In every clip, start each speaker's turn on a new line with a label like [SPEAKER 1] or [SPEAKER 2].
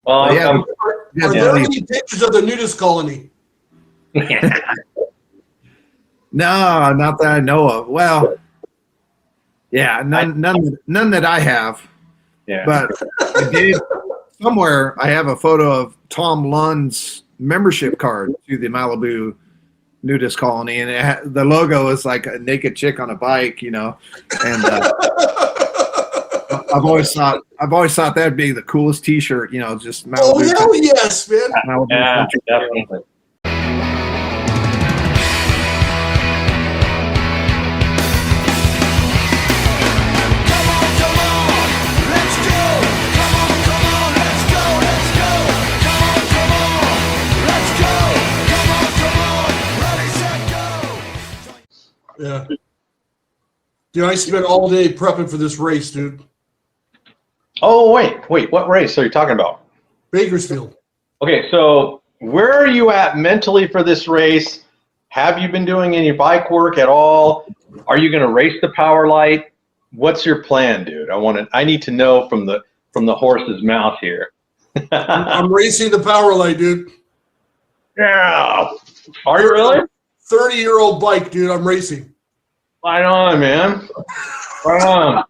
[SPEAKER 1] Well,
[SPEAKER 2] yeah,
[SPEAKER 3] Are there any pictures of the nudist colony?
[SPEAKER 2] No, not that I know of. Well, yeah, none that I have.
[SPEAKER 1] Yeah.
[SPEAKER 2] But I did somewhere. I have a photo of Tom Lund's membership card to the Malibu nudist colony, and the logo is like a naked chick on a bike, you know. And I've always thought that'd be the coolest T-shirt, you know, just Malibu.
[SPEAKER 3] Oh hell yes, man!
[SPEAKER 2] Malibu
[SPEAKER 1] Yeah,
[SPEAKER 2] country.
[SPEAKER 1] definitely.
[SPEAKER 3] Yeah. Dude, I spent all day prepping for this race, dude.
[SPEAKER 1] Oh, wait. What race are you talking about?
[SPEAKER 3] Bakersfield.
[SPEAKER 1] Okay, so where are you at mentally for this race? Have you been doing any bike work at all? Are you going to race the Power Light? What's your plan, dude? I need to know from the horse's mouth here.
[SPEAKER 3] I'm racing the Power Light, dude.
[SPEAKER 1] Yeah. Are you really?
[SPEAKER 3] 30-year-old bike, dude. I'm racing.
[SPEAKER 1] Right on, man. Right on.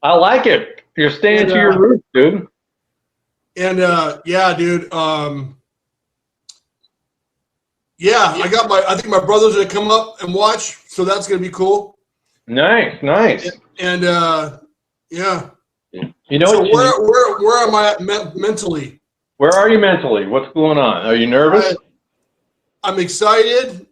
[SPEAKER 1] I like it. You're staying to your roots, dude.
[SPEAKER 3] And yeah, dude. Yeah, I think my brother's gonna come up and watch, so that's gonna be cool.
[SPEAKER 1] Nice.
[SPEAKER 3] And yeah.
[SPEAKER 1] You know,
[SPEAKER 3] so where am I at mentally?
[SPEAKER 1] Where are you mentally? What's going on? Are you nervous?
[SPEAKER 3] I'm excited.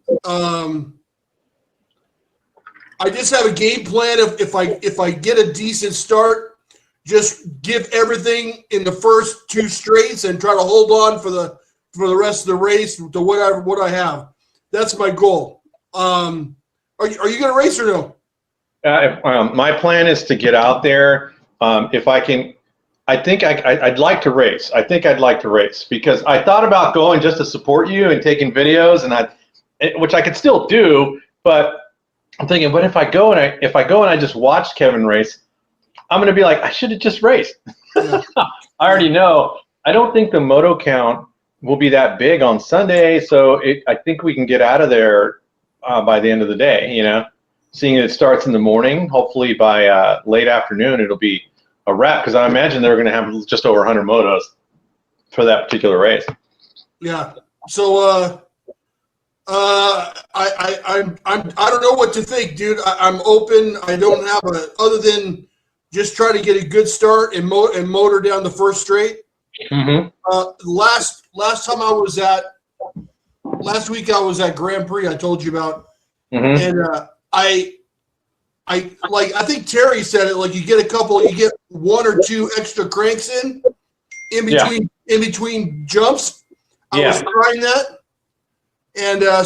[SPEAKER 3] I just have a game plan. If I get a decent start, just give everything in the first two straights and try to hold on for the rest of the race to what I have. That's my goal. Are you going to race or no?
[SPEAKER 1] My plan is to get out there. If I can, I'd like to race. I think I'd like to race because I thought about going just to support you and taking videos, which I could still do. But I'm thinking, but if I go and I just watch Kevin race, I'm going to be like, I should have just raced.
[SPEAKER 3] Yeah.
[SPEAKER 1] I already know. I don't think the moto count will be that big on Sunday, so I think we can get out of there by the end of the day. You know, seeing it starts in the morning, hopefully by late afternoon it'll be a wrap because I imagine they're going to have just over 100 motos for that particular race.
[SPEAKER 3] Yeah. So I don't know what to think, dude. I'm open. I don't have other than just try to get a good start and motor down the first straight.
[SPEAKER 1] Mm-hmm.
[SPEAKER 3] Last week I was at Grand Prix I told you about,
[SPEAKER 1] Mm-hmm.
[SPEAKER 3] and I think Terry said it, like you get one or two extra cranks in between jumps. I was trying that, and I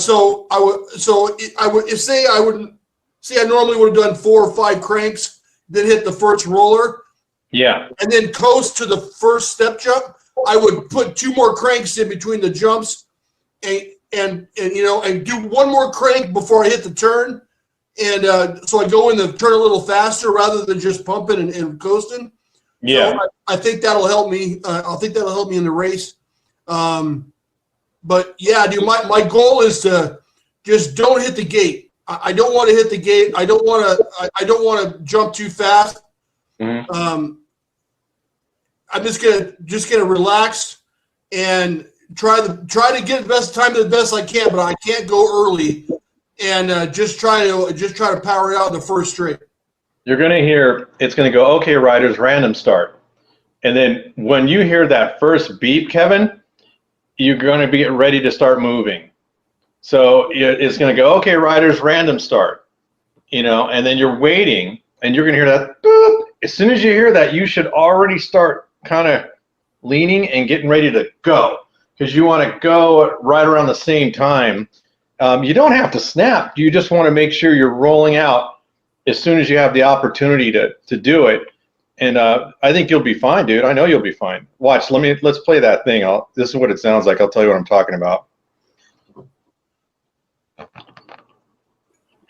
[SPEAKER 3] normally would have done 4 or 5 cranks, then hit the first roller.
[SPEAKER 1] Yeah.
[SPEAKER 3] And then coast to the first step jump. I would put 2 more cranks in between the jumps and do 1 more crank before I hit the turn. And so I go in the turn a little faster rather than just pumping and coasting.
[SPEAKER 1] Yeah.
[SPEAKER 3] So I think that'll help me. I think that'll help me in the race. But yeah, dude, my goal is to just don't hit the gate. I don't want to hit the gate. I don't want to jump too fast.
[SPEAKER 1] Mm-hmm.
[SPEAKER 3] I'm just gonna relax and try to get the best time the best I can, but I can't go early and just try to power it out in the first straight.
[SPEAKER 1] You're going to hear it's going to go, okay, riders, random start. And then when you hear that first beep, Kevin, you're going to be getting ready to start moving. So it's going to go, okay, riders, random start, and then you're waiting and you're going to hear that boop. As soon as you hear that, you should already start kind of leaning and getting ready to go because you want to go right around the same time. You don't have to snap. You just want to make sure you're rolling out as soon as you have the opportunity to do it. And I think you'll be fine, dude. I know you'll be fine. Watch. Let's play that thing. This is what it sounds like. I'll tell you what I'm talking about.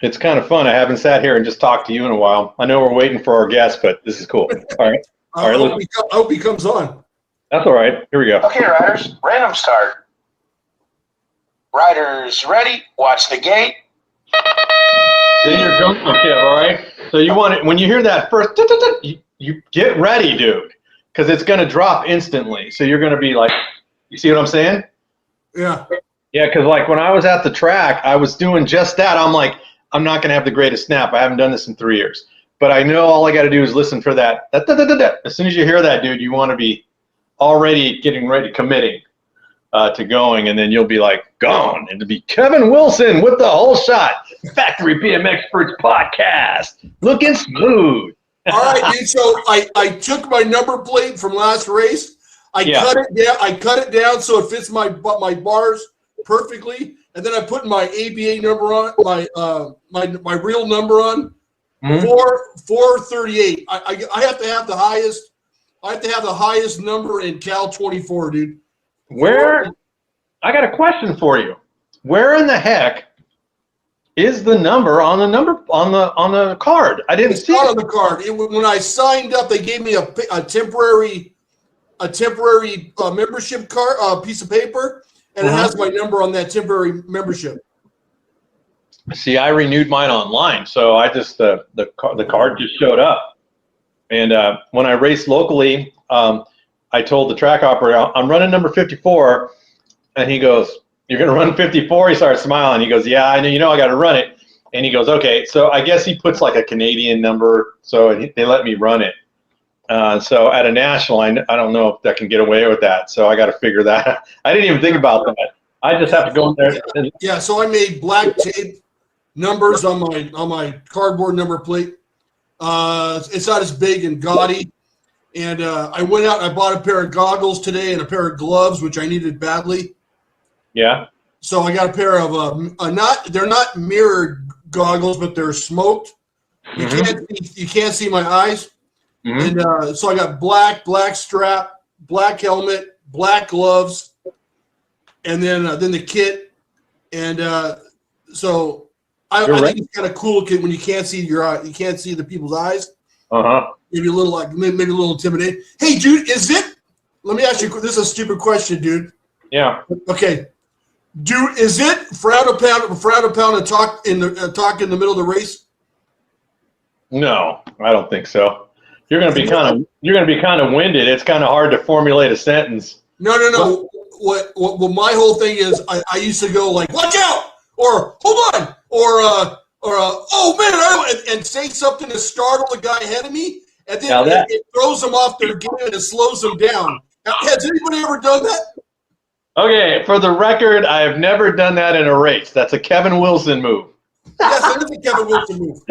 [SPEAKER 1] It's kind of fun. I haven't sat here and just talked to you in a while. I know we're waiting for our guest, but this is cool. All right.
[SPEAKER 3] I hope he comes on.
[SPEAKER 1] That's all right. Here we go.
[SPEAKER 4] Okay, riders, random start. Riders ready? Watch the gate.
[SPEAKER 1] Then you're going. Okay, all right. So you want it when you hear that first. You get ready, dude, because it's going to drop instantly. So you're going to be like, you see what I'm saying?
[SPEAKER 3] Yeah.
[SPEAKER 1] Yeah, because like when I was at the track, I was doing just that. I'm like, I'm not going to have the greatest snap. I haven't done this in 3 years. But I know all I got to do is listen for that. As soon as you hear that, dude, you want to be already getting ready, committing to going, and then you'll be like, gone. And to be Kevin Wilson with the whole shot. Factory BMXPERTS Podcast. Looking smooth.
[SPEAKER 3] All right, dude. So I took my number plate from last race. I cut it down so it fits my bars perfectly, and then I put my ABA number on it, my real number on. 438. I have to have the highest. I have to have the highest number in Cal 24, dude.
[SPEAKER 1] Where? I got a question for you. Where in the heck is the number on the card? I didn't see
[SPEAKER 3] Not
[SPEAKER 1] it
[SPEAKER 3] on the card. When I signed up, they gave me a temporary membership card, piece of paper, and it has my number on that temporary membership.
[SPEAKER 1] See, I renewed mine online, so I just the card just showed up. And when I raced locally, I told the track operator, I'm running number 54, and he goes, "You're gonna run 54?" He started smiling. He goes, "Yeah, I know. You know, I got to run it." And he goes, "Okay." So I guess he puts like a Canadian number, so they let me run it. So at a national, I don't know if I can get away with that. So I got to figure that out. I didn't even think about that. I just have to go in there.
[SPEAKER 3] Yeah. So I made black tape numbers on my cardboard number plate. It's not as big and gaudy. And I went out and I bought a pair of goggles today and a pair of gloves, which I needed badly.
[SPEAKER 1] Yeah.
[SPEAKER 3] So I got a pair of they're not mirrored goggles, but they're smoked. You can't see my eyes. And so I got black strap, black helmet, black gloves, and then the kit. And so I think it's kind of cool when you can't see you can't see the people's eyes. Maybe a little intimidating. Hey, dude, is it? Let me ask you. This is a stupid question, dude.
[SPEAKER 1] Yeah.
[SPEAKER 3] Okay. Dude, is it frowned upon to talk in the middle of the race?
[SPEAKER 1] No, I don't think so. You're gonna be kind of winded. It's kind of hard to formulate a sentence.
[SPEAKER 3] No. What my whole thing is, I used to go like, "Watch out!" or "Hold on!" or "Oh man!" and say something to startle the guy ahead of me, and then it throws them off their game and it slows them down. Has anybody ever done that?
[SPEAKER 1] Okay, for the record, I have never done that in a race. That's a Kevin Wilson move.
[SPEAKER 3] Yes, it is a Kevin Wilson move.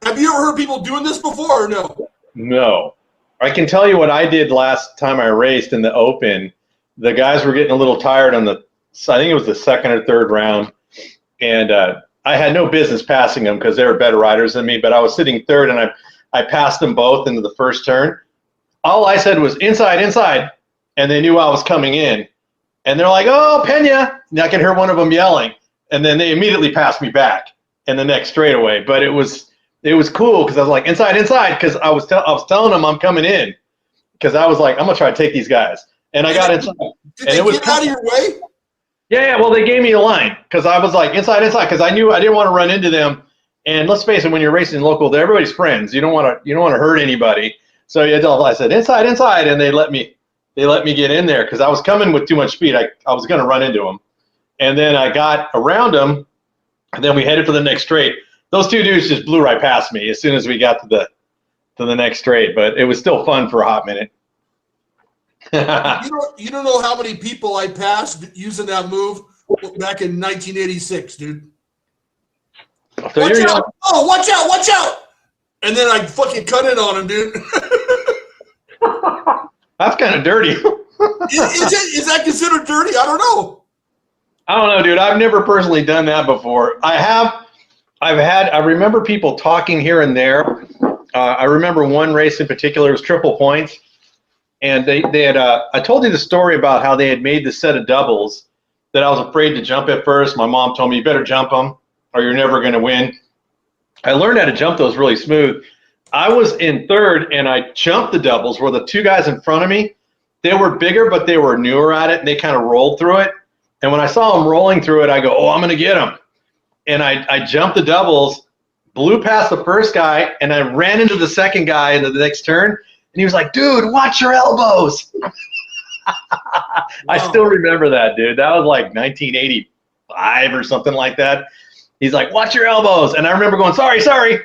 [SPEAKER 3] Have you ever heard people doing this before or no?
[SPEAKER 1] No. I can tell you what I did last time I raced in the Open. The guys were getting a little tired on I think it was the second or third round, and I had no business passing them because they were better riders than me, but I was sitting third, and I passed them both into the first turn. All I said was inside, and they knew I was coming in. And they're like, "Oh, Pena." And I could hear one of them yelling, and then they immediately passed me back in the next straightaway. But it was cool because I was like, inside, because I was telling them I'm coming in because I was like, I'm going to try to take these guys. And I got inside.
[SPEAKER 3] Did they get out of your way?
[SPEAKER 1] Yeah, well, they gave me a line because I was like, inside, because I knew I didn't want to run into them. And let's face it, when you're racing local, everybody's friends. You don't want to hurt anybody. So I said, inside, and they let me get in there because I was coming with too much speed. I was going to run into them. And then I got around them, and then we headed for the next straight. Those two dudes just blew right past me as soon as we got to the next straight, but it was still fun for a hot minute.
[SPEAKER 3] You don't know how many people I passed using that move back in 1986, dude.
[SPEAKER 1] So
[SPEAKER 3] watch out! Oh, watch out! And then I fucking cut in on him, dude.
[SPEAKER 1] That's kind of dirty.
[SPEAKER 3] Is that considered dirty? I don't know.
[SPEAKER 1] I don't know, dude. I've never personally done that before. I remember people talking here and there. I remember one race in particular, it was triple points. And they had, I told you the story about how they had made the set of doubles that I was afraid to jump at first. My mom told me, you better jump them or you're never going to win. I learned how to jump those really smooth. I was in third, and I jumped the doubles where the two guys in front of me, they were bigger, but they were newer at it, and they kind of rolled through it. And when I saw them rolling through it, I go, oh, I'm going to get them. And I jumped the doubles, blew past the first guy, and I ran into the second guy into the next turn. And he was like, dude, watch your elbows. I still remember that, dude. That was like 1985 or something like that. He's like, watch your elbows. And I remember going, sorry.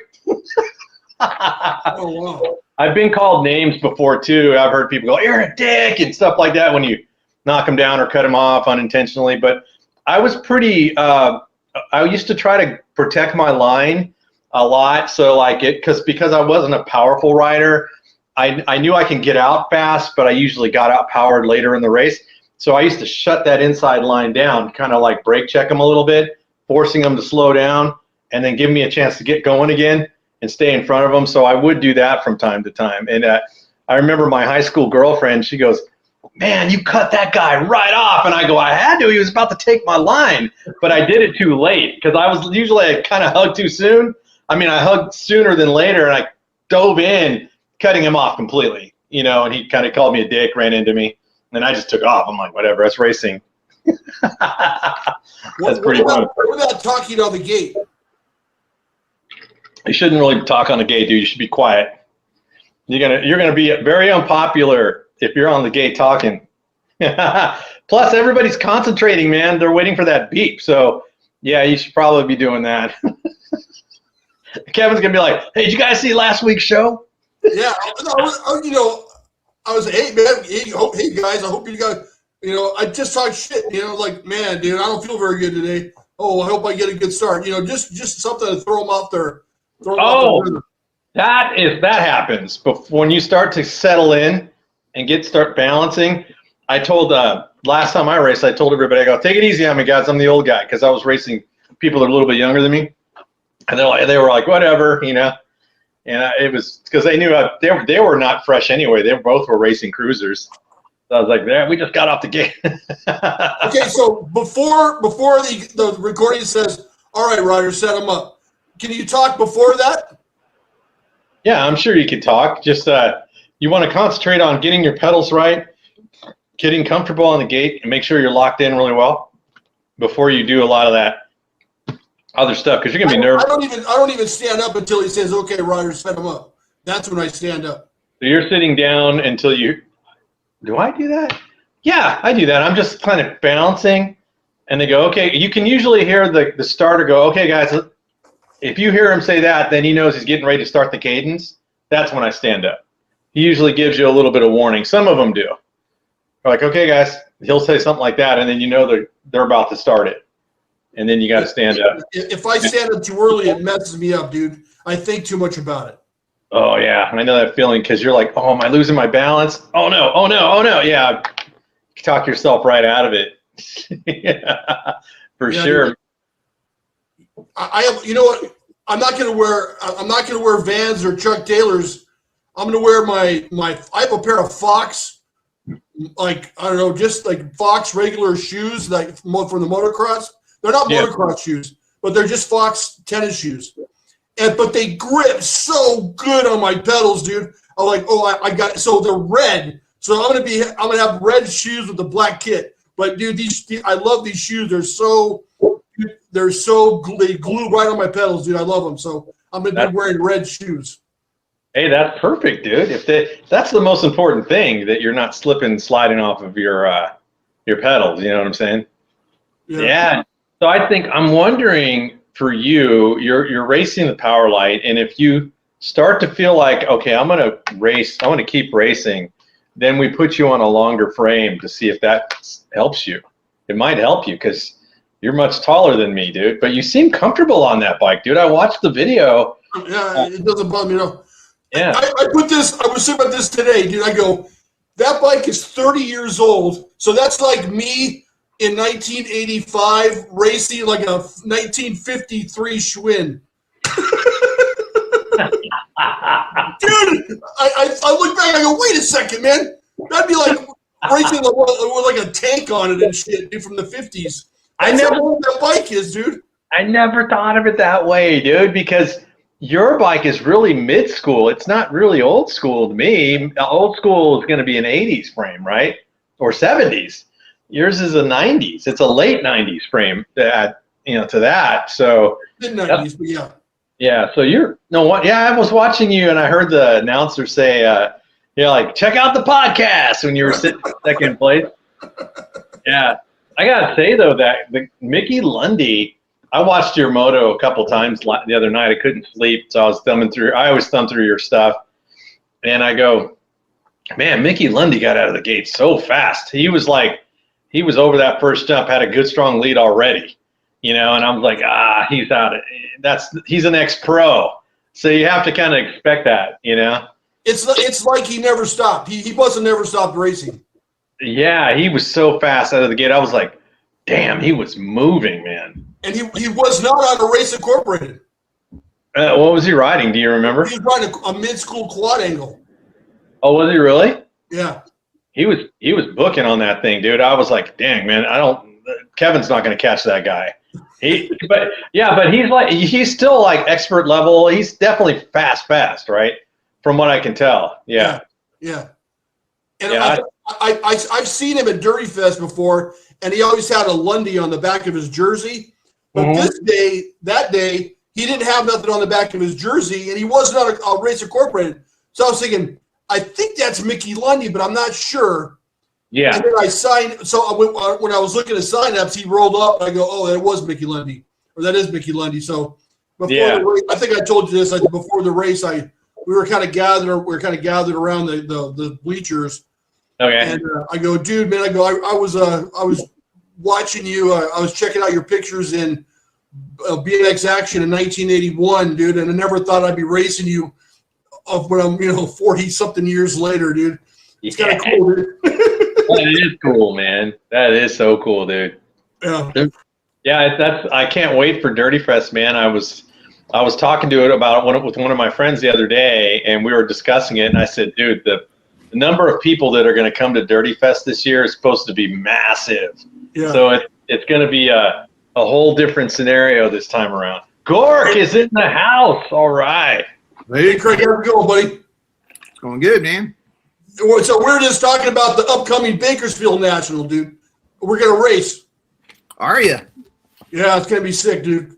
[SPEAKER 3] Oh, wow.
[SPEAKER 1] I've been called names before, too. I've heard people go, you're a dick and stuff like that when you knock them down or cut them off unintentionally. But I was pretty I used to try to protect my line a lot. So, like, because I wasn't a powerful rider, I knew I can get out fast, but I usually got out powered later in the race. So I used to shut that inside line down, kind of like brake check them a little bit, forcing them to slow down, and then give me a chance to get going again and stay in front of them. So I would do that from time to time. And I remember my high school girlfriend, she goes, man, you cut that guy right off. And I go, I had to. He was about to take my line. But I did it too late because I kind of hugged too soon. I mean, I hugged sooner than later, and I dove in, cutting him off completely, and he kind of called me a dick, ran into me, and I just took off. I'm like, whatever, that's racing. That's pretty fun.
[SPEAKER 3] What about talking on the gate?
[SPEAKER 1] You shouldn't really talk on the gate, dude. You should be quiet. You're gonna be very unpopular if you're on the gate talking. Plus, everybody's concentrating, man. They're waiting for that beep. So, yeah, you should probably be doing that. Kevin's gonna be like, "Hey, did you guys see last week's show?"
[SPEAKER 3] Yeah, I was, hey man, hey guys, I hope you guys, I just talk shit, like, man, dude, I don't feel very good today. Oh, I hope I get a good start. Just something to throw them out there.
[SPEAKER 1] That happens. But when you start to settle in and start balancing, I told last time I raced, I told everybody, I go, take it easy on me, guys. I'm the old guy, because I was racing people that are a little bit younger than me, and they were like, whatever, And it was because they knew they were not fresh anyway. They both were racing cruisers. So I was like, yeah, we just got off the gate.
[SPEAKER 3] Okay, so before the recording says, all right, Ryder, set them up. Can you talk before that?
[SPEAKER 1] Yeah, I'm sure you could talk. Just you want to concentrate on getting your pedals right, getting comfortable on the gate, and make sure you're locked in really well before you do a lot of that other stuff, because you're gonna be nervous.
[SPEAKER 3] I don't even stand up until he says, okay, Ryder, set them up. That's when I stand up.
[SPEAKER 1] So you're sitting down until you. Do I do that? Yeah, I do that. I'm just kind of balancing, and they go, okay. You can usually hear the starter go, okay, guys. If you hear him say that, then he knows he's getting ready to start the cadence. That's when I stand up. He usually gives you a little bit of warning. Some of them do. They're like, okay, guys. He'll say something like that, and then they're about to start it. And then you got to stand up.
[SPEAKER 3] If I stand up too early, it messes me up, dude. I think too much about it.
[SPEAKER 1] Oh, yeah. I know that feeling, because you're like, oh, am I losing my balance? Oh, no. Yeah. Talk yourself right out of it. Yeah, for sure.
[SPEAKER 3] I have, you know what? I'm not gonna wear Vans or Chuck Taylors. I'm gonna wear I have a pair of Fox, like, I don't know, just like Fox regular shoes, like from the motocross. They're not motocross shoes, but they're just Fox tennis shoes. But they grip so good on my pedals, dude. I'm like, I got, so they're red. So I'm gonna have red shoes with the black kit. But dude, I love these shoes. They glue right on my pedals, dude. I love them. So I'm gonna be wearing red shoes.
[SPEAKER 1] Hey, that's perfect, dude. That's the most important thing, that you're not sliding off of your pedals. You know what I'm saying? Yeah. So I'm wondering, for you, you're racing the Power Light, and if you start to feel like, okay, I'm gonna keep racing, then we put you on a longer frame to see if that helps you. It might help you, because you're much taller than me, dude. But you seem comfortable on that bike, dude. I watched the video.
[SPEAKER 3] Yeah, it doesn't bother me,
[SPEAKER 1] Yeah.
[SPEAKER 3] I was thinking about this today, dude. I go, that bike is 30 years old, so that's like me in 1985 racing like a 1953 Schwinn. Dude, I look back, I go, wait a second, man. That'd be like racing with like a tank on it and shit, dude, from the 50s. That's how old that bike is, dude.
[SPEAKER 1] I never thought of it that way, dude, because your bike is really mid school. It's not really old school to me. Old school is going to be an 80s frame, right? Or 70s. Yours is a 90s. It's a late 90s frame to that. So
[SPEAKER 3] Mid-90s, but yeah.
[SPEAKER 1] Yeah, so I was watching you and I heard the announcer say, like, check out the podcast when you were sitting in second place. Yeah. I got to say, though, that the Mickey Lundy, I watched your moto a couple times the other night. I couldn't sleep, so I always thumb through your stuff. And I go, man, Mickey Lundy got out of the gate so fast. He was over that first jump, had a good, strong lead already. And I was like, he's out. He's an ex-pro. So you have to kind of expect that,
[SPEAKER 3] It's like he never stopped. He must have never stopped racing.
[SPEAKER 1] Yeah, he was so fast out of the gate. I was like, damn, he was moving, man.
[SPEAKER 3] And he was not on a Race Incorporated.
[SPEAKER 1] What was he riding? Do you remember?
[SPEAKER 3] He was riding a mid-school quad angle.
[SPEAKER 1] Oh, was he really?
[SPEAKER 3] Yeah.
[SPEAKER 1] He was booking on that thing, dude. I was like, dang, man, Kevin's not going to catch that guy. But he's still like expert level. He's definitely fast, right? From what I can tell. Yeah.
[SPEAKER 3] Yeah. And I've seen him at Dirty Fest before, and he always had a Lundy on the back of his jersey. But that day, he didn't have nothing on the back of his jersey, and he wasn't on a Race Incorporated. So I was thinking, I think that's Mickey Lundy, but I'm not sure.
[SPEAKER 1] Yeah.
[SPEAKER 3] And then I signed. So when I was looking at signups, he rolled up, and I go, "Oh, that was Mickey Lundy, or that is Mickey Lundy." So before the race, I think I told you this. Before the race, we were kind of gathered around the bleachers.
[SPEAKER 1] Okay.
[SPEAKER 3] And I go, dude, man. I go, I was watching you. I was checking out your pictures in BMX action in 1981, dude, and I never thought I'd be racing you when I'm 40 something years later, dude. It's kind of cool, dude.
[SPEAKER 1] That is cool, man. That is so cool, dude.
[SPEAKER 3] Yeah.
[SPEAKER 1] Yeah, I can't wait for Dirty Fest, man. I was talking to it about it with one of my friends the other day, and we were discussing it, and I said, dude, the number of people that are going to come to Dirty Fest this year is supposed to be massive. Yeah. So it's going to be a whole different scenario this time around. Gork is in the house. All right.
[SPEAKER 3] Hey, Craig, how's it going, buddy?
[SPEAKER 2] It's going good, man.
[SPEAKER 3] So we're just talking about the upcoming Bakersfield National, dude. We're going to race.
[SPEAKER 2] Are you?
[SPEAKER 3] Yeah, it's going to be sick, dude.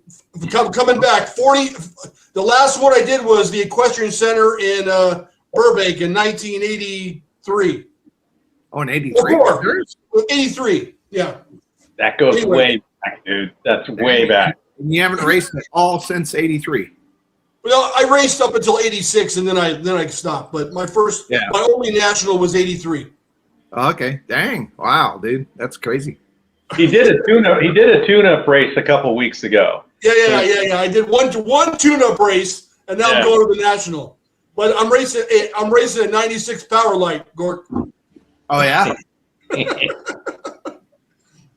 [SPEAKER 3] Coming back. 40. The last one I did was the Equestrian Center in Burbank in 1983.
[SPEAKER 2] Oh, in 83?
[SPEAKER 3] 83, yeah.
[SPEAKER 1] That goes way back, dude. That's way back.
[SPEAKER 2] And you haven't raced at all since 83?
[SPEAKER 3] Well, I raced up until 86, and then I stopped. But my only national was 83.
[SPEAKER 2] Okay. Dang. Wow, dude. That's crazy.
[SPEAKER 1] He did a tune-up race a couple weeks ago.
[SPEAKER 3] Yeah. I did one tune-up race, and now I'm going to the national. But I'm racing a 96 Power Light, Gork.
[SPEAKER 2] Oh yeah.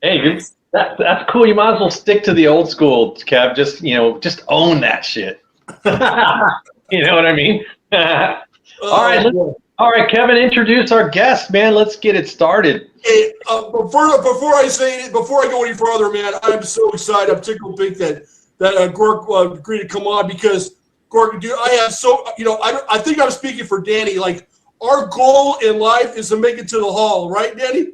[SPEAKER 1] Hey, dude, that's cool. You might as well stick to the old school, Kev. Just own that shit. You know what I mean? All right, Kevin, introduce our guest, man. Let's get it started.
[SPEAKER 3] Hey, before I go any further, man, I'm so excited. I'm tickled pink that Gork agreed to come on because Gork, dude, I think I'm speaking for Danny. Like, our goal in life is to make it to the hall, right, Danny?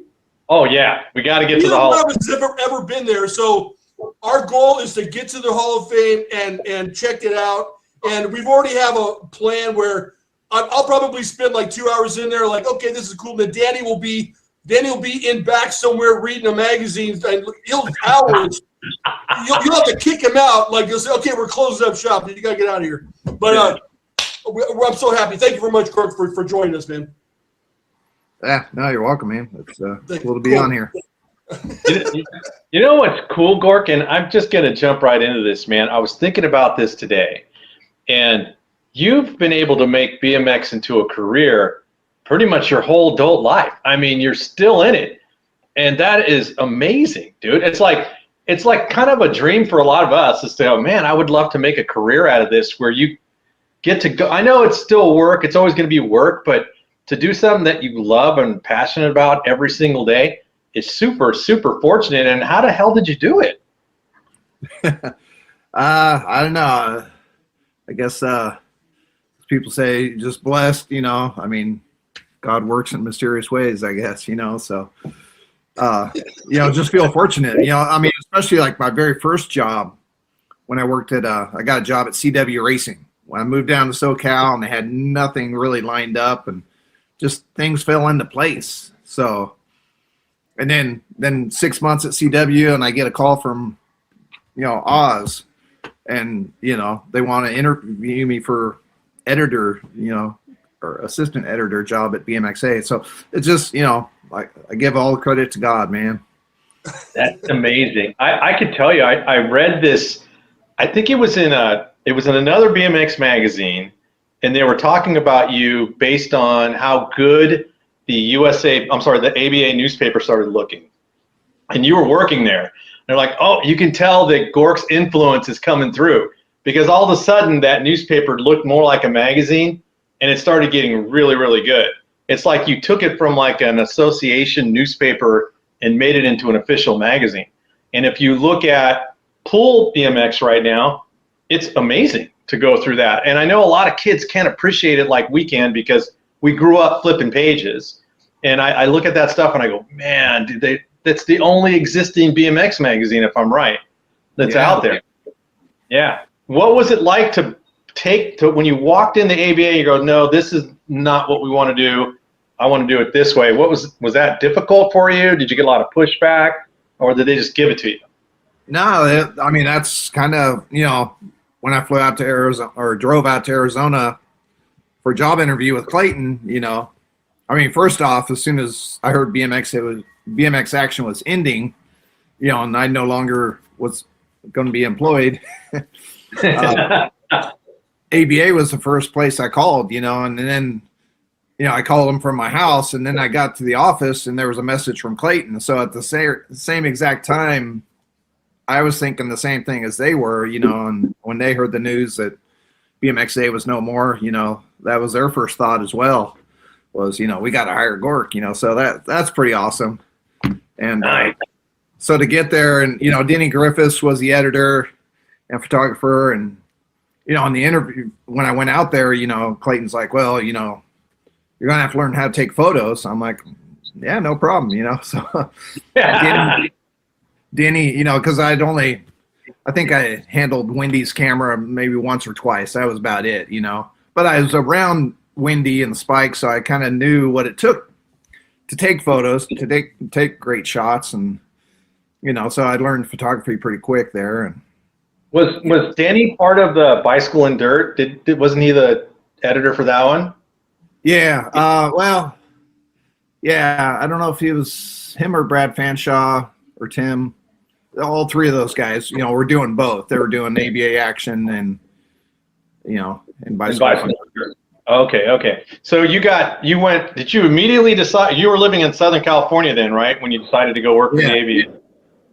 [SPEAKER 1] Oh yeah, we got to get to the hall.
[SPEAKER 3] Neither of us have ever been there, so our goal is to get to the Hall of Fame and check it out. And we've already have a plan where I'll probably spend like 2 hours in there. Like, okay, this is cool. Then Danny will be in back somewhere reading a magazine, and he'll hours. You'll have to kick him out. Like, you'll say, okay, we're closing up shop. You got to get out of here. But I'm so happy. Thank you very much, Kirk, for joining us, man.
[SPEAKER 2] Yeah, no, you're welcome, man. It's cool to be on here.
[SPEAKER 1] You know what's cool, Gork? And I'm just going to jump right into this, man. I was thinking about this today, and you've been able to make BMX into a career pretty much your whole adult life. I mean, you're still in it, and that is amazing, dude. It's like kind of a dream for a lot of us is to go, man, I would love to make a career out of this where you get to go. I know it's still work. It's always going to be work, but to do something that you love and passionate about every single day is super, super fortunate. And how the hell did you do it?
[SPEAKER 2] I don't know. I guess people say just blessed, you know. I mean, God works in mysterious ways, I guess, you know. So, you know, just feel fortunate, you know. I mean, especially like my very first job when I worked at, I got a job at CW Racing. When I moved down to SoCal and they had nothing really lined up and just things fell into place. So, and then 6 months at CW and I get a call from, you know, Oz, and, you know, they want to interview me for editor, you know, or assistant editor job at BMXA. So it's just, you know, I give all the credit to God, man.
[SPEAKER 1] That's amazing. I could tell you, I read this, I think it was in another BMX magazine, and they were talking about you based on how good the ABA newspaper started looking. And you were working there. They're like, oh, you can tell that Gork's influence is coming through, because all of a sudden that newspaper looked more like a magazine and it started getting really, really good. It's like you took it from like an association newspaper and made it into an official magazine. And if you look at Pool BMX right now, it's amazing to go through that. And I know a lot of kids can't appreciate it like we can because we grew up flipping pages. And I look at that stuff and I go, man, that's the only existing BMX magazine, if I'm right, that's out there. Yeah. What was it like to when you walked in the ABA, you go, no, this is not what we want to do. I want to do it this way. Was that difficult for you? Did you get a lot of pushback, or did they just give it to you?
[SPEAKER 2] No, I mean, that's kind of, you know, when I flew out to Arizona or drove out to Arizona for a job interview with Clayton, you know, I mean, first off, as soon as I heard BMX action was ending, you know, and I no longer was going to be employed, ABA was the first place I called, you know, and then, you know, I called them from my house, and then I got to the office and there was a message from Clayton. So at the same exact time, I was thinking the same thing as they were, you know, and when they heard the news that BMXA was no more, you know, that was their first thought as well, was, you know, we got to hire Gork, you know, so that's pretty awesome. And so to get there, and, you know, Denny Griffiths was the editor and photographer, and, you know, in the interview, when I went out there, you know, Clayton's like, well, you know, you're going to have to learn how to take photos. I'm like, yeah, no problem, you know. So Denny, you know, because I think I handled Wendy's camera maybe once or twice. That was about it, you know. But I was around Wendy and Spike, so I kind of knew what it took to take photos, to take great shots. And, you know, so I learned photography pretty quick there. And
[SPEAKER 1] Was Danny part of the Bicycle and Dirt? Wasn't he the editor for that one?
[SPEAKER 2] Yeah. Well, yeah, I don't know if he was him or Brad Fanshaw or Tim. All three of those guys, you know, were doing both. They were doing ABA action and, you know, and Bicycle.
[SPEAKER 1] Okay. So did you immediately decide, you were living in Southern California then, right? When you decided to go work for the ABA.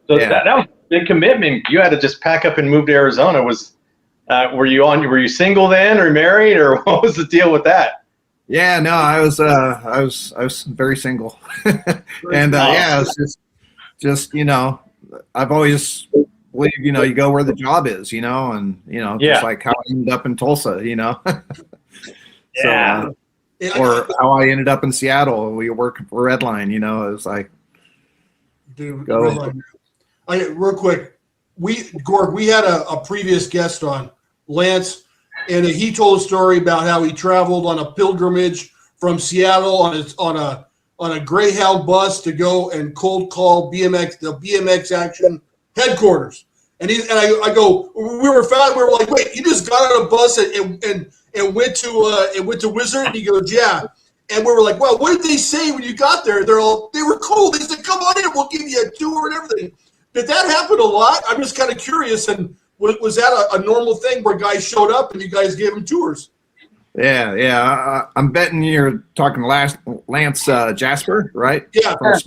[SPEAKER 1] So that was a big commitment. You had to just pack up and move to Arizona. Were you single then, or married, or what was the deal with that?
[SPEAKER 2] Yeah, no, I was very single. And yeah, it's just, you know, I've always believed, you know, you go where the job is, you know, and, you know, just like how I ended up in Tulsa, you know.
[SPEAKER 1] Yeah.
[SPEAKER 2] So, or how I ended up in Seattle. We were working for Redline, you know. It was like,
[SPEAKER 3] go. Real quick, Gork, we had a previous guest on, Lance, and he told a story about how he traveled on a pilgrimage from Seattle on a Greyhound bus to go and cold call the BMX action headquarters. And I go, we were like, wait, you just got on a bus and went to Wizard? And he goes, yeah. And we were like, well, what did they say when you got there? They were cool. They said, come on in, we'll give you a tour and everything. Did that happen a lot? I'm just kind of curious. And was that a normal thing where guys showed up and you guys gave them tours?
[SPEAKER 2] Yeah. I'm betting you're talking Lance Jasper, right?
[SPEAKER 3] Yeah.
[SPEAKER 1] That's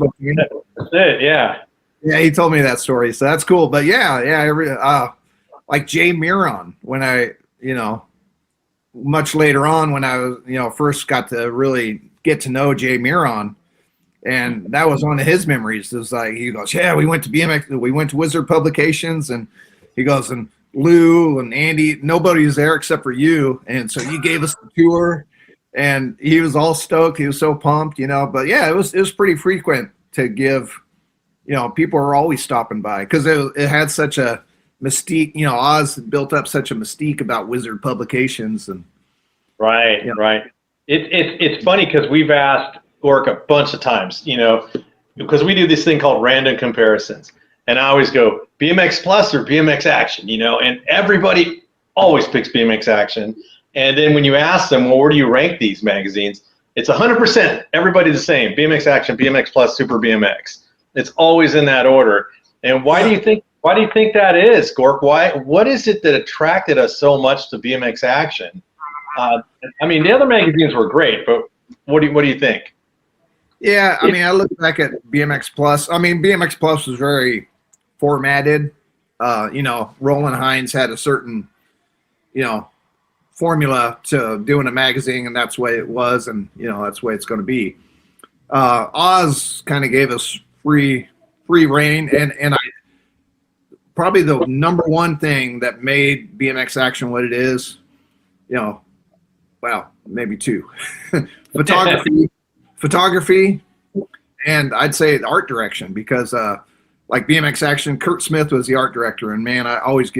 [SPEAKER 1] it, yeah.
[SPEAKER 2] Yeah, he told me that story, so that's cool. But like Jay Miron, when I, you know, much later on when I was, you know, first got to really get to know Jay Miron, and that was one of his memories. It was like, he goes, yeah, we went to BMX, we went to Wizard Publications, and he goes, and Lou and Andy, nobody was there except for you. And so you gave us the tour, and he was all stoked. He was so pumped, but yeah, it was pretty frequent to give, people are always stopping by because it had such a mystique, Oz built up such a mystique about Wizard publications. And
[SPEAKER 1] right. It's funny because we've asked Gork a bunch of times, because we do this thing called random comparisons. And I always go BMX Plus or BMX Action, and everybody always picks BMX Action. And then when you ask them, well, where do you rank these magazines? It's 100%, everybody the same, BMX Action, BMX Plus, Super BMX. It's always in that order. And why do you think that is, Gork? What is it that attracted us so much to BMX Action? The other magazines were great, but what do you think?
[SPEAKER 2] Yeah, I look back at BMX Plus. BMX Plus was very formatted. Roland Hines had a certain, formula to doing a magazine, and that's the way it was, and that's the way it's going to be. Oz kind of gave us free reign, and I probably the number one thing that made BMX Action what it is, well, maybe two, photography, and I'd say the art direction, because like BMX Action, Kurt Smith was the art director, and man, I always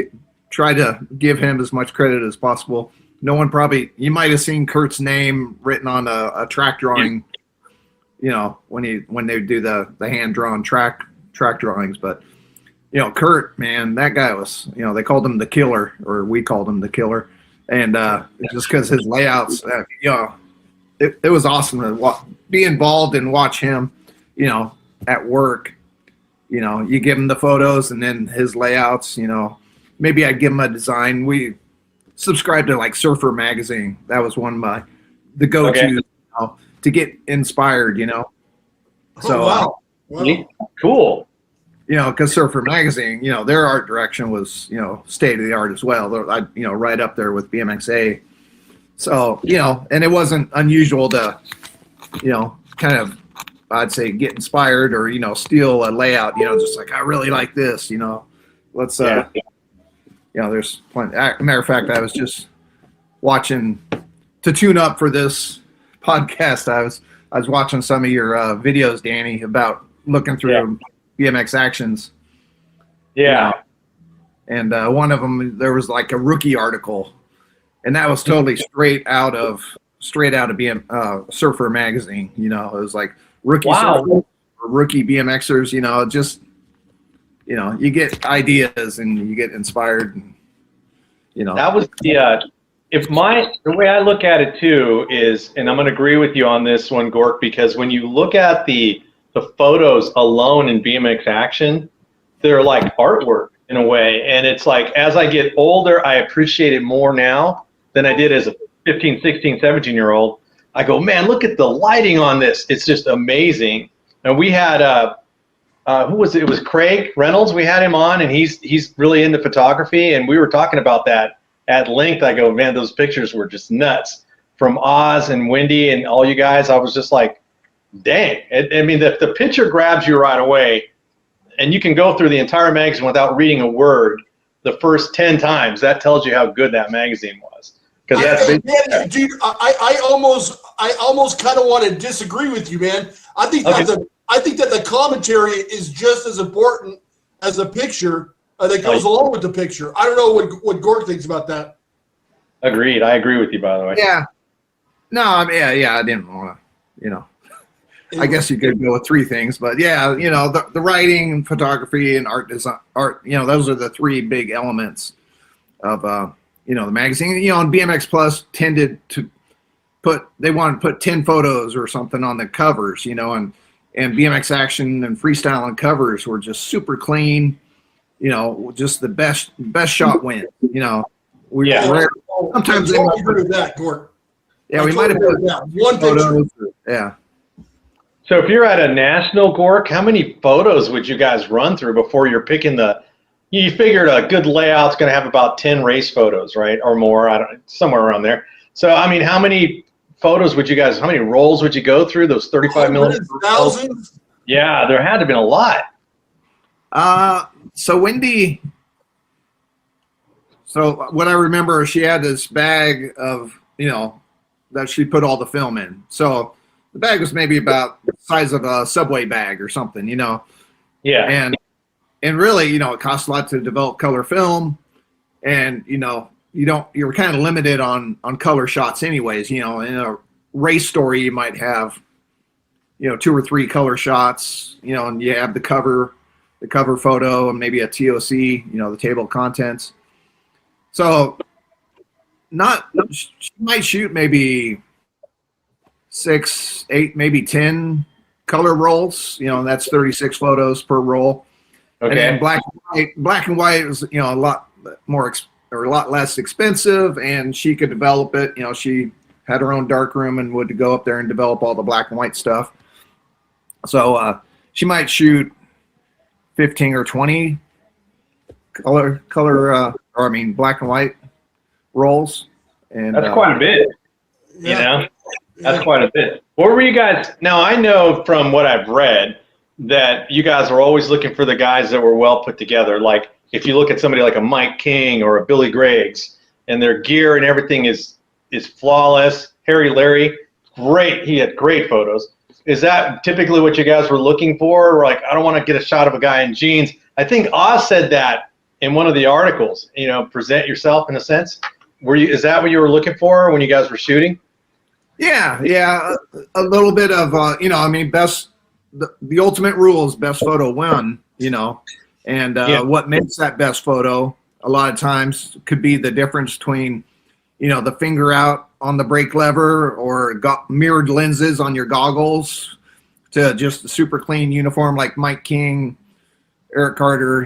[SPEAKER 2] try to give him as much credit as possible. No one you might have seen Kurt's name written on a track drawing, when they do the hand drawn track drawings. But Kurt, man, that guy was, they called him the killer, or we called him the killer, and just because his layouts, it was awesome to be involved and watch him, at work. You give him the photos and then his layouts, maybe I'd give him a design. We subscribed to like Surfer magazine. That was one of the go-to to get inspired, So,
[SPEAKER 3] wow.
[SPEAKER 1] Cool.
[SPEAKER 2] Because Surfer magazine, their art direction was, state of the art as well. They're, right up there with BMXA. So, and it wasn't unusual to, kind of, I'd say, get inspired or, steal a layout, just like, I really like this, let's, there's plenty. Matter of fact, I was just watching to tune up for this podcast. I was watching some of your videos, Danny, about looking through BMX Actions.
[SPEAKER 1] Yeah.
[SPEAKER 2] And one of them, there was like a rookie article, and that was totally straight out of Surfer magazine. It was like rookie surfer, or rookie BMXers. Just you get ideas and you get inspired. And,
[SPEAKER 1] that was the way I look at it too is, and I'm going to agree with you on this one, Gork, because when you look at the photos alone in BMX Action, they're like artwork in a way. And it's like, as I get older, I appreciate it more now than I did as a 15, 16, 17-year-old. I go, man, look at the lighting on this. It's just amazing. And we had, who was it? It was Craig Reynolds. We had him on, and he's really into photography. And we were talking about that at length. I go, man, those pictures were just nuts. From Oz and Wendy and all you guys, I was just like, dang. The picture grabs you right away, and you can go through the entire magazine without reading a word the first 10 times. That tells you how good that magazine was. Because
[SPEAKER 3] dude, I almost kind of want to disagree with you, man. I think that the commentary is just as important as the picture that goes along with the picture. I don't know what Gork thinks about that.
[SPEAKER 1] Agreed. I agree with you, by the way.
[SPEAKER 2] Yeah. No, I didn't want to, I guess you could go with three things, but yeah, the writing, photography, and art design, those are the three big elements of, the magazine. And BMX Plus tended to they wanted to put 10 photos or something on the covers, and BMX Action and Freestyle on covers were just super clean, just the best shot win, Sometimes
[SPEAKER 3] I agree with that, Gork.
[SPEAKER 2] Yeah, we might have put
[SPEAKER 3] one picture.
[SPEAKER 2] Yeah.
[SPEAKER 1] So if you're at a national, Gork, how many photos would you guys run through before you're picking you figured a good layout's going to have about 10 race photos, right? Or more, somewhere around there. So, how many photos how many rolls would you go through, those 35 millimeter?
[SPEAKER 3] Thousands?
[SPEAKER 1] Yeah, there had to have been a lot.
[SPEAKER 2] So Wendy, So what I remember, she had this bag of, that she put all the film in. So the bag was maybe about the size of a Subway bag or something,
[SPEAKER 1] Yeah.
[SPEAKER 2] And really, it costs a lot to develop color film, and you're kind of limited on color shots anyways. In a race story, you might have 2 or 3 color shots, and you have the cover photo, and maybe a TOC, the table of contents. So she might shoot maybe 6, 8, maybe 10 color rolls, and that's 36 photos per roll.
[SPEAKER 1] Okay.
[SPEAKER 2] And then black and white is, a lot more or a lot less expensive, and she could develop it. She had her own dark room and would go up there and develop all the black and white stuff. So she might shoot 15 or 20 black and white rolls. And
[SPEAKER 1] that's quite a bit. That's quite a bit. What were you guys? Now I know from what I've read that you guys are always looking for the guys that were well put together. Like if you look at somebody like a Mike King or a Billy Griggs, and their gear and everything is flawless. Harry Larry, great. He had great photos. Is that typically what you guys were looking for? Or like, I don't want to get a shot of a guy in jeans. I think Oz said that in one of the articles. Present yourself in a sense. Is that what you were looking for when you guys were shooting?
[SPEAKER 2] Yeah, a little bit of best. The ultimate rule is best photo win. And what makes that best photo a lot of times could be the difference between, the finger out on the brake lever or mirrored lenses on your goggles to just a super clean uniform like Mike King, Eric Carter.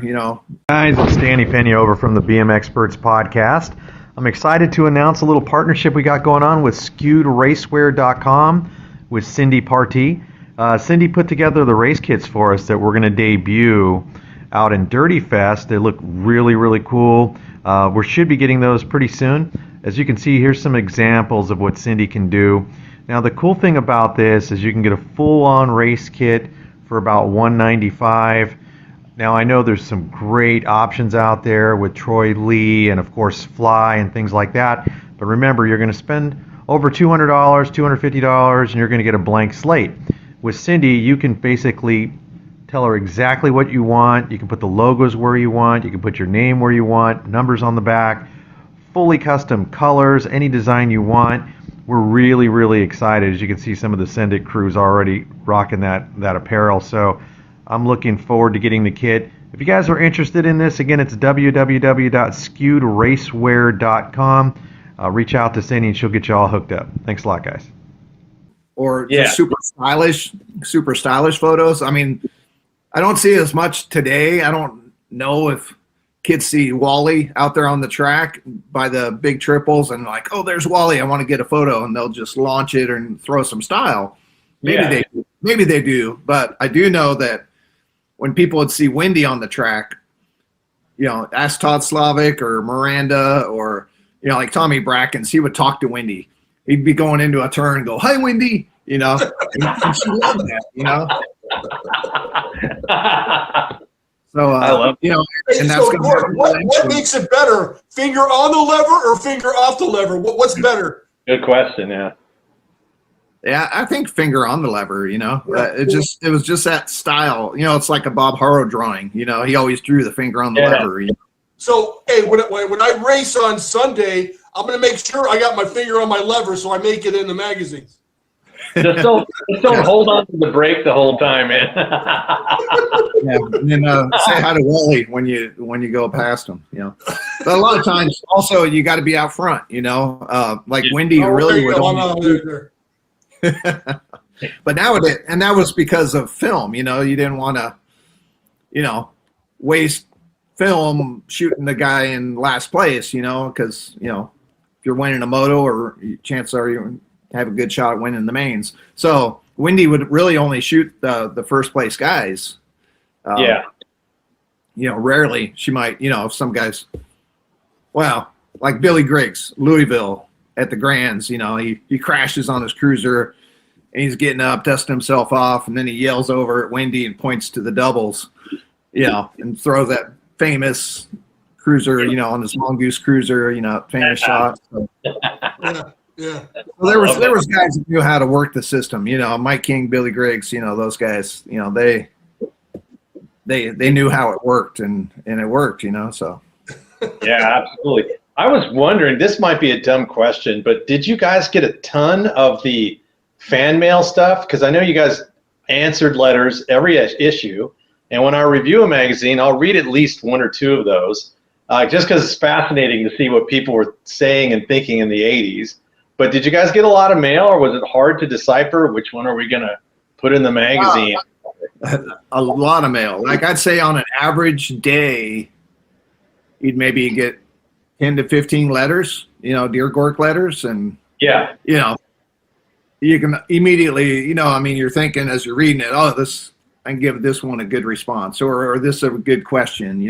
[SPEAKER 5] Guys, it's Danny Pena over from the BMXPERTS Podcast. I'm excited to announce a little partnership we got going on with SkewedRacewear.com with Cindy Partee. Cindy put together the race kits for us that we're going to debut out in Dirty Fest. They look really, really cool. We should be getting those pretty soon. As you can see, here's some examples of what Cindy can do. Now, the cool thing about this is you can get a full-on race kit for about $195. Now, I know there's some great options out there with Troy Lee and, of course, Fly and things like that. But remember, you're going to spend over $200, $250, and you're going to get a blank slate. With Cindy, you can basically tell her exactly what you want. You can put the logos where you want. You can put your name where you want, numbers on the back, fully custom colors, any design you want. We're really, really excited. As you can see, some of the Send It crews already rocking that apparel. So I'm looking forward to getting the kit. If you guys are interested in this, again, it's www.skewedраcewear.com. Reach out to Cindy and she'll get you all hooked up. Thanks a lot, guys.
[SPEAKER 2] Or just super stylish photos. I mean, I don't see it as much today. I don't know if kids see Wally out there on the track by the big triples and like, oh, there's Wally. I want to get a photo, and they'll just launch it and throw some style. Maybe they do, but I do know that when people would see Wendy on the track, ask Todd Slavic or Miranda or like Tommy Brackens, he would talk to Wendy. He'd be going into a turn and go, "Hi, Wendy," and she loved that, So
[SPEAKER 1] I love
[SPEAKER 2] and that's
[SPEAKER 3] so Gork, what makes it better? Finger on the lever or finger off the lever? What's better?
[SPEAKER 1] Good question. Yeah.
[SPEAKER 2] Yeah, I think finger on the lever. It was just that style. It's like a Bob Harrow drawing. He always drew the finger on the lever.
[SPEAKER 3] So hey, when I race on Sunday, I'm going to make sure I got my finger on my lever so I make it in the magazines.
[SPEAKER 1] Just don't hold on to the brake the whole time, man.
[SPEAKER 2] And then say hi to Wally when you go past him. But a lot of times, also you got to be out front. Like Wendy really would only. But nowadays, and that was because of film. You didn't want to, waste film shooting the guy in last place. Because if you're winning a moto, or chances are you have a good shot at winning the mains. So Wendy would really only shoot the first place guys. Rarely she might, if some guys, like Billy Griggs, Louisville at the Grands, he crashes on his cruiser and he's getting up, dusting himself off, and then he yells over at Wendy and points to the doubles, and throws that famous cruiser, on this Mongoose cruiser, famous shot. So.
[SPEAKER 3] Yeah.
[SPEAKER 2] Well, there was guys that knew how to work the system. Mike King, Billy Griggs, those guys. They knew how it worked, and it worked. So.
[SPEAKER 1] Yeah, absolutely. I was wondering, this might be a dumb question, but did you guys get a ton of the fan mail stuff? Because I know you guys answered letters every issue, and when I review a magazine, I'll read at least one or two of those, just because it's fascinating to see what people were saying and thinking in the 80s. But did you guys get a lot of mail, or was it hard to decipher which one are we going to put in the magazine?
[SPEAKER 2] A lot of mail. Like I'd say on an average day, you'd maybe get 10 to 15 letters, Dear Gork letters. And,
[SPEAKER 1] yeah,
[SPEAKER 2] you can immediately, you're thinking as you're reading it, I can give this one a good response, or this is a good question,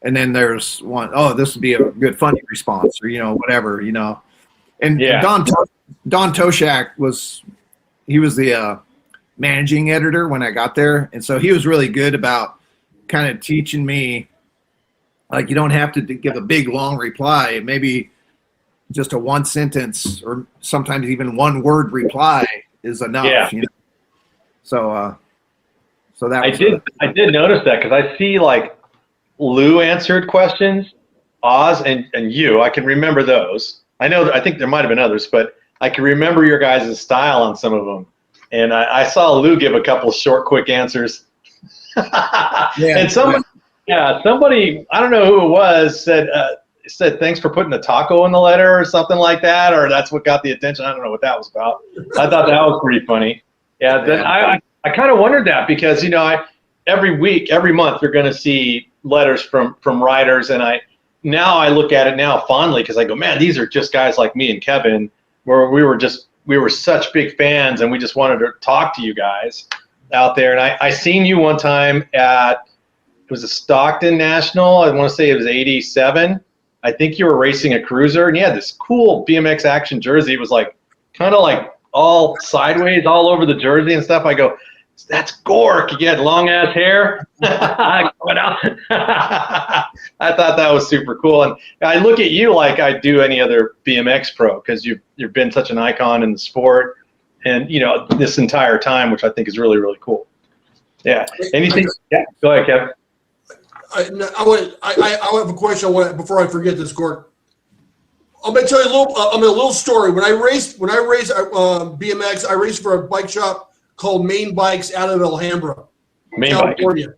[SPEAKER 2] and then there's one, this would be a good funny response, or, whatever, And
[SPEAKER 1] yeah.
[SPEAKER 2] Don Toshak was the managing editor when I got there. And so he was really good about kind of teaching me, like, you don't have to give a big, long reply. Maybe just a one sentence or sometimes even one word reply is enough.
[SPEAKER 1] Yeah.
[SPEAKER 2] So that
[SPEAKER 1] I did notice that, because I see like Lou answered questions, Oz and you. I can remember those. I think there might have been others, but I can remember your guys' style on some of them. And I saw Lou give a couple of short, quick answers. And somebody, I don't know who it was, said thanks for putting a taco in the letter or something like that, or that's what got the attention. I don't know what that was about. I thought that was pretty funny. Yeah, then I kind of wondered that, because every week, every month, you're going to see letters from writers, and I look at it now fondly, because I go, man, these are just guys like me and Kevin, where we were such big fans, and we just wanted to talk to you guys out there. And I seen you one time at, it was a Stockton National. I want to say it was 87. I think you were racing a cruiser, and you had this cool BMX Action jersey. It was like kind of like all sideways all over the jersey and stuff. I go, that's Gork. You had long ass hair. Coming out. I thought that was super cool. And I look at you like I do any other BMX pro, because you've been such an icon in the sport, and this entire time, which I think is really, really cool. Yeah. Anything? Yeah. Go ahead, Kevin.
[SPEAKER 3] I have a question before I forget this, Gork. I'm going to tell you a little story. When I raced BMX, I raced for a bike shop called Main Bikes out of Alhambra, California. Bike.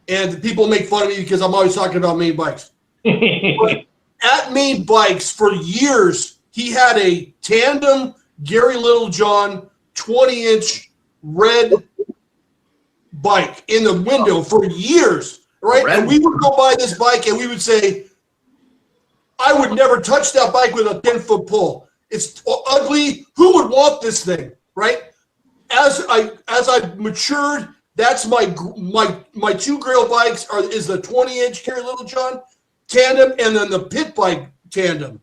[SPEAKER 3] And people make fun of me because I'm always talking about Main Bikes. But at Main Bikes for years, he had a tandem Gary Littlejohn 20-inch red bike in the window for years, right? And we would go by this bike and we would say, I would never touch that bike with a 10-foot pole. It's ugly. Who would want this thing, right? As I matured, that's my two grail bikes is the 20-inch Gary Littlejohn tandem, and then the pit bike tandem.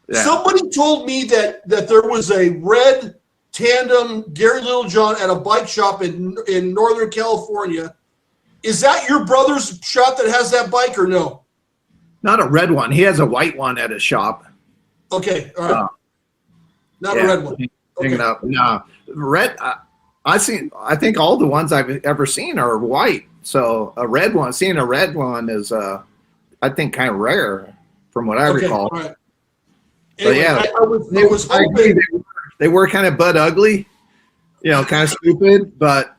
[SPEAKER 3] Yeah. Somebody told me that there was a red tandem Gary Littlejohn at a bike shop in Northern California. Is that your brother's shop that has that bike, or no?
[SPEAKER 2] Not a red one. He has a white one at his shop.
[SPEAKER 3] Okay, all right. Not a red one. Okay.
[SPEAKER 2] No, red. I think all the ones I've ever seen are white. So seeing a red one is, I think, kind of rare, from what I recall.
[SPEAKER 3] All right. Anyway, yeah, I was
[SPEAKER 2] hoping they were kind of butt ugly, kind of stupid, but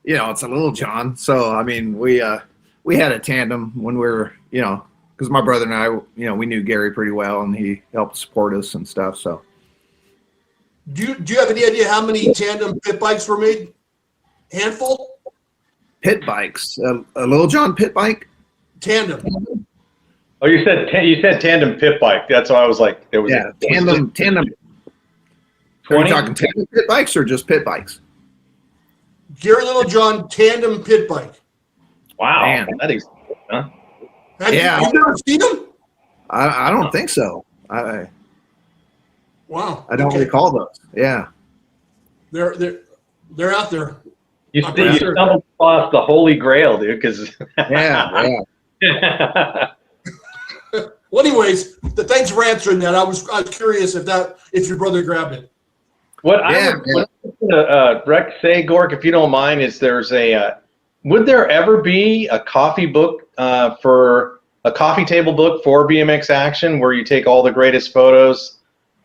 [SPEAKER 2] it's a Little John. So I mean, we had a tandem when we were, because my brother and I, we knew Gary pretty well, and he helped support us and stuff. So.
[SPEAKER 3] Do you have any idea how many tandem pit bikes were made? Handful?
[SPEAKER 2] Pit bikes. A Little John pit bike?
[SPEAKER 3] Tandem.
[SPEAKER 1] Oh, you said tandem pit bike. That's why I was like, there was
[SPEAKER 2] tandem.
[SPEAKER 1] 20?
[SPEAKER 2] Are you talking tandem pit bikes or just pit bikes?
[SPEAKER 3] Gary Littlejohn tandem pit bike.
[SPEAKER 1] Wow, man. That is, huh?
[SPEAKER 3] Have you never seen them?
[SPEAKER 2] I don't think so.
[SPEAKER 3] Wow.
[SPEAKER 2] I don't recall those. Yeah.
[SPEAKER 3] They're out there.
[SPEAKER 1] You stumbled across the Holy Grail, dude, because
[SPEAKER 2] yeah.
[SPEAKER 3] Well, anyways, thanks for answering that. I was curious if your brother grabbed it.
[SPEAKER 1] What I would Rex say, Gork, if you don't mind, is would there ever be a coffee book for a coffee table book for BMX action where you take all the greatest photos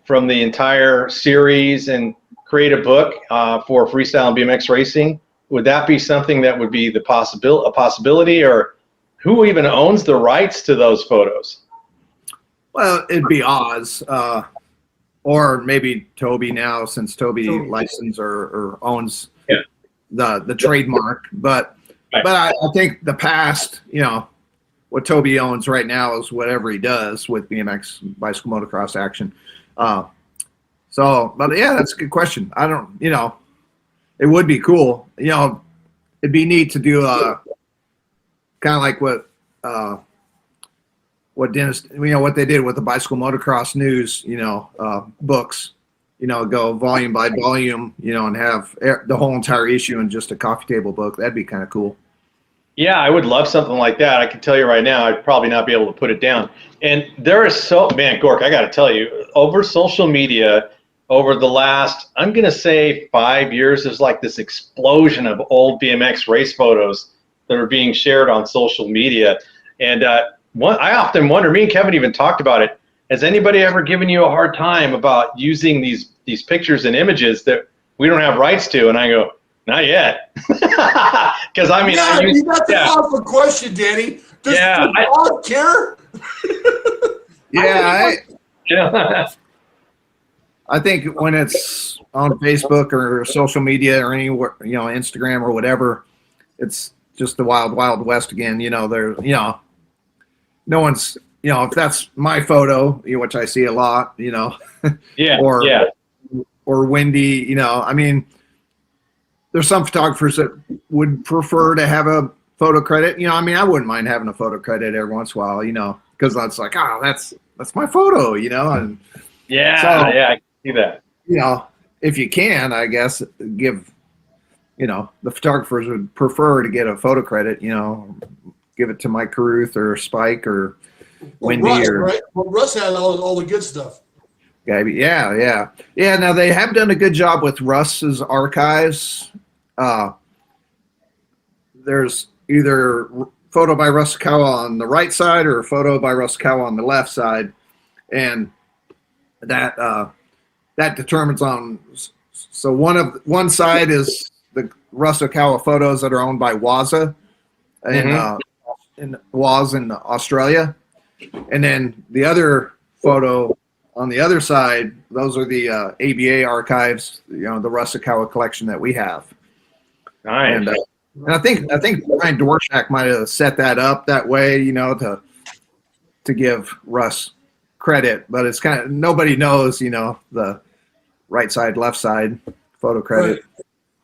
[SPEAKER 1] from the entire series and create a book for freestyle and BMX racing? Would that be something that would be a possibility, or who even owns the rights to those photos?
[SPEAKER 2] Well, it'd be Oz, or maybe Toby now, since Toby licensed or owns the trademark. But I think the past, what Toby owns right now is whatever he does with BMX bicycle motocross action. But yeah, that's a good question. I don't, it would be cool. It'd be neat to do kind of like what Dennis, what they did with the bicycle motocross news, books, go volume by volume, and have the whole entire issue in just a coffee table book. That'd be kind of cool.
[SPEAKER 1] Yeah, I would love something like that. I can tell you right now, I'd probably not be able to put it down. And there is man, Gork, I got to tell you, over social media, over the last, I'm going to say 5 years, there's like this explosion of old BMX race photos that are being shared on social media. And I often wonder, me and Kevin even talked about it, has anybody ever given you a hard time about using these pictures and images that we don't have rights to? And I go, not yet. Because
[SPEAKER 3] that's an awful question, Danny. Does God care?
[SPEAKER 2] I think when it's on Facebook or social media or anywhere, Instagram or whatever, it's just the wild, wild west again. No one's, if that's my photo, which I see a lot, or Wendy, there's some photographers that would prefer to have a photo credit. I wouldn't mind having a photo credit every once in a while, because that's like, that's my photo, and
[SPEAKER 1] I can see that.
[SPEAKER 2] If you can, I guess give, the photographers would prefer to get a photo credit, give it to Mike Caruth or Spike or Wendy.
[SPEAKER 3] Russ, right? Well, Russ had all the good stuff.
[SPEAKER 2] Yeah. Now they have done a good job with Russ's archives. There's either photo by Russ Kawa on the right side or photo by Russ Kawa on the left side, and that determines on. So one side is the Russ Kawa photos that are owned by Waza, in Waz in Australia, and then the other photo on the other side, those are the ABA archives, the Rusakawa collection that we have.
[SPEAKER 1] Nice.
[SPEAKER 2] And I think Brian Dworshak might have set that up that way, to give Russ credit, but it's kind of, nobody knows, the right side, left side photo credit.
[SPEAKER 1] Right.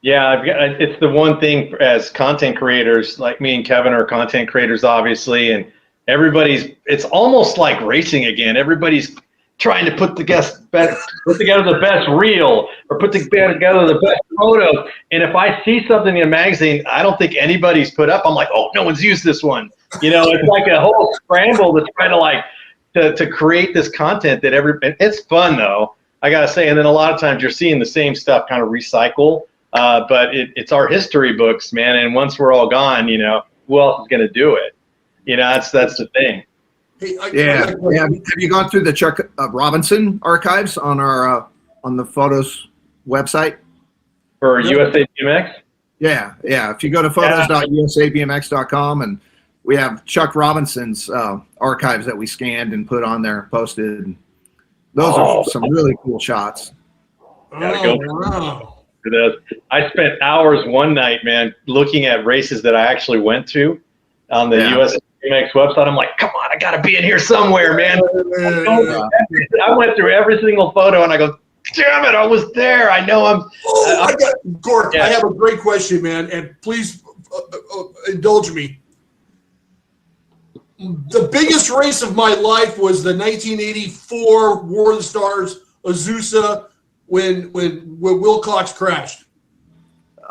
[SPEAKER 1] Yeah, it's the one thing as content creators, like me and Kevin are content creators, obviously, and it's almost like racing again. Everybody's trying to put together the best reel or put together the best photo. And if I see something in a magazine I don't think anybody's put up, I'm like, oh, no one's used this one. It's like a whole scramble to try to create this content that it's fun though, I gotta say. And then a lot of times you're seeing the same stuff kind of recycle, but it's our history books, man. And once we're all gone, who else is gonna do it? That's the thing.
[SPEAKER 3] Hey,
[SPEAKER 2] Have you gone through the Chuck Robinson archives on the photos website
[SPEAKER 1] for USA BMX?
[SPEAKER 2] Yeah. If you go to photos.usabmx.com, and we have Chuck Robinson's archives that we scanned and put on there, posted. And those are some really cool shots.
[SPEAKER 3] Wow.
[SPEAKER 1] I spent hours one night, man, looking at races that I actually went to on the USA BMX website. I'm like, come on, I gotta be in here somewhere, man. I went through every single photo and I go, damn it, I was there. I know I'm.
[SPEAKER 3] Gork, I have a great question, man, and please indulge me. The biggest race of my life was the 1984 War of the Stars Azusa when Wilcox crashed.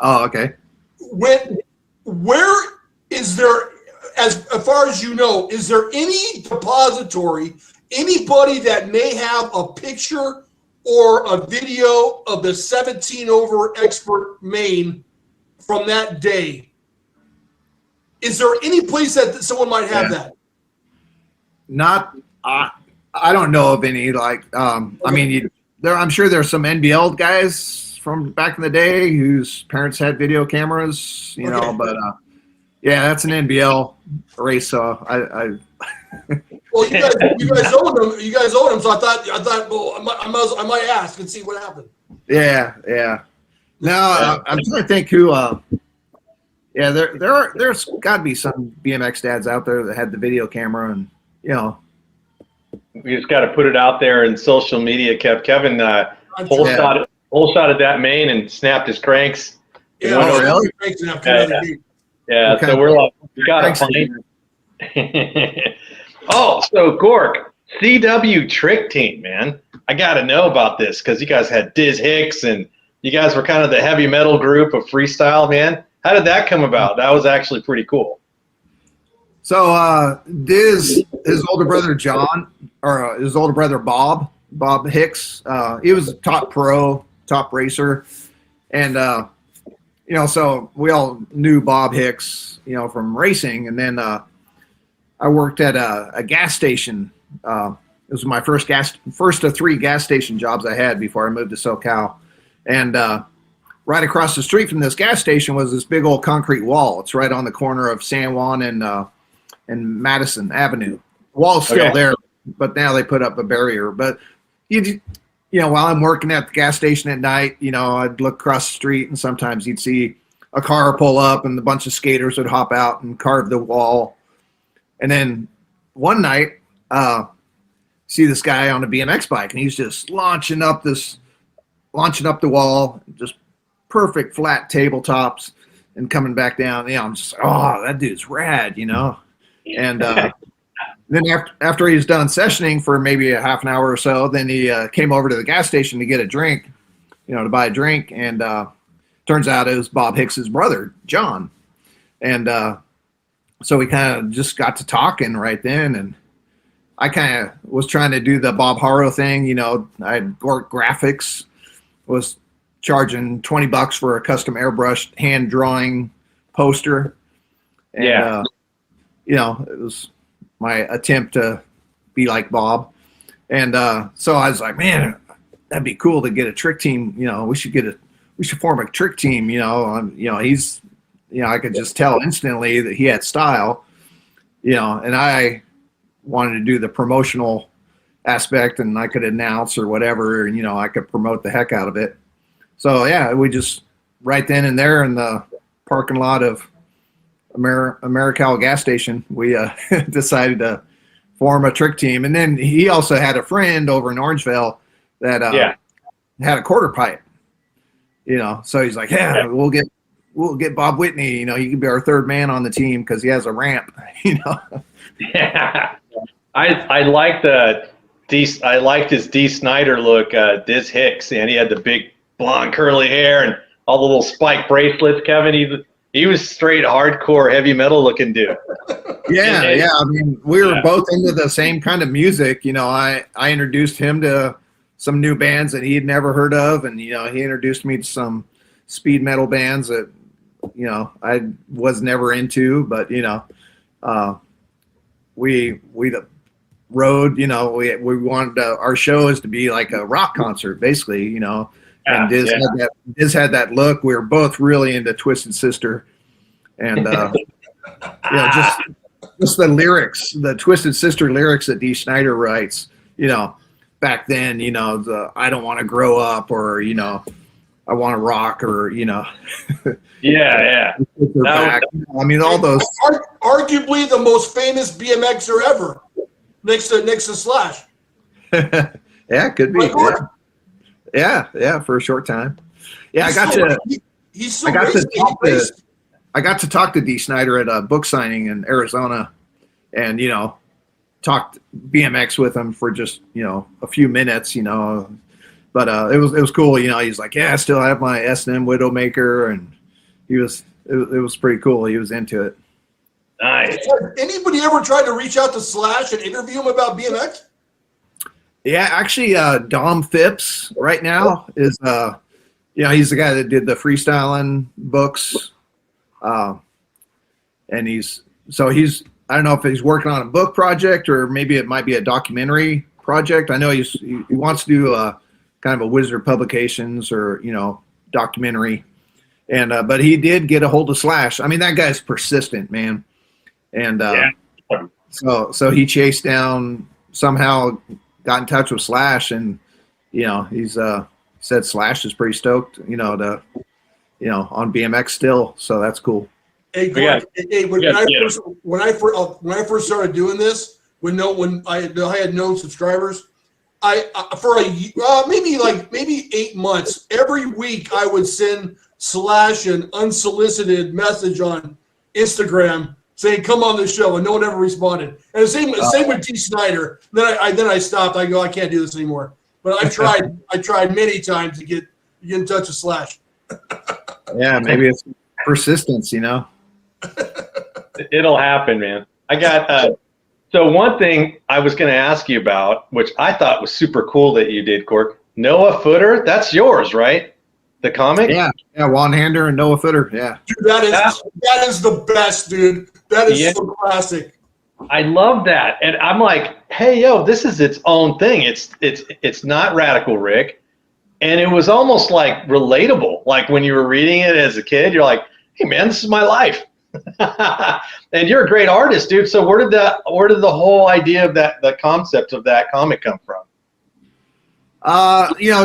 [SPEAKER 2] Oh, okay.
[SPEAKER 3] Where is there as far as you know, is there any depository, anybody that may have a picture or a video of the 17 over expert main from that day? Is there any place that someone might have that?
[SPEAKER 2] Not, I don't know of any. Like, I mean, I'm sure there's some NBL guys from back in the day whose parents had video cameras, you know. But yeah, that's an NBL race. So I
[SPEAKER 3] well, you guys own them. You guys own them. So I thought, well, I might ask and see what happened.
[SPEAKER 2] Yeah. No, I'm trying to think who. Yeah, there's got to be some BMX dads out there that had the video camera, and you know.
[SPEAKER 1] We just got to put it out there in social media. Kevin whole shot at that main and snapped his cranks.
[SPEAKER 3] Yeah,
[SPEAKER 2] really?
[SPEAKER 1] Yeah.
[SPEAKER 2] Okay.
[SPEAKER 1] So we're like, we got to find it. Oh, so Gork, CW Trick Team, man. I got to know about this because you guys had Diz Hicks and you guys were kind of the heavy metal group of freestyle, man. How did that come about? That was actually pretty cool.
[SPEAKER 2] So Diz, his older brother John, or his older brother Bob Hicks, he was a top racer, and you know, so we all knew Bob Hicks, you know, from racing. And then I worked at a gas station. It was my first of 3 gas station jobs I had before I moved to SoCal, and right across the street from this gas station was this big old concrete wall. It's right on the corner of San Juan and Madison Avenue. The wall's still there, but now they put up a barrier. But you know, while I'm working at the gas station at night, you know, I'd look across the street and sometimes you'd see a car pull up and a bunch of skaters would hop out and carve the wall. And then one night, see this guy on a BMX bike, and he's just launching up the wall, just perfect flat tabletops and coming back down. You know, I'm just, oh, that dude's rad, you know. And then after he was done sessioning for maybe a half an hour or so, then he came over to the gas station to get a drink, you know, to buy a drink. And turns out it was Bob Hicks's brother, John. And so we kind of just got to talking right then. And I kind of was trying to do the Bob Haro thing. You know, I had Gork Graphics, was charging $20 for a custom airbrushed hand drawing poster. And, you know, it was my attempt to be like Bob. And so I was like, man, that'd be cool to get a trick team. You know, we should form a trick team, you know. You know, he's, you know, I could just tell instantly that he had style, you know, and I wanted to do the promotional aspect, and I could announce or whatever, and, you know, I could promote the heck out of it. So yeah, we just right then and there in the parking lot of Americal gas station, we decided to form a trick team. And then he also had a friend over in Orangevale that had a quarter pipe, you know. So he's like, yeah, we'll get Bob Whitney, you know, he can be our third man on the team because he has a ramp, you know.
[SPEAKER 1] Yeah, I liked his D Snyder look, Diz Hicks, and he had the big blonde curly hair and all the little spike bracelets. Kevin, he was straight hardcore heavy metal looking dude.
[SPEAKER 2] Yeah. I mean, we were both into the same kind of music. You know, I introduced him to some new bands that he had never heard of, and you know, he introduced me to some speed metal bands that, you know, I was never into. But you know, we rode. You know, we wanted our shows to be like a rock concert, basically. You know. And Diz had that look. We were both really into Twisted Sister, and you know, just the lyrics, the Twisted Sister lyrics that D. Snyder writes. You know, back then, you know, the I don't want to grow up, or you know, I want to rock, or you know, back. I mean, all those.
[SPEAKER 3] Arguably the most famous BMXer ever, next to Slash.
[SPEAKER 2] Yeah, it could be. Yeah, for a short time. Yeah, I got to talk to D. Snyder at a book signing in Arizona, and you know, talked BMX with him for just, you know, a few minutes, you know. But it was cool, you know. He's like, yeah, I still have my S&M Widowmaker, and it was pretty cool. He was into it.
[SPEAKER 1] Nice.
[SPEAKER 3] Has anybody ever tried to reach out to Slash and interview him about BMX?
[SPEAKER 2] Yeah, actually, Dom Phipps right now is, he's the guy that did the freestyling books. And he's, I don't know if he's working on a book project or maybe it might be a documentary project. I know he wants to do kind of a Wizard Publications or, documentary. And, but he did get a hold of Slash. I mean, that guy's persistent, man. And so he chased down, somehow got in touch with Slash, and he's said Slash is pretty stoked, on BMX still. So that's cool.
[SPEAKER 3] Hey, Gork, when I first started doing this, when I had no subscribers, for maybe 8 months, every week I would send Slash an unsolicited message on Instagram saying, "Come on the show," and no one ever responded. And the same with D. Snyder. Then I stopped. I go, I can't do this anymore. But I tried many times to get in touch with Slash.
[SPEAKER 2] Yeah, maybe it's persistence,
[SPEAKER 1] It'll happen, man. I got so one thing I was going to ask you about, which I thought was super cool that you did, Gork. Noah Footer, that's yours, right? The comic?
[SPEAKER 2] Yeah, Juan Hander and Noah Footer. Yeah,
[SPEAKER 3] dude, that is the best, dude. That is so classic.
[SPEAKER 1] I love that, and I'm like, hey, yo, this is its own thing. It's not Radical Rick, and it was almost like relatable. Like when you were reading it as a kid, you're like, hey, man, this is my life. And you're a great artist, dude. So where did the whole idea of the concept of that comic come from?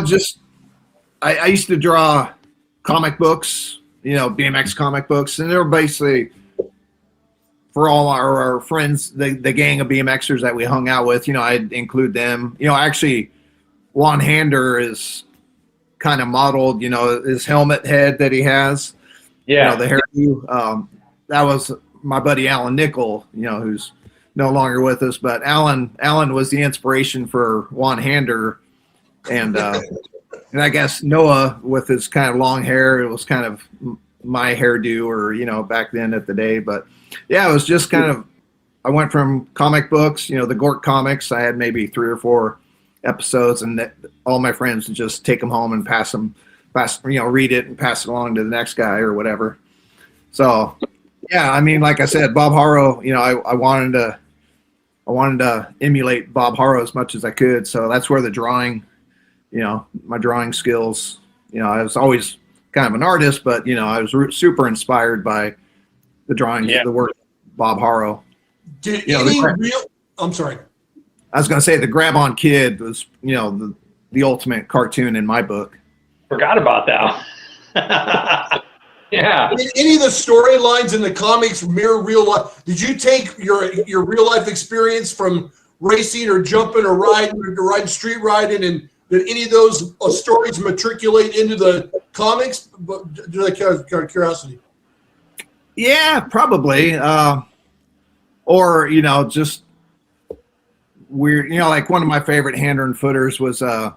[SPEAKER 2] Just I used to draw comic books, BMX comic books, and they were basically for all our friends, the gang of BMXers that we hung out with. I'd include them. Actually, Juan Hander is kind of modeled, his helmet head that he has. Yeah, the hairdo. That was my buddy Alan Nickel, who's no longer with us. But Alan was the inspiration for Juan Hander, and I guess Noah with his kind of long hair, it was kind of my hairdo, or back then at the day. But yeah, it was just kind of. I went from comic books, the Gork comics. I had maybe 3 or 4 episodes, and all my friends would just take them home and read it and pass it along to the next guy or whatever. So, yeah, I mean, like I said, Bob Harrow, I wanted to emulate Bob Harrow as much as I could. So that's where the drawing, my drawing skills, I was always kind of an artist, but, I was super inspired by the drawing, the work of Bob Harrow.
[SPEAKER 3] I'm sorry.
[SPEAKER 2] I was going to say the Grab On Kid was, the ultimate cartoon in my book.
[SPEAKER 1] Forgot about that. Yeah.
[SPEAKER 3] Any of the storylines in the comics mirror real life? Did you take your real life experience from racing or jumping or riding street riding, and did any of those stories matriculate into the comics? But do that kind of curiosity?
[SPEAKER 2] Yeah, probably. Or just weird. Like one of my favorite Hander and Footers was I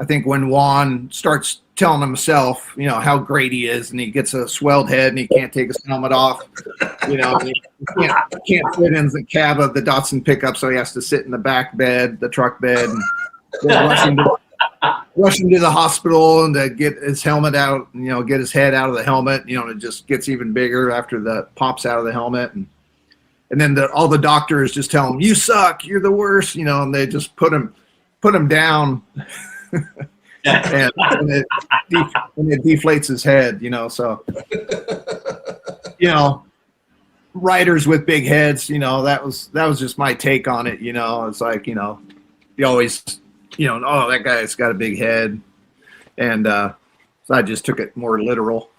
[SPEAKER 2] think when Juan starts telling himself, how great he is, and he gets a swelled head and he can't take his helmet off, he can't fit in the cab of the Datsun pickup, so he has to sit in the back bed, the truck bed, and rush into the hospital and to get his helmet out, get his head out of the helmet, and it just gets even bigger after the pops out of the helmet, and then all the doctors just tell him, "You suck, you're the worst," and they just put him down. and it deflates his head, so writers with big heads, that was just my take on it. It's like, you always, oh, that guy's got a big head, and so I just took it more literal.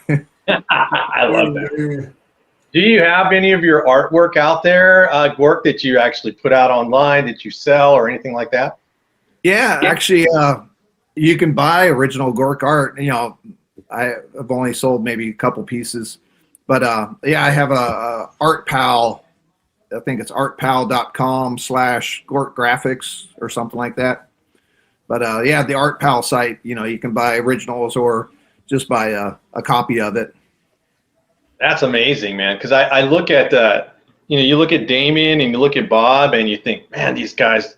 [SPEAKER 1] I love that. Do you have any of your artwork out there, Gork, that you actually put out online, that you sell or anything like that?
[SPEAKER 2] Yeah, actually, you can buy original Gork art. I've only sold maybe a couple pieces, but I have a Art Pal. I think it's artpal.com/Gork graphics or something like that. But the Art Pal site, you can buy originals or just buy a copy of it.
[SPEAKER 1] That's amazing, man. Because I look at, you look at Damien and you look at Bob and you think, man, these guys,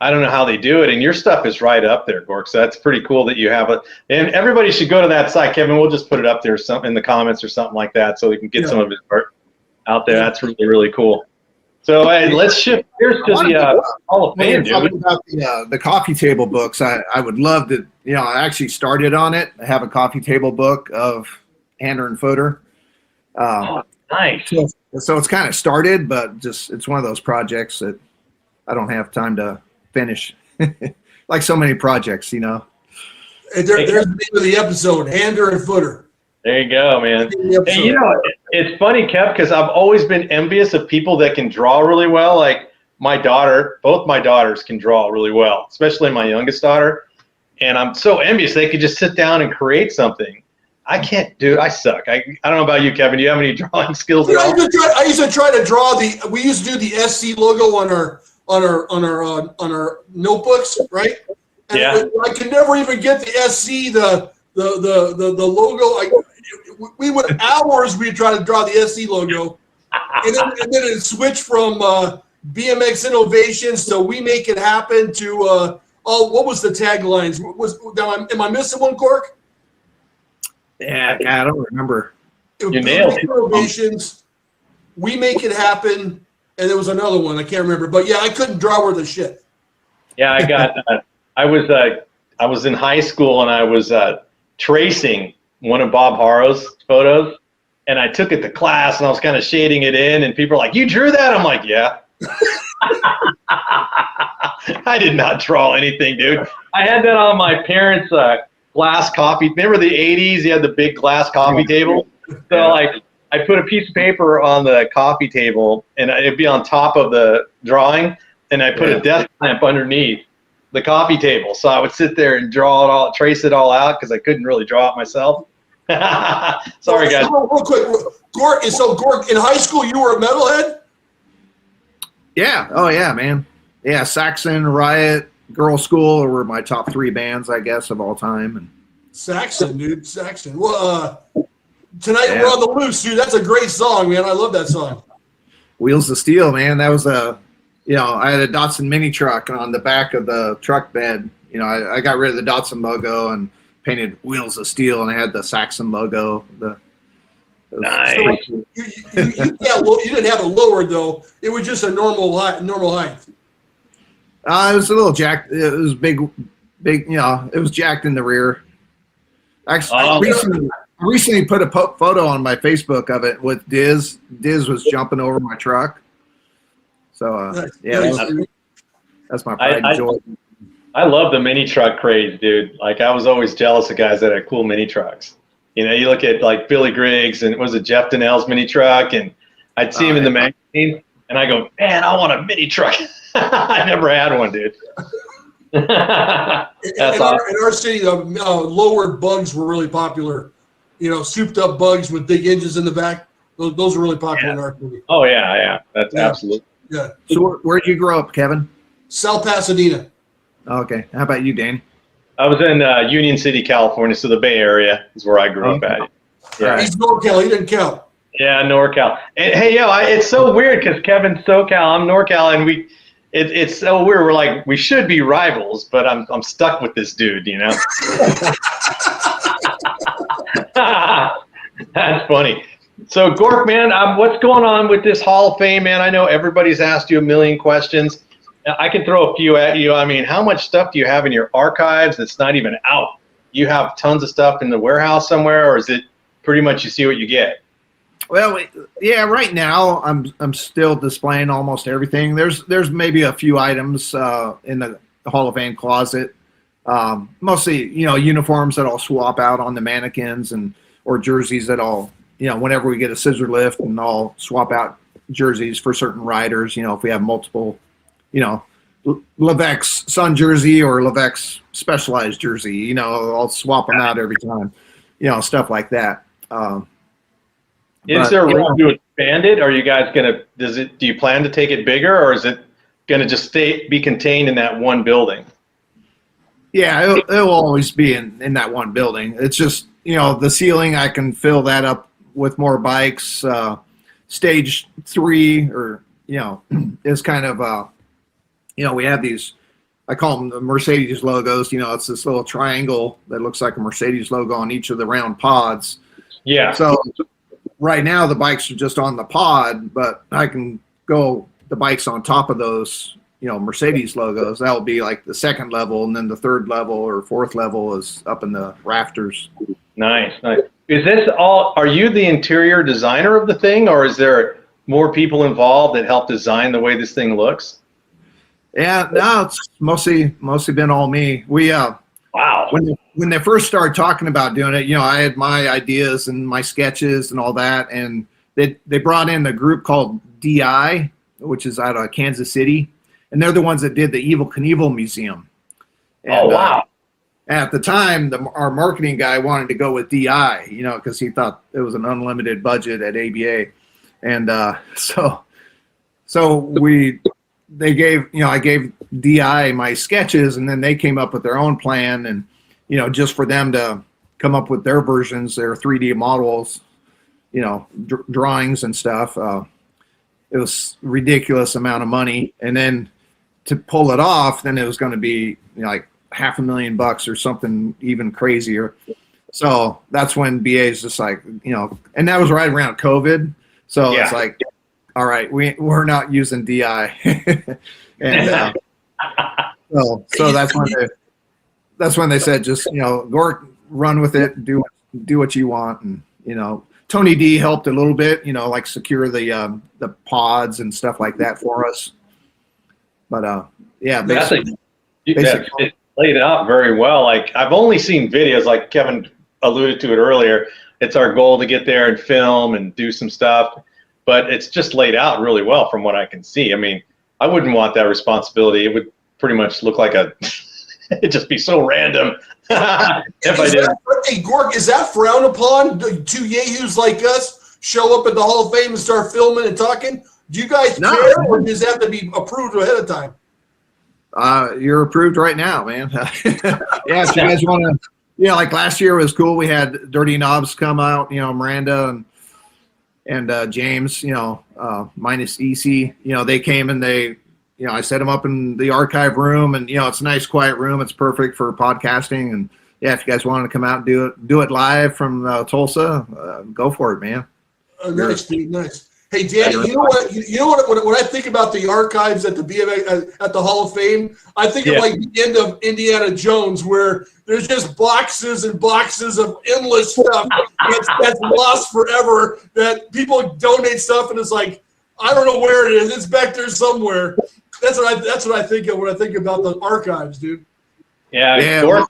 [SPEAKER 1] I don't know how they do it. And your stuff is right up there, Gork. So that's pretty cool that you have it. And everybody should go to that site, Kevin. We'll just put it up there in the comments or something like that so we can get some of his art out there. That's really, really cool. So let's shift gears to the Hall of Fame, dude.
[SPEAKER 2] About the coffee table books, I would love to, I actually started on it. I have a coffee table book of hander and footer.
[SPEAKER 1] Nice.
[SPEAKER 2] So it's kind of started, but just it's one of those projects that I don't have time to finish. Like so many projects,
[SPEAKER 3] And there's the name of the episode, hander and footer.
[SPEAKER 1] There you go, man. And it's funny, Kev, because I've always been envious of people that can draw really well. Like both my daughters can draw really well, especially my youngest daughter. And I'm so envious they could just sit down and create something. I can't do it. I suck. I don't know about you, Kevin. Do you have any drawing skills at all?
[SPEAKER 3] I used to try to draw we used to do the SC logo on our notebooks, right? And I could never even get the SC, the logo. We went hours. We'd try to draw the SC logo, and then it switched from BMX Innovations to We Make It Happen to what was the taglines? Am I missing one, Gork?
[SPEAKER 2] Yeah, I don't remember.
[SPEAKER 1] You nailed it.
[SPEAKER 3] Innovations, We Make It Happen, and there was another one I can't remember. But yeah, I couldn't draw worth a shit.
[SPEAKER 1] Yeah, I got. I was in high school and I was tracing one of Bob Harrow's photos, and I took it to class and I was kind of shading it in, and people are like, "You drew that?" I'm like, "Yeah." I did not draw anything, dude. I had that on my parents' glass coffee. Remember the 80s? You had the big glass coffee table. So I put a piece of paper on the coffee table, and it'd be on top of the drawing, and I put a desk lamp underneath the coffee table. So I would sit there and trace it all out because I couldn't really draw it myself. Sorry, guys.
[SPEAKER 3] Real quick, Gork, in high school you were a metalhead?
[SPEAKER 2] Yeah. Oh yeah, man. Yeah, Saxon, Riot, Girl School were my top 3 bands, I guess, of all time. And
[SPEAKER 3] Saxon, dude, Saxon. Well, Tonight We're on the Loose, dude. That's a great song, man. I love that song.
[SPEAKER 2] Wheels of Steel, man. That was I had a Datsun mini truck on the back of the truck bed. I got rid of the Datsun logo and painted Wheels of Steel, and I had the Saxon logo.
[SPEAKER 1] Nice.
[SPEAKER 3] So you didn't have it lowered though. It was just a normal height.
[SPEAKER 2] It was a little jacked. It was big. It was jacked in the rear. Actually, I recently put a photo on my Facebook of it with Diz. Diz was jumping over my truck. So that's my pride and joy.
[SPEAKER 1] I love the mini truck craze, dude. Like I was always jealous of guys that had cool mini trucks. You look at like Billy Griggs and was it Jeff Donnell's mini truck, and I'd see him in the magazine, and I go, man, I want a mini truck. I never had one, dude. That's awesome.
[SPEAKER 3] In our city, lowered bugs were really popular. Souped up bugs with big engines in the back. Those are really popular in our city.
[SPEAKER 1] Oh yeah. That's absolutely.
[SPEAKER 3] Yeah.
[SPEAKER 2] So where'd you grow up, Kevin?
[SPEAKER 3] South Pasadena.
[SPEAKER 2] Okay. How about you, Danny?
[SPEAKER 1] I was in Union City, California, so the Bay Area is where I grew up at.
[SPEAKER 3] Yeah. He's NorCal. He didn't count.
[SPEAKER 1] Yeah, NorCal. And hey, it's so weird because Kevin's SoCal, I'm NorCal, and it's so weird. We're like, we should be rivals, but I'm stuck with this dude, That's funny. So Gork, man, what's going on with this Hall of Fame, man? I know everybody's asked you a million questions. I can throw a few at you. I mean, how much stuff do you have in your archives that's not even out? You have tons of stuff in the warehouse somewhere, or is it pretty much you see what you get?
[SPEAKER 2] Well, yeah, right now I'm still displaying almost everything. There's maybe a few items in the Hall of Fame closet. Mostly, uniforms that I'll swap out on the mannequins or jerseys that I'll, whenever we get a scissor lift, and I'll swap out jerseys for certain riders, if we have multiple, Levesque's Sun jersey or Levesque's Specialized jersey, I'll swap them out every time, stuff like that.
[SPEAKER 1] Is there room to expand it? Are you guys do you plan to take it bigger, or is it going to just be contained in that one building?
[SPEAKER 2] Yeah, it'll always be in that one building. It's just, the ceiling, I can fill that up with more bikes. Stage 3, or is kind of we have these. I call them the Mercedes logos. It's this little triangle that looks like a Mercedes logo on each of the round pods.
[SPEAKER 1] Yeah.
[SPEAKER 2] So right now the bikes are just on the pod, but I can go the bikes on top of those, Mercedes logos. That will be like the second level, and then the third level or fourth level is up in the rafters.
[SPEAKER 1] Nice. Is this all? Are you the interior designer of the thing, or is there more people involved that help design the way this thing looks?
[SPEAKER 2] Yeah, no, it's mostly been all me. We
[SPEAKER 1] Wow.
[SPEAKER 2] When they first started talking about doing it, I had my ideas and my sketches and all that, and they brought in a group called DI, which is out of Kansas City, and they're the ones that did the Evel Knievel Museum. And,
[SPEAKER 1] wow.
[SPEAKER 2] at the time, our marketing guy wanted to go with DI, because he thought it was an unlimited budget at ABA, and I gave DI my sketches, and then they came up with their own plan, and just for them to come up with their versions, their 3D models, drawings and stuff. It was a ridiculous amount of money, and then to pull it off, then it was going to be like $500,000 or something even crazier. So that's when BA is just like, and that was right around COVID. So It's like, all right, we're not using DI. And so that's when they said, just, Gork, run with it, do what you want. And, Tony D helped a little bit, like secure the pods and stuff like that for us. But basically,
[SPEAKER 1] it laid out very well. Like, I've only seen videos, like Kevin alluded to it earlier. It's our goal to get there and film and do some stuff, but it's just laid out really well from what I can see. I mean, I wouldn't want that responsibility. It would pretty much look like it'd just be so random. If I did.
[SPEAKER 3] Hey, Gork, is that frowned upon? Do two yahoos like us show up at the Hall of Fame and start filming and talking? Do you guys care, or does it have to be approved ahead of time?
[SPEAKER 2] You're approved right now, man. Yeah, if you guys want to, like last year was cool. We had Dirty Knobs come out, Miranda and James, minus EC, they came and they, I set them up in the archive room, and, it's a nice quiet room. It's perfect for podcasting. And yeah, if you guys wanted to come out and do it live from Tulsa, go for it, man.
[SPEAKER 3] Nice, dude, nice. Hey, Danny, you know what? When I think about the archives at the BMX at the Hall of Fame, I think of like the end of Indiana Jones, where there's just boxes and boxes of endless stuff that's lost forever. That people donate stuff, and it's like, I don't know where it is. It's back there somewhere. That's what I think of when I think about the archives, dude.
[SPEAKER 1] Yeah.
[SPEAKER 2] Well,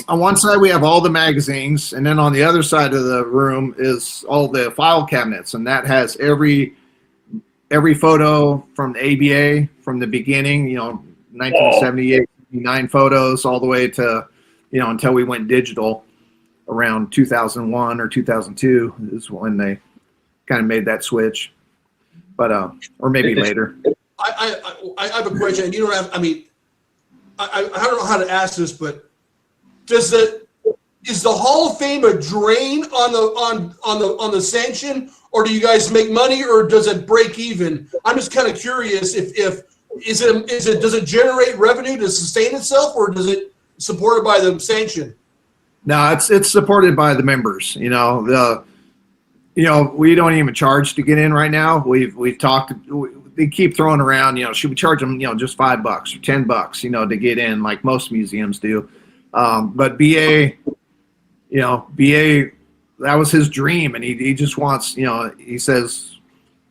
[SPEAKER 2] on one side we have all the magazines, and then on the other side of the room is all the file cabinets, and that has every photo from the ABA from the beginning, 1978, 79 photos all the way to, until we went digital around 2001 or 2002 is when they kind of made that switch. But or maybe later.
[SPEAKER 3] I have a question. You don't have. I mean, I don't know how to ask this, but is the Hall of Fame a drain on the sanction, or do you guys make money, or does it break even? I'm just kind of curious if does it generate revenue to sustain itself, or does it supported by the sanction?
[SPEAKER 2] No, it's supported by the members. We don't even charge to get in right now. We've talked. They keep throwing around, should we charge them, just $5 or $10, to get in, like most museums do. But BA, that was his dream, and he just wants, he says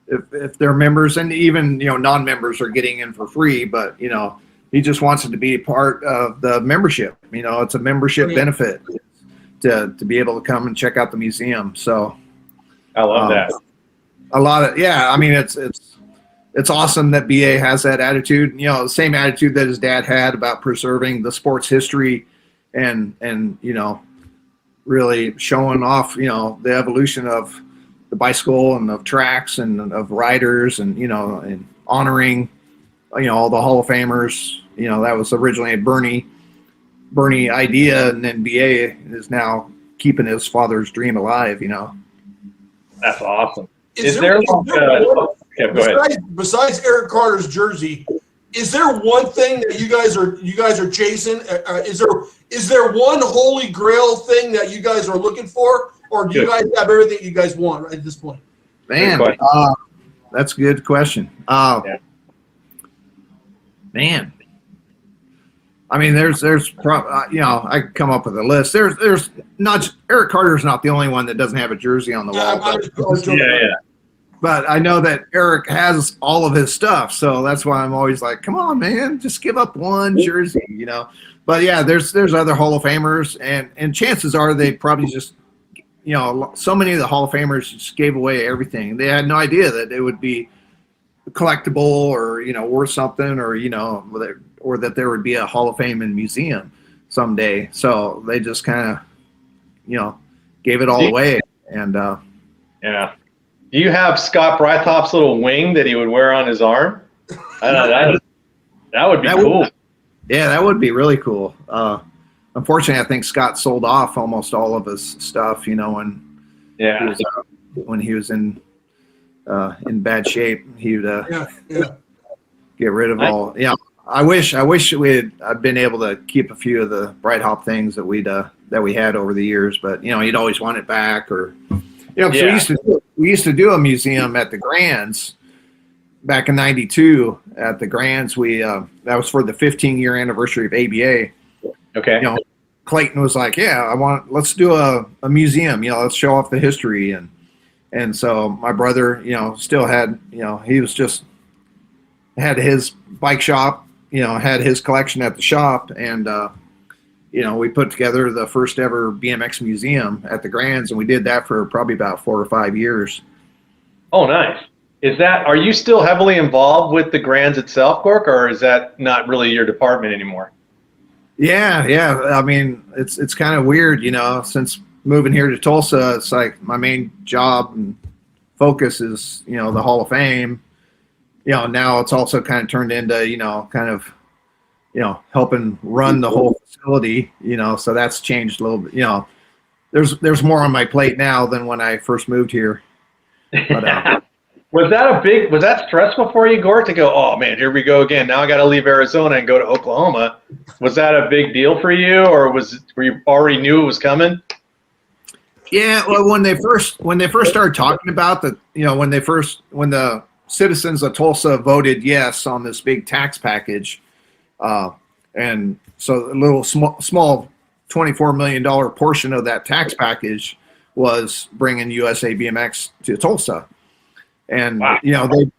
[SPEAKER 2] if they're members, and even non-members are getting in for free, but he just wants it to be part of the membership. It's a membership benefit to be able to come and check out the museum. So
[SPEAKER 1] I love that.
[SPEAKER 2] A lot of I mean it's awesome that BA has that attitude. The same attitude that his dad had about preserving the sports history and really showing off, the evolution of the bicycle and of tracks and of riders and, and honoring, all the Hall of Famers. That was originally a Bernie idea, and then BA is now keeping his father's dream alive,
[SPEAKER 1] That's awesome.
[SPEAKER 3] Is
[SPEAKER 1] there like
[SPEAKER 3] go
[SPEAKER 1] ahead.
[SPEAKER 3] Besides Eric Carter's jersey, is there one thing that you guys are chasing? Is there one holy grail thing that you guys are looking for, or do you guys have everything you guys want right at this point?
[SPEAKER 2] Man, that's a good question. Man, I mean, there's I could come up with a list. There's not Eric Carter's not the only one that doesn't have a jersey on the wall. But I know that Eric has all of his stuff, so that's why I'm always like, come on, man, just give up one jersey, But yeah, there's other Hall of Famers, and chances are they probably just, so many of the Hall of Famers just gave away everything. They had no idea that it would be collectible or worth something, or or that there would be a Hall of Fame and museum someday. So they just kind of, gave it all away. And
[SPEAKER 1] yeah. Do you have Scott Breithop's little wing that he would wear on his arm? I don't know, that would be cool.
[SPEAKER 2] Yeah, that would be really cool. Unfortunately, I think Scott sold off almost all of his stuff, when he was in bad shape. He would get rid of all. Yeah, I wish I'd been able to keep a few of the Breithop things that we had over the years, but you'd always want it back, or so we used to do a museum at the Grands back in '92 at the Grands. That was for the 15-year anniversary of ABA.
[SPEAKER 1] Okay.
[SPEAKER 2] Clayton was like, let's do a museum, let's show off the history. And so my brother, still had, he was just had his bike shop, had his collection at the shop. And, we put together the first ever BMX museum at the Grands, and we did that for probably about 4 or 5 years.
[SPEAKER 1] Oh, nice. Are you still heavily involved with the Grands itself, Gork, or is that not really your department anymore?
[SPEAKER 2] Yeah. I mean, it's kind of weird, since moving here to Tulsa, it's like my main job and focus is, the Hall of Fame. Now it's also kind of turned into, helping run the whole facility, so that's changed a little bit. There's more on my plate now than when I first moved here. But,
[SPEAKER 1] was that stressful for you, Gork, to go, oh man, here we go again. Now I got to leave Arizona and go to Oklahoma. Was that a big deal for you, or were you already knew it was coming?
[SPEAKER 2] Yeah, well, when they first started talking about that, when the citizens of Tulsa voted yes on this big tax package, and so a little small $24 million portion of that tax package was bringing USA BMX to Tulsa. And,
[SPEAKER 1] wow.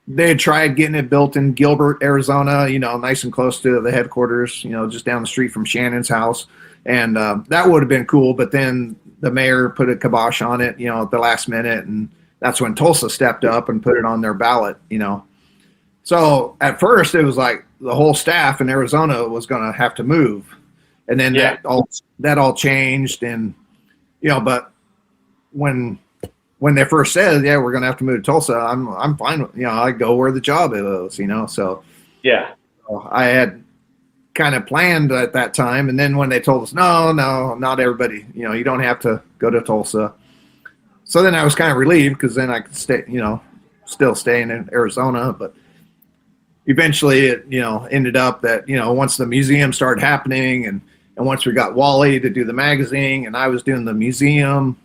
[SPEAKER 2] They had tried getting it built in Gilbert, Arizona, nice and close to the headquarters, just down the street from Shannon's house. And that would have been cool. But then the mayor put a kibosh on it, at the last minute. And that's when Tulsa stepped up and put it on their ballot, So at first it was like the whole staff in Arizona was going to have to move. And then that all changed. And, but when they first said, we're going to have to move to Tulsa, I'm fine with, I go where the job is, so I had kind of planned at that time. And then when they told us, no, not everybody, you don't have to go to Tulsa. So then I was kind of relieved, because then I could stay, still staying in Arizona. But eventually it, ended up that, once the museum started happening, and once we got Wally to do the magazine and I was doing the museum,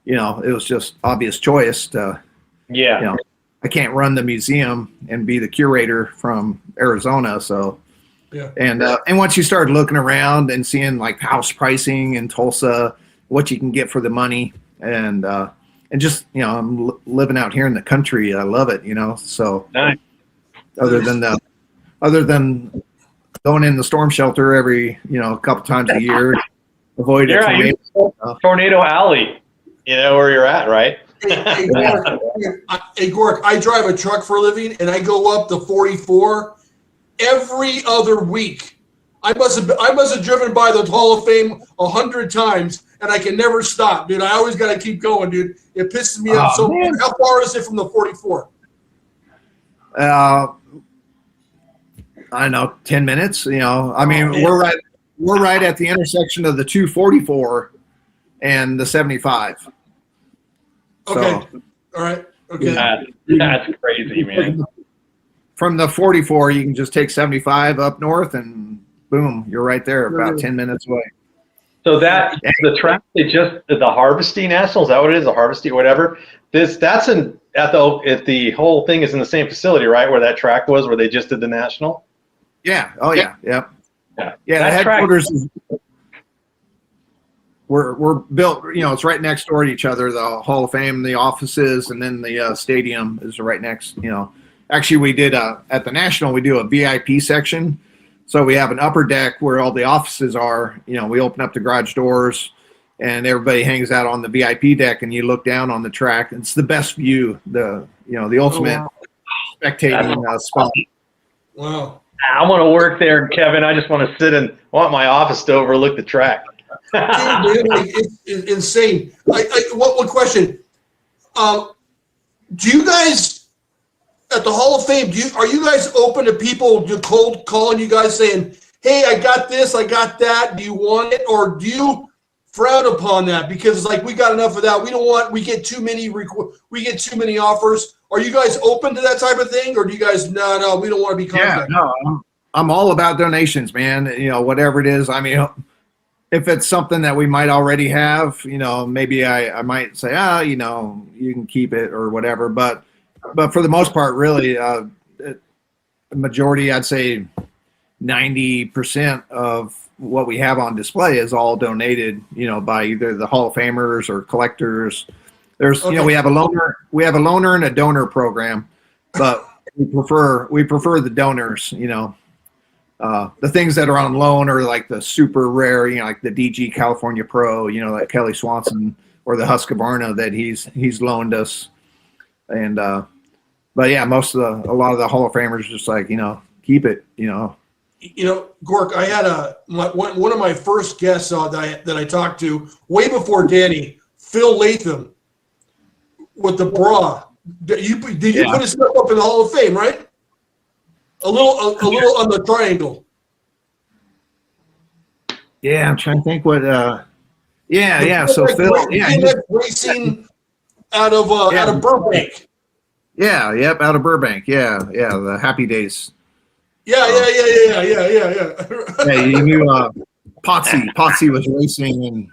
[SPEAKER 2] it was just obvious choice to, I can't run the museum and be the curator from Arizona. So, and once you start looking around and seeing like house pricing in Tulsa, what you can get for the money, and just, I'm living out here in the country. I love it, so
[SPEAKER 1] nice.
[SPEAKER 2] other than going in the storm shelter every, a couple times a year, avoid a
[SPEAKER 1] tornado alley. Where you're at, right?
[SPEAKER 3] Hey, Gork, I drive a truck for a living, and I go up to 44 every other week. I must have driven by the Hall of Fame 100 times, and I can never stop, dude. I always got to keep going, dude. It pisses me off. So man. How far is it from the 44?
[SPEAKER 2] I don't know, 10 minutes. I mean, we're right at the intersection of the 244 and the 75.
[SPEAKER 3] Okay. All right. Okay.
[SPEAKER 1] That's crazy, man.
[SPEAKER 2] From the 44, you can just take 75 up north, and boom, you're right there, about 10 minutes away.
[SPEAKER 1] So that the track they just the Harvesty National, is that what it is? The Harvesty, whatever. That's in if the whole thing is in the same facility, right? Where that track was, where they just did the national.
[SPEAKER 2] Yeah. Oh yeah. Yep.
[SPEAKER 1] Yeah.
[SPEAKER 2] Yeah. The headquarters is. We're built. It's right next door to each other. The Hall of Fame, the offices, and then the stadium is right next. Actually, we did at the National. We do a VIP section. So we have an upper deck where all the offices are. We open up the garage doors, and everybody hangs out on the VIP deck, and you look down on the track. It's the best view. The ultimate spectating spot.
[SPEAKER 3] Wow.
[SPEAKER 1] I want to work there, Kevin. I just want to sit and want my office to overlook the track.
[SPEAKER 3] Dude, it's insane. One question. Do you guys at the Hall of Fame? Are you guys open to people cold calling you guys saying, "Hey, I got this, I got that. Do you want it?" Or do you frown upon that because it's like we got enough of that? We get too many offers. Are you guys open to that type of thing, or do you guys no, we don't want to be contacted?
[SPEAKER 2] Yeah, no, I'm all about donations, man. Whatever it is. I mean, if it's something that we might already have, maybe I might say, you can keep it or whatever. But for the most part, really, the majority, I'd say 90% of what we have on display is all donated, by either the Hall of Famers or collectors. There's, we have a loaner and a donor program, but we prefer the donors, the things that are on loan are like the super rare, like the DG California Pro, like Kelly Swanson or the Husqvarna that he's loaned us. And, but yeah, a lot of the Hall of Famers just like, keep it,
[SPEAKER 3] Gork, I had one of my first guests that I talked to way before Danny, Phil Latham, with the bra. Did you put his stuff up in the Hall of Fame, right? A little on the triangle.
[SPEAKER 2] Yeah, I'm trying to think what. Yeah. So Phil,
[SPEAKER 3] racing out of Burbank.
[SPEAKER 2] Yeah, yep, out of Burbank. Yeah, the Happy Days.
[SPEAKER 3] Yeah.
[SPEAKER 2] Yeah, you knew Potsy was racing, and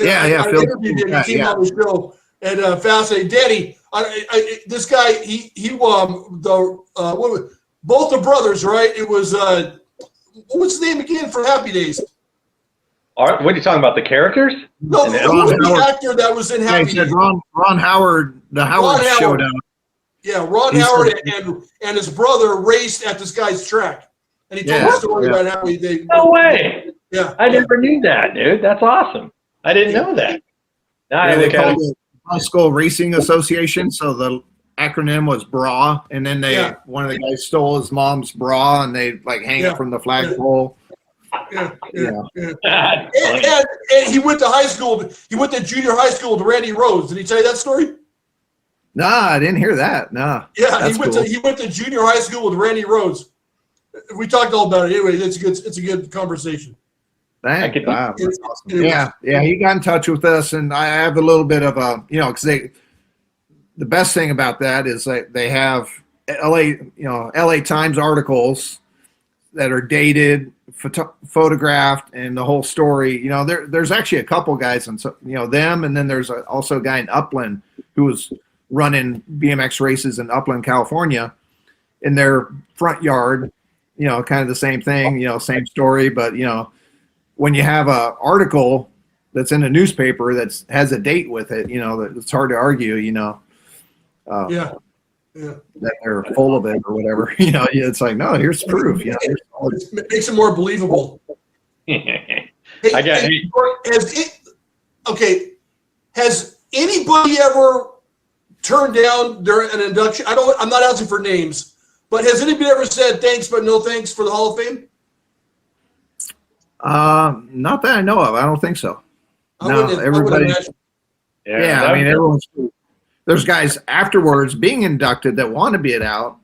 [SPEAKER 3] I
[SPEAKER 2] Phil
[SPEAKER 3] interviewed him. He came on the show and fascinating. Danny, this guy, both the brothers, right? It was what's his name again for Happy Days?
[SPEAKER 1] What are you talking about? The characters?
[SPEAKER 3] No, who was the actor that was in Happy Days?
[SPEAKER 2] Ron Howard, the Howard Showdown.
[SPEAKER 3] Yeah, Ron Howard and his brother raced at this guy's track, and he told a story about how they.
[SPEAKER 1] No way!
[SPEAKER 3] Yeah,
[SPEAKER 1] I never knew that, dude. That's awesome. I didn't know that. Now
[SPEAKER 2] they called it High School Racing Association, so the acronym was BRA, and then one of the guys stole his mom's bra, and they hang it from the flagpole.
[SPEAKER 3] Yeah. And he went to high school. He went to junior high school with Randy Rhodes. Did he tell you that story?
[SPEAKER 2] Nah, I didn't hear that. Nah.
[SPEAKER 3] Yeah, he went to junior high school with Randy Rhodes. We talked all about it. Anyway, it's a good conversation.
[SPEAKER 2] Thank you. Wow, that's awesome. Yeah, he got in touch with us, and I have a little bit of a, because the best thing about that is they have LA Times articles that are dated, photographed, and the whole story. There's actually a couple guys, and them, and then there's also a guy in Upland who was running BMX races in Upland, California, in their front yard. Kind of the same thing. Same story, but when you have a article that's in a newspaper that has a date with it, it's hard to argue. That they're full of it or whatever. It's like, no, here's proof.
[SPEAKER 3] It makes it more believable. Has anybody ever turned down during an induction? I'm not asking for names, but has anybody ever said thanks but no thanks for the Hall of Fame?
[SPEAKER 2] Not that I know of. I don't think so.
[SPEAKER 3] Everybody.
[SPEAKER 2] I mean, everyone's. There's guys afterwards being inducted that want to be it out.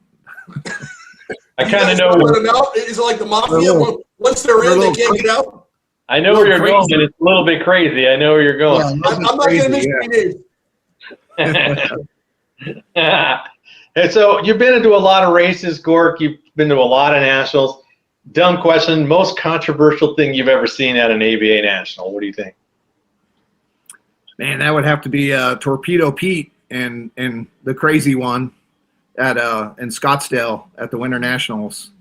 [SPEAKER 1] I kind of know.
[SPEAKER 3] Is it like the mafia? Once they're in, they can't get out?
[SPEAKER 1] I know where you're going, but it's a little bit crazy. I know where you're going.
[SPEAKER 3] I'm not going to mention any names.
[SPEAKER 1] And so you've been into a lot of races, Gork. You've been to a lot of nationals. Dumb question. Most controversial thing you've ever seen at an ABA national? What do you think?
[SPEAKER 2] Man, that would have to be Torpedo Pete and the crazy one at in Scottsdale at the Winter Nationals.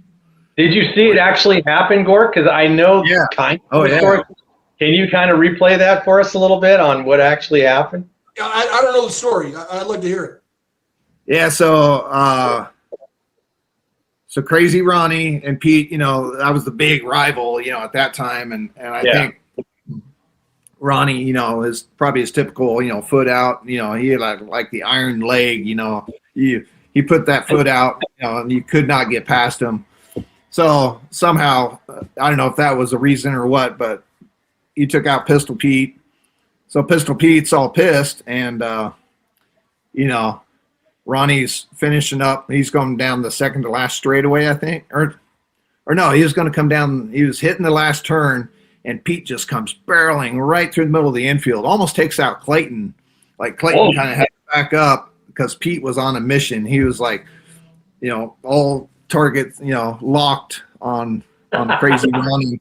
[SPEAKER 1] Did you see it actually happen, Gork? Because I know kind of the story. Can you kind of replay that for us a little bit on what actually happened?
[SPEAKER 3] I don't know the story. I'd like to hear it.
[SPEAKER 2] Yeah, so Crazy Ronnie and Pete, I was the big rival, at that time, and I think Ronnie, is probably his typical, foot out, he had like the iron leg, he put that foot out, and you could not get past him. So somehow, I don't know if that was the reason or what, but he took out Pistol Pete. So Pistol Pete's all pissed, and Ronnie's finishing up. He's going down the second to last straightaway, I think, or no, he was going to come down. He was hitting the last turn, and Pete just comes barreling right through the middle of the infield, almost takes out Clayton. Like Clayton kind of had to back up because Pete was on a mission. He was like, all targets, locked on Crazy Ronnie,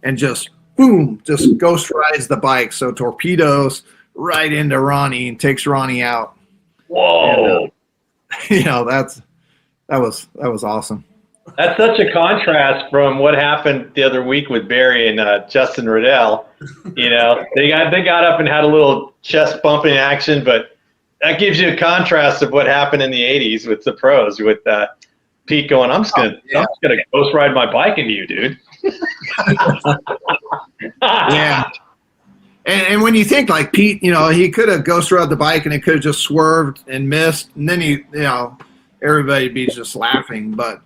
[SPEAKER 2] and just boom, just ghost rides the bike. So torpedoes right into Ronnie and takes Ronnie out.
[SPEAKER 1] Whoa.
[SPEAKER 2] And, that was awesome.
[SPEAKER 1] That's such a contrast from what happened the other week with Barry and Justin Riddell. They got up and had a little chest bumping action, but that gives you a contrast of what happened in the 80s with the pros, with Pete going, I'm just gonna ghost ride my bike into you, dude.
[SPEAKER 2] Yeah. And when you think like Pete, he could have ghost rode the bike and it could have just swerved and missed, and then everybody'd be just laughing, but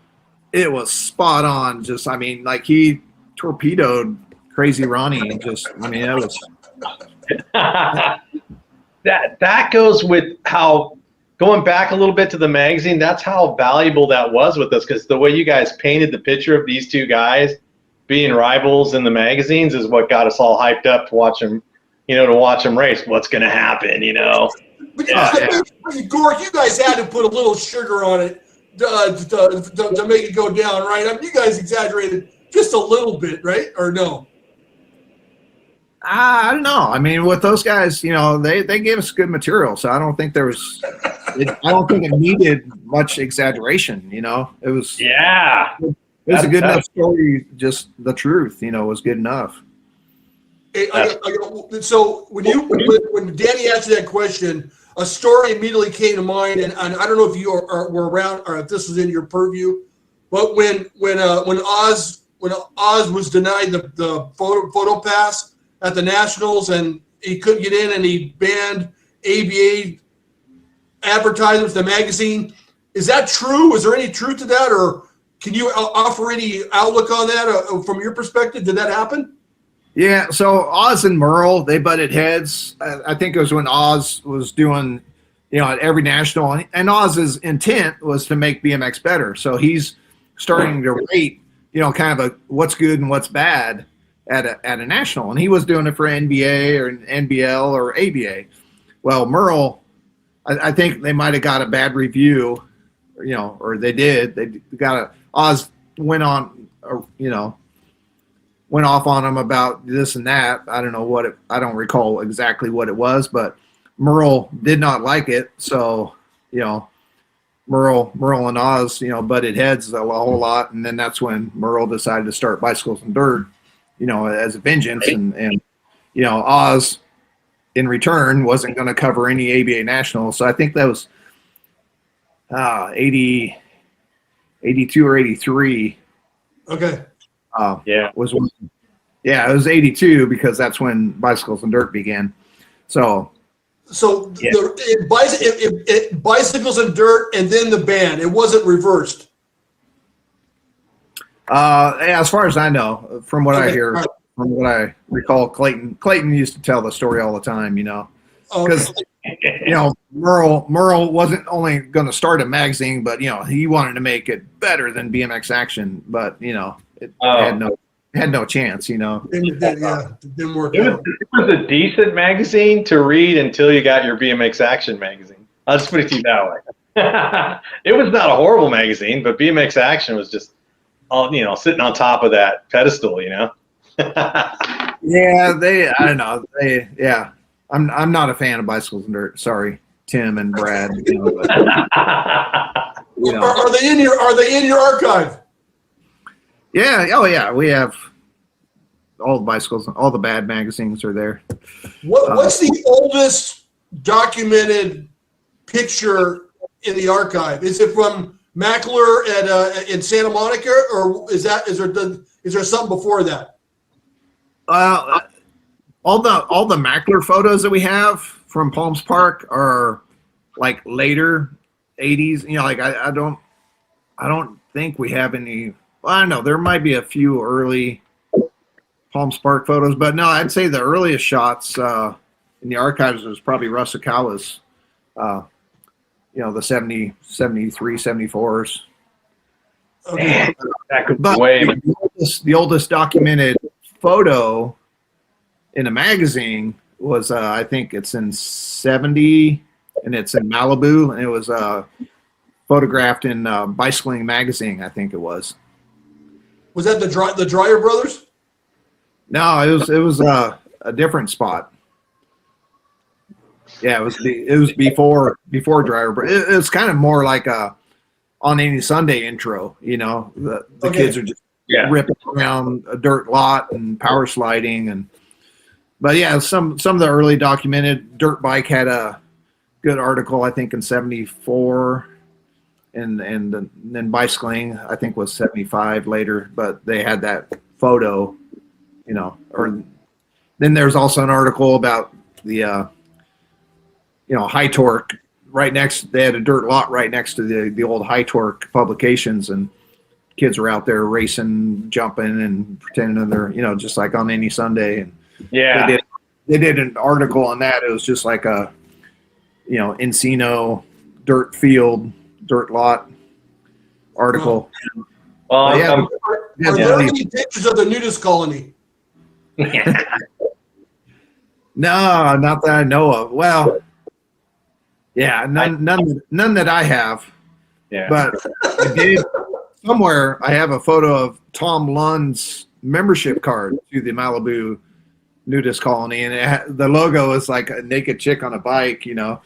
[SPEAKER 2] it was spot on. Just, he torpedoed Crazy Ronnie, and that was.
[SPEAKER 1] that goes with how, going back a little bit to the magazine, that's how valuable that was with us, because the way you guys painted the picture of these two guys being rivals in the magazines is what got us all hyped up to watch them, race. What's going to happen,
[SPEAKER 3] But Gork, you guys had to put a little sugar on it to make it go down, right? You guys exaggerated just a little bit, right? Or no?
[SPEAKER 2] I don't know. With those guys, they gave us good material, so I don't think there was. I don't think it needed much exaggeration. It was.
[SPEAKER 1] Yeah.
[SPEAKER 2] It was a good enough story. Just the truth, was good enough.
[SPEAKER 3] Hey, so when Danny answered that question, a story immediately came to mind, and I don't know if you were around or if this was in your purview, but when Oz was denied the photo pass at the Nationals and he couldn't get in and he banned ABA advertisements, the magazine, is that true? Is there any truth to that, or can you offer any outlook on that from your perspective? Did that happen?
[SPEAKER 2] Yeah, so Oz and Merle, they butted heads. I think it was when Oz was doing, at every national, and Oz's intent was to make BMX better. So he's starting to rate, kind of what's good and what's bad at a national, and he was doing it for NBA or NBL or ABA. Well, Merle, I think they might have got a bad review, or they did. They got Oz went on, went off on him about this and that. I don't know I don't recall exactly what it was, but Merle did not like it. So, Merle and Oz, butted heads a whole lot. And then that's when Merle decided to start Bicycles and Dirt, as a vengeance. And Oz in return wasn't going to cover any ABA nationals. So I think that was 82 or 83.
[SPEAKER 3] Okay.
[SPEAKER 2] It was 82 because that's when Bicycles and Dirt began. So Bicycles and Dirt and then the ban. It wasn't reversed. As far as I know, from what I hear, from what I recall, Clayton used to tell the story all the time, because Merle wasn't only going to start a magazine, but he wanted to make it better than BMX Action, but it had no had no chance,
[SPEAKER 3] Yeah, it didn't work
[SPEAKER 1] It
[SPEAKER 3] out.
[SPEAKER 1] was a decent magazine to read until you got your BMX Action magazine. I'll just put it to you that way. It was not a horrible magazine, but BMX Action was just, sitting on top of that pedestal,
[SPEAKER 2] Yeah, I don't know. I'm not a fan of Bicycles and Dirt. Sorry, Tim and Brad. But,
[SPEAKER 3] Are they in your archive?
[SPEAKER 2] yeah. Oh, yeah. We have all the bicycles, all the bad magazines are there.
[SPEAKER 3] What's the oldest documented picture in the archive? Is it from Mackler in Santa Monica, or is there something before that?
[SPEAKER 2] All the Mackler photos that we have from Palms Park are like later 80s. I don't think we have any. Well, I don't know. There might be a few early Palms Park photos, but no, I'd say the earliest shots in the archives was probably Russ Akawa's, the 70, 73, 74s.
[SPEAKER 3] Okay.
[SPEAKER 2] But
[SPEAKER 1] Way.
[SPEAKER 2] the oldest documented photo in a magazine was, I think it's in 70, and it's in Malibu, and it was photographed in Bicycling Magazine, I think it was.
[SPEAKER 3] Was that the Dreyer brothers?
[SPEAKER 2] No, it was a different spot. Yeah, it was before Dreyer. But it was kind of more like a On Any Sunday intro. The
[SPEAKER 3] Okay.
[SPEAKER 2] kids are just ripping around a dirt lot and power sliding But yeah, some of the early documented. Dirt Bike had a good article, I think, in 74, and then Bicycling, I think, was 75 later. But they had that photo, Or then there's also an article about the High Torque right next. They had a dirt lot right next to the old High Torque publications, and kids were out there racing, jumping, and pretending they're just like On Any Sunday. And
[SPEAKER 1] Yeah.
[SPEAKER 2] they did an article on that. It was just like a Encino dirt field, dirt lot article.
[SPEAKER 1] Well,
[SPEAKER 2] But yeah,
[SPEAKER 3] Are there any pictures of the nudist colony?
[SPEAKER 2] No, not that I know of. Well, yeah, none that I have.
[SPEAKER 1] Yeah.
[SPEAKER 2] But I did somewhere. I have a photo of Tom Lund's membership card to the Malibu nudist colony, and the logo is like a naked chick on a bike, And I've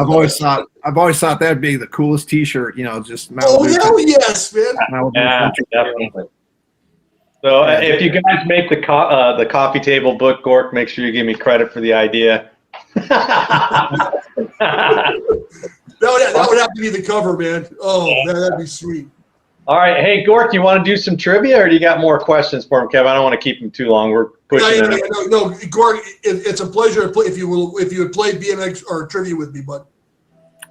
[SPEAKER 2] always thought that'd be the coolest T-shirt, just Malibu.
[SPEAKER 3] Oh hell yes, man!
[SPEAKER 2] Malibu
[SPEAKER 1] Yeah,
[SPEAKER 2] country.
[SPEAKER 1] definitely. So if you guys make the coffee table book, Gork, make sure you give me credit for the idea.
[SPEAKER 3] That would have to be the cover, man. Oh, that'd be sweet.
[SPEAKER 1] All right. Hey, Gork, you want to do some trivia, or do you got more questions for him, Kevin? I don't want to keep him too long. We're pushing it.
[SPEAKER 3] No, Gork, it's a pleasure to play, if you would play BMX or trivia with me, bud.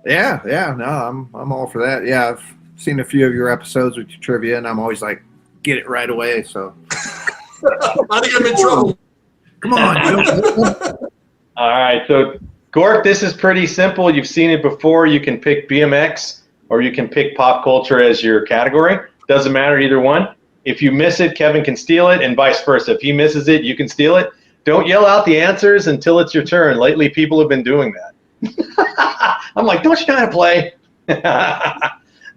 [SPEAKER 2] Yeah, no, I'm all for that. Yeah, I've seen a few of your episodes with your trivia, and I'm always like, get it right away. So
[SPEAKER 3] I think I'm in trouble.
[SPEAKER 2] come on.
[SPEAKER 1] All right. So, Gork, this is pretty simple. You've seen it before. You can pick BMX or you can pick pop culture as your category. Doesn't matter, either one. If you miss it, Kevin can steal it, and vice versa. If he misses it, you can steal it. Don't yell out the answers until it's your turn. Lately, people have been doing that. I'm like, don't you know how to play?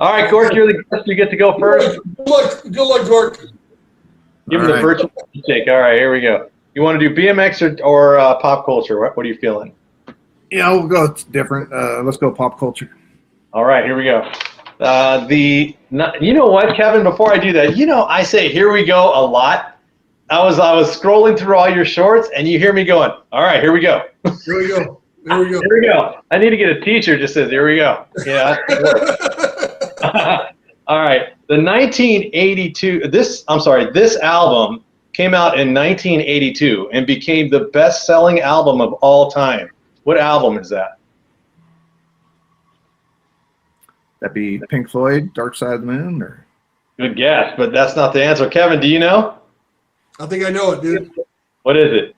[SPEAKER 1] All right, Gork, you're the guest. You get to go first.
[SPEAKER 3] Good luck, Gork.
[SPEAKER 1] Give him the virtual handshake. All right, here we go. You want to do BMX or pop culture? What are you feeling?
[SPEAKER 2] Yeah, we'll go different. Let's go pop culture.
[SPEAKER 1] All right, here we go. You know what, Kevin? Before I do that, I say "here we go" a lot. I was scrolling through all your shorts, and you hear me going, "All right, here we go."
[SPEAKER 3] Here we go. Here we go.
[SPEAKER 1] Here we go. I need to get a T-shirt that just says "here we go." Yeah. All right. The 1982. This album came out in 1982 and became the best-selling album of all time. What album is that?
[SPEAKER 2] That'd be Pink Floyd, Dark Side of the Moon, or
[SPEAKER 1] Good guess, but that's not the answer. Kevin, do you know?
[SPEAKER 3] I think I know it, dude.
[SPEAKER 1] What is it?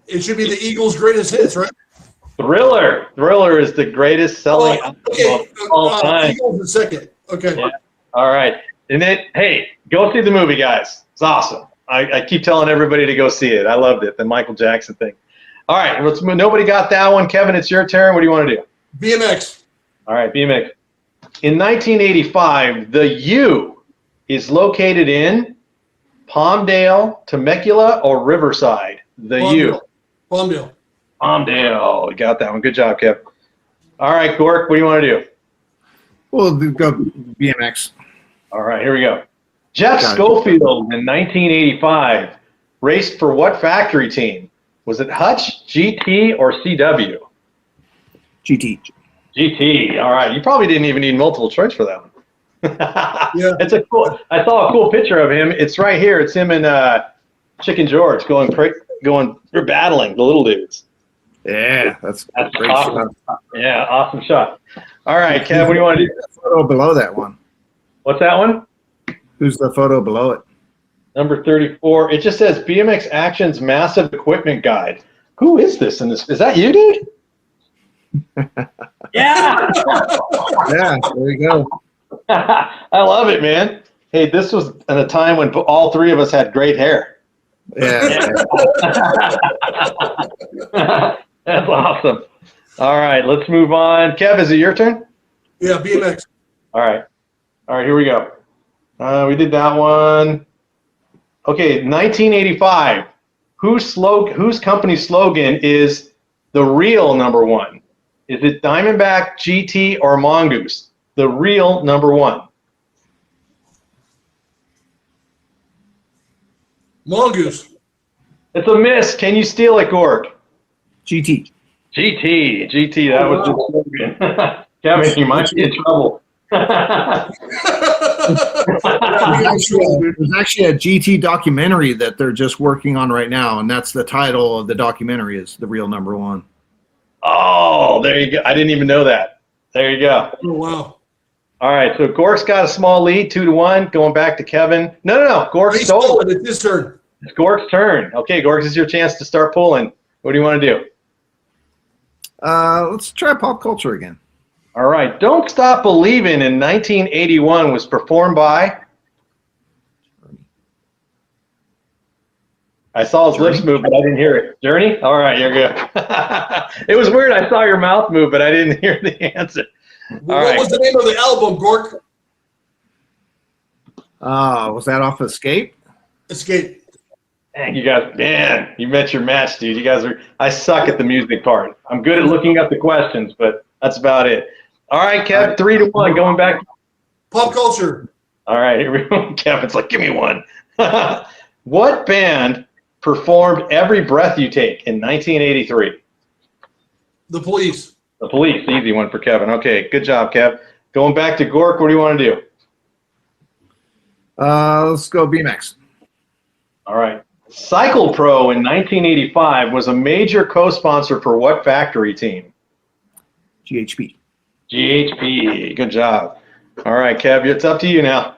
[SPEAKER 3] It should be the Eagles' greatest hits, right?
[SPEAKER 1] Thriller. Thriller is the greatest selling album of all time.
[SPEAKER 3] Eagles in second. Okay.
[SPEAKER 1] Yeah. All right. And then, hey, go see the movie, guys. It's awesome. I keep telling everybody to go see it. I loved it, the Michael Jackson thing. All right, nobody got that one. Kevin, it's your turn. What do you want to do?
[SPEAKER 3] BMX.
[SPEAKER 1] All right, BMX. In 1985, the U is located in Palmdale, Temecula, or Riverside? The U.
[SPEAKER 3] Palmdale.
[SPEAKER 1] Palmdale. You got that one. Good job, Kev. All right, Gork, what do you want to do?
[SPEAKER 2] We'll go BMX.
[SPEAKER 1] All right, here we go. Jeff Schofield in 1985 raced for what factory team? Was it Hutch, GT, or CW?
[SPEAKER 2] GT.
[SPEAKER 1] GT. All right. You probably didn't even need multiple choice for that one.
[SPEAKER 3] Yeah.
[SPEAKER 1] It's a cool. I saw a cool picture of him. It's right here. It's him and Chicken George they're battling the little dudes.
[SPEAKER 2] Yeah, that's great
[SPEAKER 1] awesome.
[SPEAKER 2] stuff.
[SPEAKER 1] Yeah, awesome shot. All right, Kev, what do you want to do?
[SPEAKER 2] The photo below that one.
[SPEAKER 1] What's that one?
[SPEAKER 2] Who's the photo below it?
[SPEAKER 1] Number 34. It just says BMX Action's Massive Equipment Guide. Who is this? Is that you, dude? Yeah.
[SPEAKER 2] Yeah, there you go.
[SPEAKER 1] I love it, man. Hey, this was at a time when all three of us had great hair.
[SPEAKER 2] Yeah.
[SPEAKER 1] That's awesome. All right, let's move on. Kev, is it your turn?
[SPEAKER 3] Yeah, BMX.
[SPEAKER 1] All right, here we go. We did that one. Okay, 1985. Whose company slogan is the real number one? Is it Diamondback, GT, or Mongoose? The real number one.
[SPEAKER 3] Mongoose.
[SPEAKER 1] It's a miss. Can you steal it, Gork?
[SPEAKER 2] GT.
[SPEAKER 1] GT. That was the slogan. Kevin, you might be in trouble.
[SPEAKER 2] There's actually a GT documentary that they're just working on right now, and that's the title of the documentary is The Real Number One.
[SPEAKER 1] Oh, there you go. I didn't even know that. There you go.
[SPEAKER 3] Oh, wow.
[SPEAKER 1] All right, so Gork's got a small lead, 2-1, going back to Kevin. No. Gork
[SPEAKER 3] He
[SPEAKER 1] stole
[SPEAKER 3] stole
[SPEAKER 1] it.
[SPEAKER 3] it. It's his turn.
[SPEAKER 1] It's Gork's turn. Okay, Gork, this is your chance to start pulling. What do you want to do?
[SPEAKER 2] Let's try pop culture again.
[SPEAKER 1] All right, Don't Stop Believin' in 1981 was performed by? I saw his lips move, but I didn't hear it. Journey? All right, you're good. It was weird. I saw your mouth move, but I didn't hear the answer.
[SPEAKER 3] What was the name of the album, Gork?
[SPEAKER 2] Was that off Escape?
[SPEAKER 3] Escape.
[SPEAKER 1] Dang, you guys, man, you met your match, dude. You guys I suck at the music part. I'm good at looking up the questions, but that's about it. All right, Kev, 3-1, going back.
[SPEAKER 3] Pop culture.
[SPEAKER 1] All right, here we go. Kevin's like, give me one. What band performed Every Breath You Take in 1983?
[SPEAKER 3] The Police.
[SPEAKER 1] The Police, easy one for Kevin. Okay, good job, Kev. Going back to Gork, what do you want to do?
[SPEAKER 2] Let's go BMX.
[SPEAKER 1] All right. Cycle Pro in 1985 was a major co-sponsor for what factory team?
[SPEAKER 2] GHP.
[SPEAKER 1] GHP. Good job. All right, Kev, it's up to you now.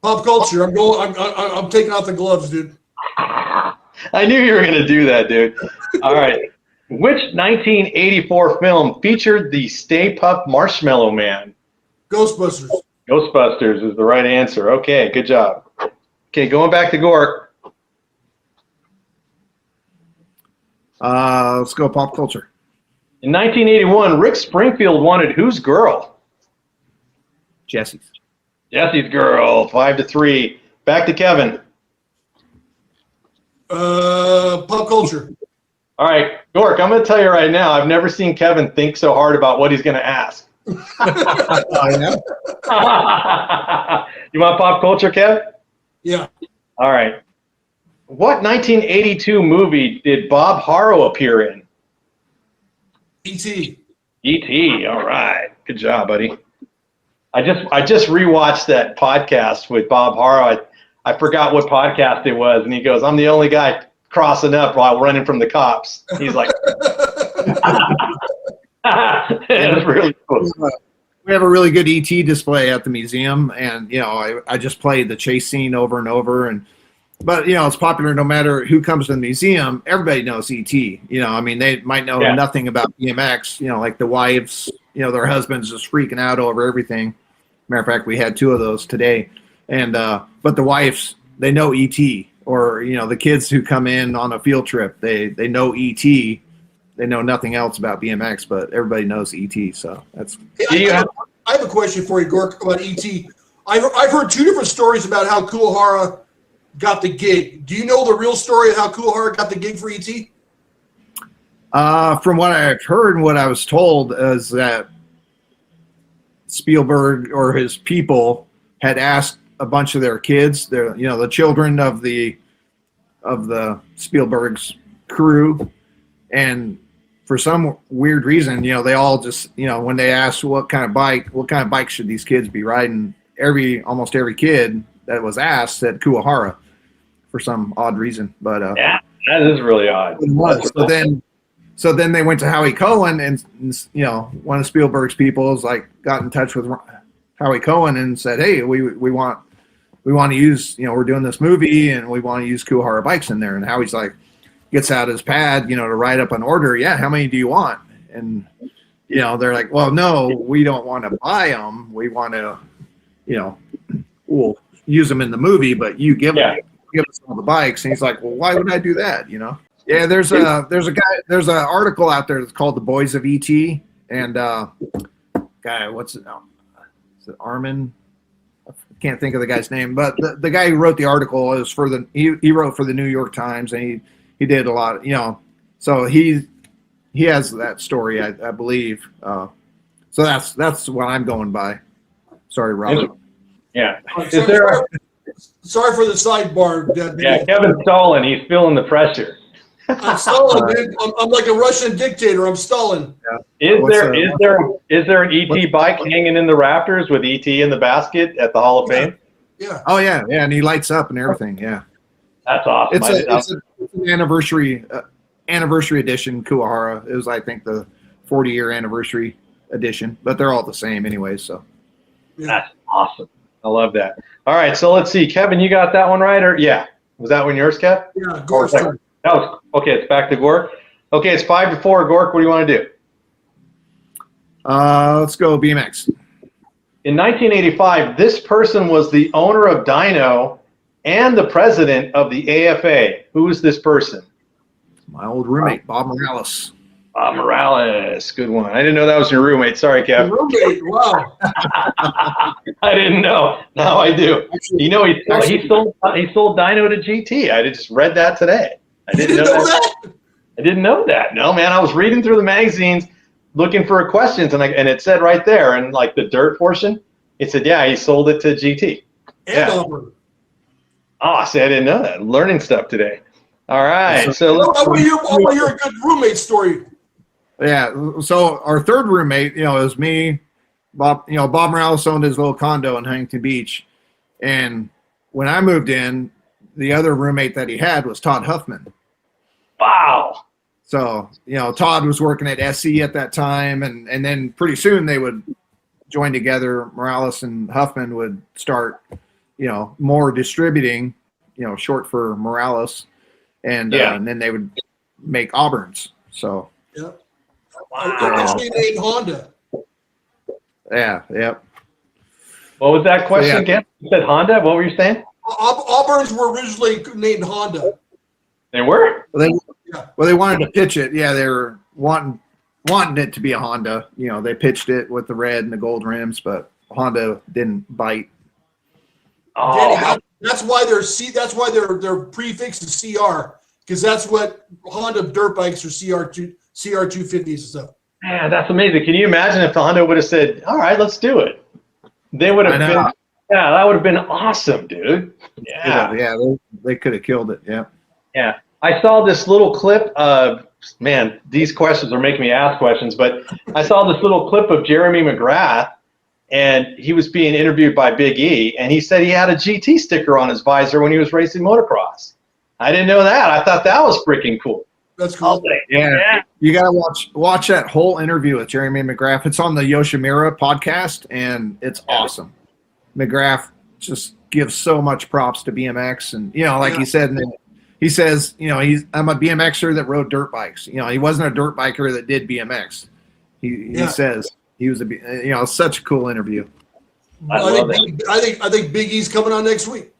[SPEAKER 3] Pop culture. I'm taking out the gloves, dude.
[SPEAKER 1] I knew you were going to do that, dude. All right. Which 1984 film featured the Stay Puft Marshmallow Man?
[SPEAKER 3] Ghostbusters.
[SPEAKER 1] Ghostbusters is the right answer. Okay, good job. Okay, going back to Gork.
[SPEAKER 2] Let's go pop culture.
[SPEAKER 1] In 1981, Rick Springfield wanted whose girl?
[SPEAKER 2] Jesse's.
[SPEAKER 1] Jesse's girl, 5-3. Back to Kevin.
[SPEAKER 3] Pop culture.
[SPEAKER 1] All right, Gork, I'm going to tell you right now, I've never seen Kevin think so hard about what he's going to ask.
[SPEAKER 2] Yeah.
[SPEAKER 1] You want pop culture, Kev?
[SPEAKER 3] Yeah.
[SPEAKER 1] All right. What 1982 movie did Bob Harrow appear in?
[SPEAKER 3] E.T.
[SPEAKER 1] E.T. All right. Good job, buddy. I just rewatched that podcast with Bob Harrow. I forgot what podcast it was, and he goes, "I'm the only guy crossing up while running from the cops." He's like, it was really cool.
[SPEAKER 2] We have a really good ET display at the museum, and I just played the chase scene over and over, but it's popular no matter who comes to the museum. Everybody knows ET. They might know nothing about BMX. Like the wives, their husbands just freaking out over everything. Matter of fact, we had two of those today. And but the wives, they know ET, or the kids who come in on a field trip, they know ET. They know nothing else about BMX, but everybody knows ET. So that's.
[SPEAKER 3] Hey, I have a question for you, Gork, about ET. I've heard two different stories about how Kuwahara got the gig. Do you know the real story of how Kuwahara got the gig for ET?
[SPEAKER 2] From what I've heard and what I was told is that Spielberg or his people had asked a bunch of their kids, the children of the Spielberg's crew, and for some weird reason, they all just, when they asked what kind of bike should these kids be riding, almost every kid that was asked said Kuwahara for some odd reason. But
[SPEAKER 1] yeah, that is really odd.
[SPEAKER 2] It was. So then they went to Howie Cohen, and one of Spielberg's people got in touch with Howie Cohen and said, "Hey, we want to use, we're doing this movie and we want to use Kuwahara bikes in there." And Howie's gets out his pad, to write up an order. Yeah, how many do you want? And they're like, "Well, no, we don't want to buy them. We want to, we'll use them in the movie, but you give us all the bikes." And he's like, "Well, why would I do that?" Yeah, there's an article out there that's called "The Boys of ET," and guy, what's it now? Is it Armin? I can't think of the guy's name, but the guy who wrote the article is he wrote for the New York Times, and he did a lot, so he has that story, I believe. So that's what I'm going by. Sorry, Robert.
[SPEAKER 1] Yeah.
[SPEAKER 3] Sorry for the sidebar.
[SPEAKER 1] Yeah, Kevin's stalling. He's feeling the pressure.
[SPEAKER 3] I'm stalling, dude. I'm like a Russian dictator. I'm stalling.
[SPEAKER 1] Yeah. Is there an ET bike hanging in the rafters with ET in the basket at the Hall of Fame?
[SPEAKER 3] Yeah.
[SPEAKER 2] Oh yeah, and he lights up and everything. Yeah.
[SPEAKER 1] That's awesome.
[SPEAKER 2] It's an anniversary edition Kuwahara. It was, I think, the 40-year anniversary edition, but they're all the same anyway. So.
[SPEAKER 3] Yeah.
[SPEAKER 1] That's awesome. I love that. All right, so let's see, Kevin, you got that one right, or was that one yours, Kev?
[SPEAKER 3] Yeah, Gork's turn.
[SPEAKER 1] That was okay. It's back to Gork. Okay, it's 5-4. Gork, what do you want to do?
[SPEAKER 2] Let's go BMX.
[SPEAKER 1] In 1985, this person was the owner of Dyno and the president of the AFA. Who is this person?
[SPEAKER 2] My old roommate, Bob Morales.
[SPEAKER 1] Bob Morales, good one. I didn't know that was your roommate. Sorry, Kev.
[SPEAKER 3] Roommate, wow.
[SPEAKER 1] I didn't know. Now I do. He sold Dyno to GT. I just read that today. I didn't know that. I didn't know that. No, man. I was reading through the magazines, looking for questions, and it said right there, in the dirt portion, it said, yeah, he sold it to GT.
[SPEAKER 3] And Auburn.
[SPEAKER 1] Oh, see, I didn't know that. Learning stuff today. All right. So
[SPEAKER 3] I want to hear a good roommate story.
[SPEAKER 2] Yeah. So our third roommate, is me. Bob Morales owned his little condo in Huntington Beach, and when I moved in, the other roommate that he had was Todd Huffman.
[SPEAKER 1] Wow.
[SPEAKER 2] So, Todd was working at SE at that time, and then pretty soon they would join together. Morales and Huffman would start, more distributing, short for Morales, and then they would make Auburns. So.
[SPEAKER 3] Yeah. Actually named Honda.
[SPEAKER 2] Yeah, yep.
[SPEAKER 1] What was that question again? You said Honda? What were you saying?
[SPEAKER 3] Auburns were originally named Honda.
[SPEAKER 1] They were?
[SPEAKER 2] Well, they wanted to pitch it. Yeah, they were wanting it to be a Honda. They pitched it with the red and the gold rims, but Honda didn't bite.
[SPEAKER 3] Oh, Danny, that's why their prefix is CR, because that's what Honda dirt bikes are, CR250s and stuff.
[SPEAKER 1] Man, that's amazing. Can you imagine if the Honda would have said, "All right, let's do it"? They would have been. Yeah, that would have been awesome, dude.
[SPEAKER 2] Yeah, they could have killed it. Yeah.
[SPEAKER 1] Yeah. I saw this little clip of, man, these questions are making me ask questions, but I saw this little clip of Jeremy McGrath, and he was being interviewed by Big E, and he said he had a GT sticker on his visor when he was racing motocross. I didn't know that. I thought that was freaking cool.
[SPEAKER 3] That's cool.
[SPEAKER 2] Yeah. You got to watch that whole interview with Jeremy McGrath. It's on the Yoshimura podcast, and it's awesome. McGrath just gives so much props to BMX, and he said, he says, I'm a BMXer that rode dirt bikes. He wasn't a dirt biker that did BMX. He says he was such a cool interview.
[SPEAKER 3] I think Big E's coming on next week.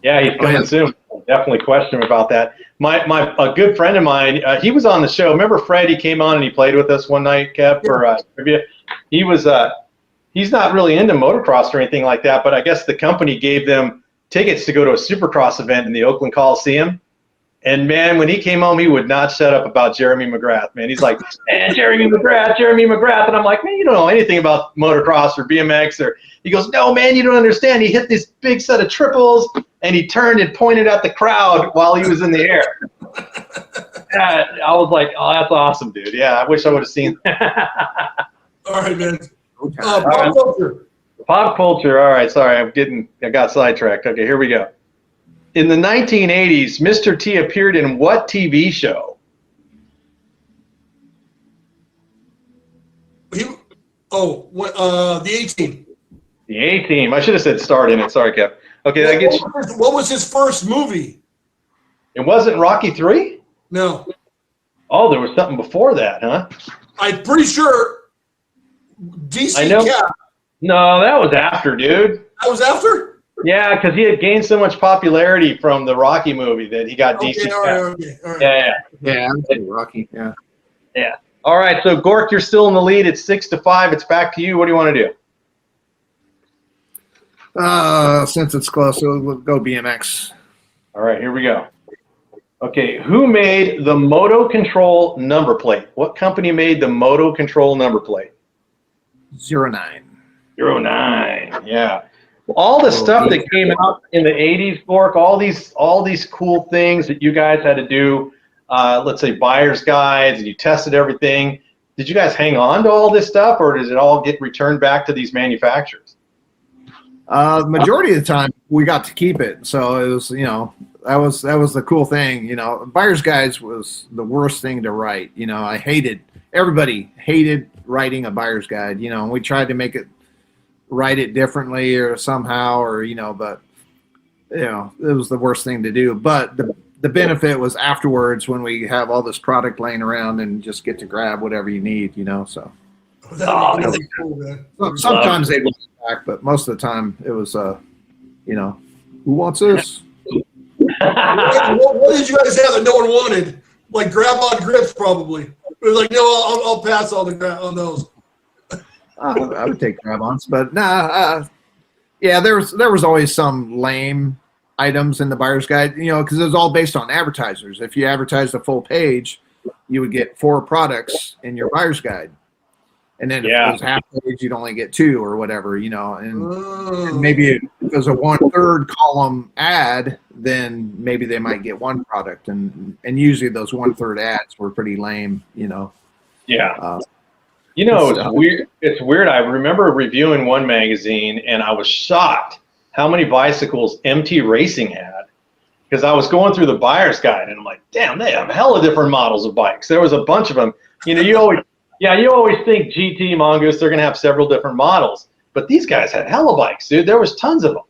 [SPEAKER 1] Yeah, he's coming soon. Definitely question him about that. A good friend of mine, he was on the show. Remember Fred? He came on and he played with us one night, Kev, for trivia. He was he's not really into motocross or anything like that, but I guess the company gave them tickets to go to a Supercross event in the Oakland Coliseum. And man, when he came home, he would not shut up about Jeremy McGrath, man. He's like, man, Jeremy McGrath. And I'm like, man, you don't know anything about motocross or BMX. He goes, no, man, you don't understand. He hit this big set of triples, and he turned and pointed at the crowd while he was in the air. Yeah, I was like, oh, that's awesome, dude. Yeah, I wish I would have seen that.
[SPEAKER 3] All right, man. Pop culture.
[SPEAKER 1] Pop culture. All right, sorry, I got sidetracked. Okay, here we go. In the 1980s, Mr. T appeared in what TV show?
[SPEAKER 3] The A-Team.
[SPEAKER 1] The A-Team. I should have said starred in it. Sorry, Kev. Okay, that gets.
[SPEAKER 3] What was his first movie?
[SPEAKER 1] It wasn't Rocky III?
[SPEAKER 3] No.
[SPEAKER 1] Oh, there was something before that, huh?
[SPEAKER 3] I'm pretty sure DC
[SPEAKER 1] I know.
[SPEAKER 3] Cap.
[SPEAKER 1] No, that was after, dude.
[SPEAKER 3] That was after?
[SPEAKER 1] Yeah, because he had gained so much popularity from the Rocky movie that he got DC.
[SPEAKER 3] All right.
[SPEAKER 1] Yeah.
[SPEAKER 2] Rocky. Yeah.
[SPEAKER 1] Yeah. All right, so Gork, you're still in the lead. It's 6-5. It's back to you. What do you want to do?
[SPEAKER 2] Since it's close, we'll go BMX.
[SPEAKER 1] All right, here we go. Okay, who made the Moto Control number plate? What company made the Moto Control number plate?
[SPEAKER 2] 09.
[SPEAKER 1] 09. Yeah. All the stuff that came out in the 80s, Gork, all these cool things that you guys had to do, let's say buyer's guides, and you tested everything. Did you guys hang on to all this stuff, or does it all get returned back to these manufacturers?
[SPEAKER 2] Majority of the time, we got to keep it. So it was, that was the cool thing. Buyer's guides was the worst thing to write. Everybody hated writing a buyer's guide. And we tried to write it differently or somehow, but it was the worst thing to do. But the benefit was afterwards when we have all this product laying around and just get to grab whatever you need, so.
[SPEAKER 3] Really cool, man.
[SPEAKER 2] Sometimes they'd want it back, but most of the time it was, who wants this?
[SPEAKER 3] What did you guys have that no one wanted? Like grab-on grips, probably. It was like, no, I'll pass on those.
[SPEAKER 2] I would take grab-ons, but yeah, there was always some lame items in the buyer's guide, because it was all based on advertisers. If you advertised a full page, you would get 4 products in your buyer's guide. And then if it was half page, you'd only get 2 or whatever, and maybe if it was a 1/3 column ad, then maybe they might get 1 product. And usually those 1/3 ads were pretty lame,
[SPEAKER 1] Yeah. It's weird. It's weird. I remember reviewing one magazine, and I was shocked how many bicycles MT Racing had, because I was going through the buyer's guide, and I'm like, damn, they have hella different models of bikes. There was a bunch of them. You always think GT Mongoose, they're gonna have several different models, but these guys had hella bikes, dude. There was tons of them,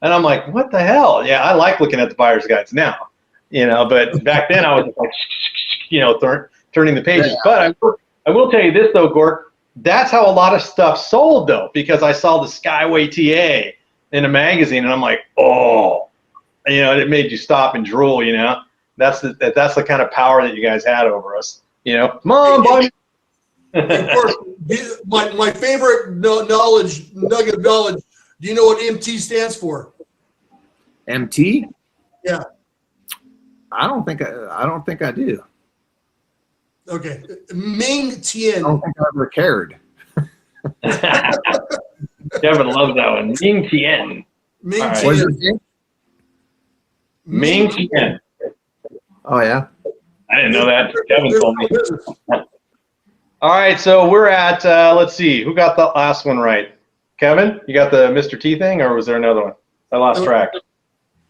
[SPEAKER 1] and I'm like, what the hell? Yeah, I like looking at the buyer's guides now, but back then I was like, turning the pages.
[SPEAKER 2] Yeah.
[SPEAKER 1] But I will tell you this, though, Gork. That's how a lot of stuff sold, though, because I saw the Skyway TA in a magazine, and I'm like, oh, it made you stop and drool, That's the kind of power that you guys had over us, Come on, boy.
[SPEAKER 3] Of course, my favorite nugget of knowledge, do you know what MT stands for?
[SPEAKER 2] MT?
[SPEAKER 3] Yeah.
[SPEAKER 2] I don't think I do.
[SPEAKER 3] Okay. Ming Tien.
[SPEAKER 2] I don't think I ever cared.
[SPEAKER 1] Kevin loves that one. Ming Tien.
[SPEAKER 3] Ming
[SPEAKER 1] Right.
[SPEAKER 3] Tien.
[SPEAKER 2] What is it again?
[SPEAKER 1] Ming Tien.
[SPEAKER 2] Oh, yeah.
[SPEAKER 1] I didn't know that. Kevin told me. All right, so we're at, let's see, who got the last one right? Kevin, you got the Mr. T thing, or was there another one? I lost track.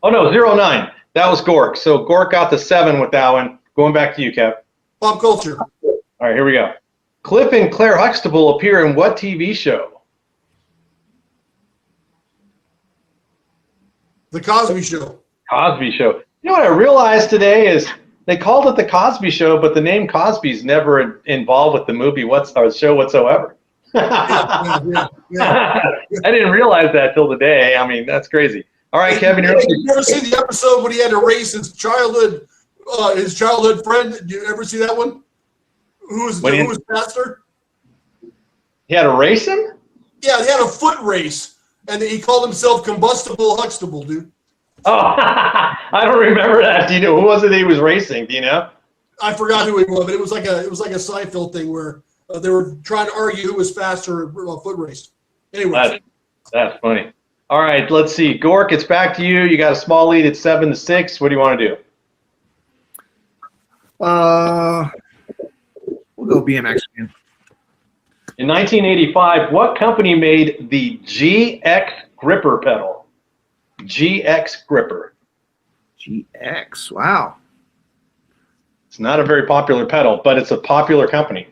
[SPEAKER 1] Oh, no, 09. That was Gork. So Gork got the 7 with that one. Going back to you, Kev.
[SPEAKER 3] Pop culture.
[SPEAKER 1] All right, here we go. Cliff and Claire Huxtable appear in what TV show?
[SPEAKER 3] The Cosby Show.
[SPEAKER 1] Cosby Show. You know what I realized today is they called it the Cosby Show, but the name Cosby's never involved with the movie or show whatsoever.
[SPEAKER 3] Yeah.
[SPEAKER 1] I didn't realize that till today. I mean, that's crazy. All right, Kevin, you're
[SPEAKER 3] You ever see the episode when he had to race his childhood friend? Did you ever see that one? Who was faster?
[SPEAKER 1] he had to race him?
[SPEAKER 3] Yeah, he had a foot race, and he called himself Combustible Huxtable, dude.
[SPEAKER 1] Oh, I don't remember that. Do you know who was it he was racing? Do you know?
[SPEAKER 3] I forgot who he was, but it was like a Seinfeld thing where they were trying to argue who was faster in a foot race. Anyway,
[SPEAKER 1] that's funny. All right, let's see. Gork, it's back to you. You got a small lead at 7-6. What do you want to do?
[SPEAKER 2] We'll go BMX again.
[SPEAKER 1] In 1985, what company made the GX gripper pedal? GX gripper.
[SPEAKER 2] GX. Wow.
[SPEAKER 1] It's not a very popular pedal, but it's a popular company.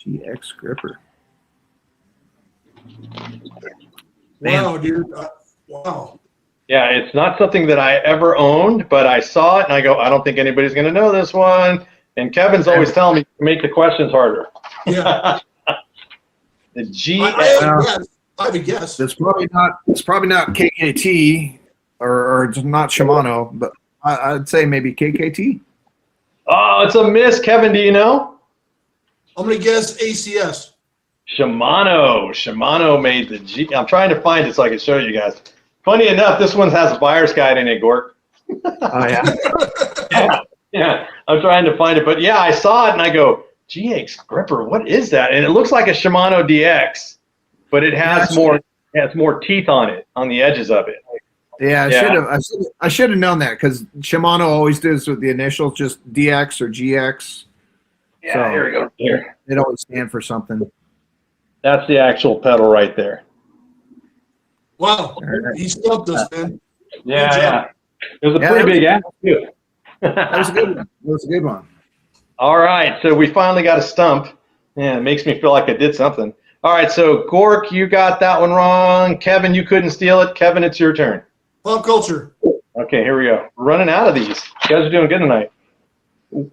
[SPEAKER 2] GX gripper.
[SPEAKER 3] wow, dude. Wow.
[SPEAKER 1] Yeah, it's not something that I ever owned, but I saw it and I go, I don't think anybody's going to know this one. And Kevin's always telling me to make the questions harder.
[SPEAKER 3] Yeah.
[SPEAKER 1] The GX.
[SPEAKER 3] I have a guess.
[SPEAKER 2] It's probably not KKT or it's not Shimano, but I'd say maybe KKT.
[SPEAKER 1] Oh, it's a miss. Kevin, do you know?
[SPEAKER 3] I'm going to guess ACS.
[SPEAKER 1] Shimano made the G. I'm trying to find it so I can show you guys. Funny enough, this one has a buyer's guide in it, Gork.
[SPEAKER 2] Oh, yeah.
[SPEAKER 1] Yeah, I'm trying to find it. But yeah, I saw it and I go, GX gripper, what is that? And it looks like a Shimano DX, but it has more teeth on it, on the edges of it.
[SPEAKER 2] Yeah, I should have known that because Shimano always does with the initials just DX or GX.
[SPEAKER 1] Yeah,
[SPEAKER 2] So,
[SPEAKER 1] here we go. Here.
[SPEAKER 2] It always stand for something.
[SPEAKER 1] That's the actual pedal right there.
[SPEAKER 3] Wow. He stumped us, man.
[SPEAKER 1] Yeah. It was a pretty big ass, too.
[SPEAKER 2] That was a good one. That was a good one.
[SPEAKER 1] All right, so we finally got a stump. Yeah, it makes me feel like I did something. All right, so Gork, you got that one wrong. Kevin, you couldn't steal it. Kevin, it's your turn.
[SPEAKER 3] Pop culture.
[SPEAKER 1] Okay, here we go. We're running out of these. You guys are doing good tonight.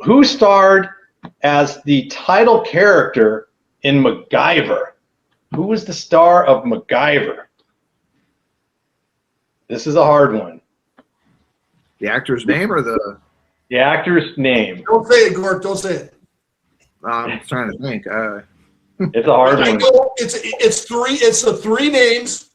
[SPEAKER 1] Who starred as the title character in MacGyver? Who was the star of MacGyver? This is a hard one.
[SPEAKER 2] The actor's name or the?
[SPEAKER 1] The actor's name.
[SPEAKER 3] Don't say it, Gork. Don't say it.
[SPEAKER 2] I'm trying to think.
[SPEAKER 1] It's a hard one.
[SPEAKER 3] It's the three names.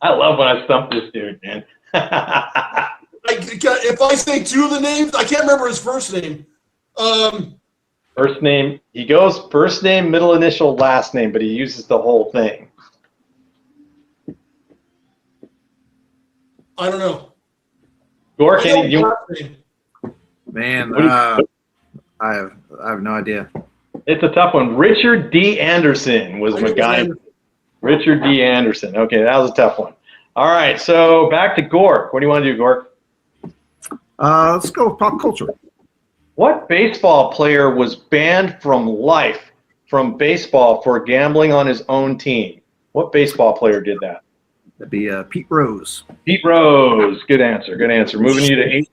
[SPEAKER 1] I love when I stump this dude, man.
[SPEAKER 3] If I say two of the names, I can't remember his first name.
[SPEAKER 1] First name, he goes first name, middle initial, last name, but he uses the whole thing.
[SPEAKER 3] I don't know.
[SPEAKER 1] Gork,
[SPEAKER 2] Man, I have no idea.
[SPEAKER 1] it's a tough one. Richard D. Anderson was MacGyver. Richard D. Anderson. Okay, that was a tough one. All right, so back to Gork. What do you want to do, Gork?
[SPEAKER 2] Let's go with pop culture.
[SPEAKER 1] What baseball player was banned from life from baseball for gambling on his own team? What baseball player did that?
[SPEAKER 2] That'd be Pete Rose.
[SPEAKER 1] Pete Rose. Good answer. Good answer. Moving you to 8.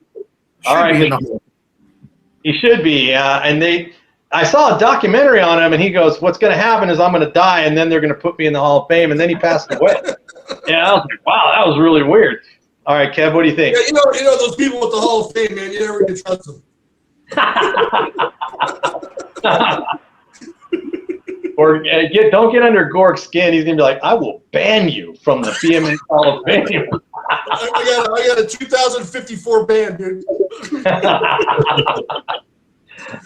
[SPEAKER 1] All right. He should be. I saw a documentary on him, and he goes, "What's going to happen is I'm going to die, and then they're going to put me in the Hall of Fame." And then he passed away. Yeah, I was like, "Wow, that was really weird." All right, Kev, what do you think?
[SPEAKER 3] Yeah, you know those people with the Hall of Fame, man. You never can trust them.
[SPEAKER 1] Or don't get under Gork's skin. He's gonna be like, "I will ban you from the BMX Hall of Fame."
[SPEAKER 3] I got a 2054 band, dude.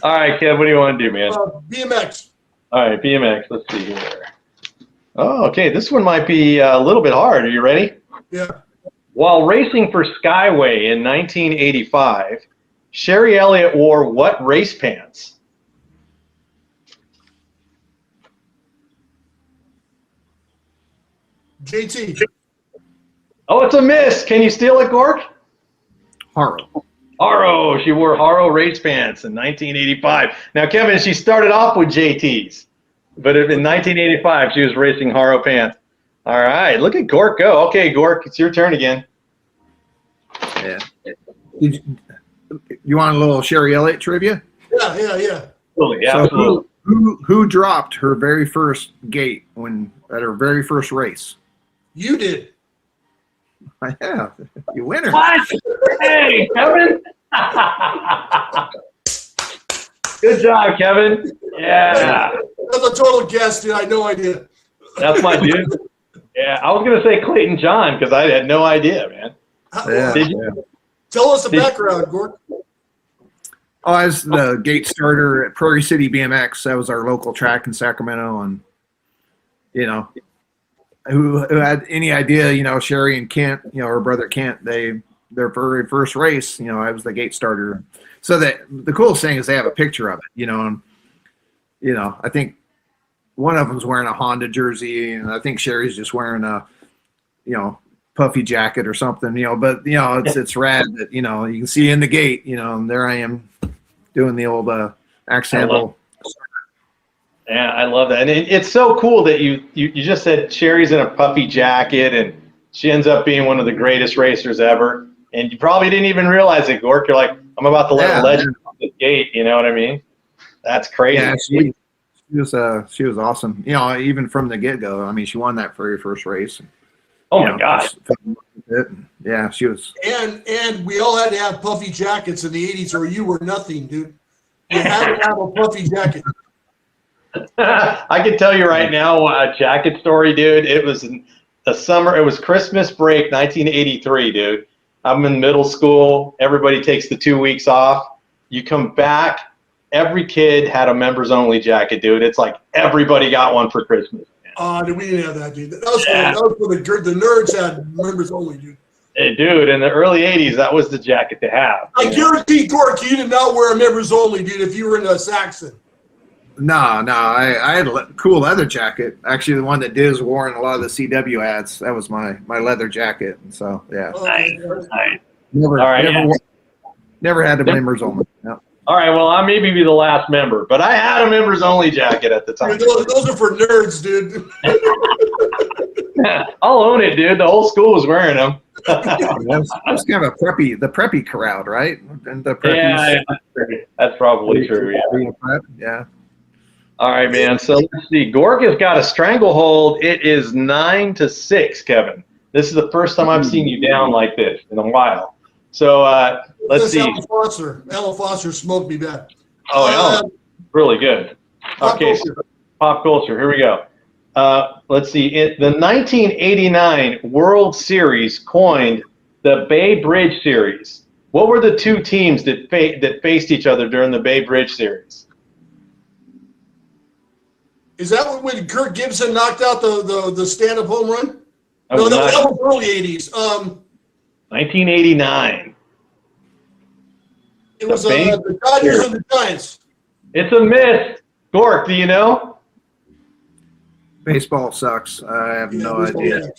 [SPEAKER 1] All right, Kev, what do you want to do, man?
[SPEAKER 3] BMX.
[SPEAKER 1] All right, BMX. Let's see here. Oh, okay. This one might be a little bit hard. Are you ready?
[SPEAKER 3] Yeah.
[SPEAKER 1] While racing for Skyway in 1985, Sherry Elliott wore what race pants?
[SPEAKER 3] JT.
[SPEAKER 1] Oh, it's a miss. Can you steal it, Gork?
[SPEAKER 2] Haro.
[SPEAKER 1] Haro. She wore Haro race pants in 1985. Now, Kevin, she started off with JTs, but in 1985, she was racing Haro pants. All right, look at Gork go. Okay, Gork, it's your turn again.
[SPEAKER 2] Yeah. You want a little Sherry Elliott trivia?
[SPEAKER 3] Yeah.
[SPEAKER 1] Absolutely,
[SPEAKER 2] So
[SPEAKER 1] absolutely.
[SPEAKER 2] who dropped her very first gate at her very first race?
[SPEAKER 3] You did.
[SPEAKER 2] Yeah, you winner.
[SPEAKER 1] What? Hey, Kevin. Good job, Kevin. Yeah,
[SPEAKER 3] That's a total guess, dude. I had no idea.
[SPEAKER 1] that's my dude. Yeah, I was gonna say Clayton John because I had no idea, man.
[SPEAKER 2] Yeah.
[SPEAKER 1] Did you?
[SPEAKER 3] Tell us the
[SPEAKER 1] Did-
[SPEAKER 3] background, Gork.
[SPEAKER 2] Oh, I was the gate starter at Prairie City BMX. That was our local track in Sacramento, and who had any idea? Sherry and Kent, her brother Kent, their very first race. I was the gate starter. So the coolest thing is they have a picture of it. And I think one of them's wearing a Honda jersey, and I think Sherry's just wearing a puffy jacket or something. But it's rad that you can see in the gate. And there I am doing the old axe handle.
[SPEAKER 1] Yeah, I love that, and it's so cool that you just said Sherry's in a puffy jacket, and she ends up being one of the greatest racers ever. And you probably didn't even realize it, Gork. You're like, I'm about to let a legend off the gate. You know what I mean? That's crazy.
[SPEAKER 2] Yeah, she was awesome. Even from the get go. I mean, she won that very first race.
[SPEAKER 1] Oh my God.
[SPEAKER 2] Yeah, she was.
[SPEAKER 3] And we all had to have puffy jackets in the 80s or you were nothing, dude. You had to have a puffy jacket.
[SPEAKER 1] I can tell you right now a jacket story, dude. It was in the summer. It was Christmas break, 1983, dude. I'm in middle school. Everybody takes the 2 weeks off. You come back. Every kid had a members only jacket, dude. It's like everybody got one for Christmas.
[SPEAKER 3] Dude, we didn't have that, dude. That was for the nerds had members only, dude.
[SPEAKER 1] Hey, dude, in the early 80s, that was the jacket to have.
[SPEAKER 3] I guarantee, Gork, you did not wear a members only, dude, if you were in a Saxon.
[SPEAKER 2] No, I had a cool leather jacket. Actually, the one that Diz wore in a lot of the CW ads. That was my leather jacket. And so, yeah.
[SPEAKER 3] Okay.
[SPEAKER 1] Nice.
[SPEAKER 2] Never had a members only. No.
[SPEAKER 1] All right, well, I maybe be the last member, but I had a members only jacket at the time.
[SPEAKER 3] Dude, those are for nerds, dude.
[SPEAKER 1] I'll own it, dude. The whole school was wearing them.
[SPEAKER 2] That's kind of the preppy crowd, right? And the
[SPEAKER 1] Yeah, that's probably true.
[SPEAKER 2] Yeah.
[SPEAKER 1] All right, man. So let's see. Gork has got a stranglehold. It is 9-6, Kevin. This is the first time I've seen you down like this in a while. So let's see.
[SPEAKER 3] Alan Foster smoked me back.
[SPEAKER 1] Oh, Alan, really good. Okay, so pop culture. Here we go. Let's see. The 1989 World Series coined the Bay Bridge Series. What were the two teams that faced each other during the Bay Bridge Series?
[SPEAKER 3] Is that when Kirk Gibson knocked out the stand-up home run?
[SPEAKER 1] That
[SPEAKER 3] No,
[SPEAKER 1] was
[SPEAKER 3] that was early 80s.
[SPEAKER 1] 1989.
[SPEAKER 3] It was the Dodgers and the Giants.
[SPEAKER 1] It's a myth. Gork, do you know?
[SPEAKER 2] Baseball sucks. I have no idea.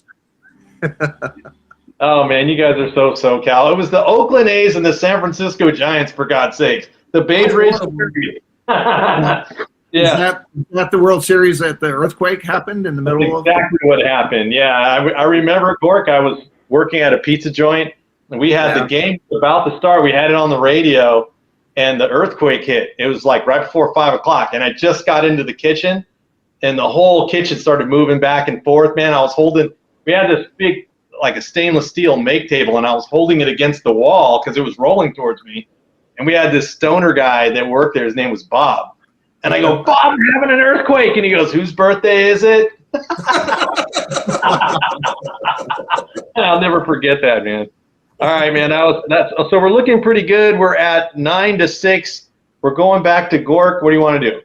[SPEAKER 1] Oh, man, you guys are so SoCal. It was the Oakland A's and the San Francisco Giants, for God's sakes. The Bay Bridge Series. Yeah.
[SPEAKER 2] Is that the World Series that the earthquake happened in the middle of?
[SPEAKER 1] Exactly what happened. Yeah, I remember, Gork, I was working at a pizza joint, and we had the game about to start. We had it on the radio, and the earthquake hit. It was like right before 5 o'clock, and I just got into the kitchen, and the whole kitchen started moving back and forth. Man, we had this big, like a stainless steel make table, and I was holding it against the wall because it was rolling towards me. And we had this stoner guy that worked there. His name was Bob. And I go, Bob, we're having an earthquake. And he goes, whose birthday is it? I'll never forget that, man. All right, man. So we're looking pretty good. We're at 9-6. We're going back to Gork. What do you want to do?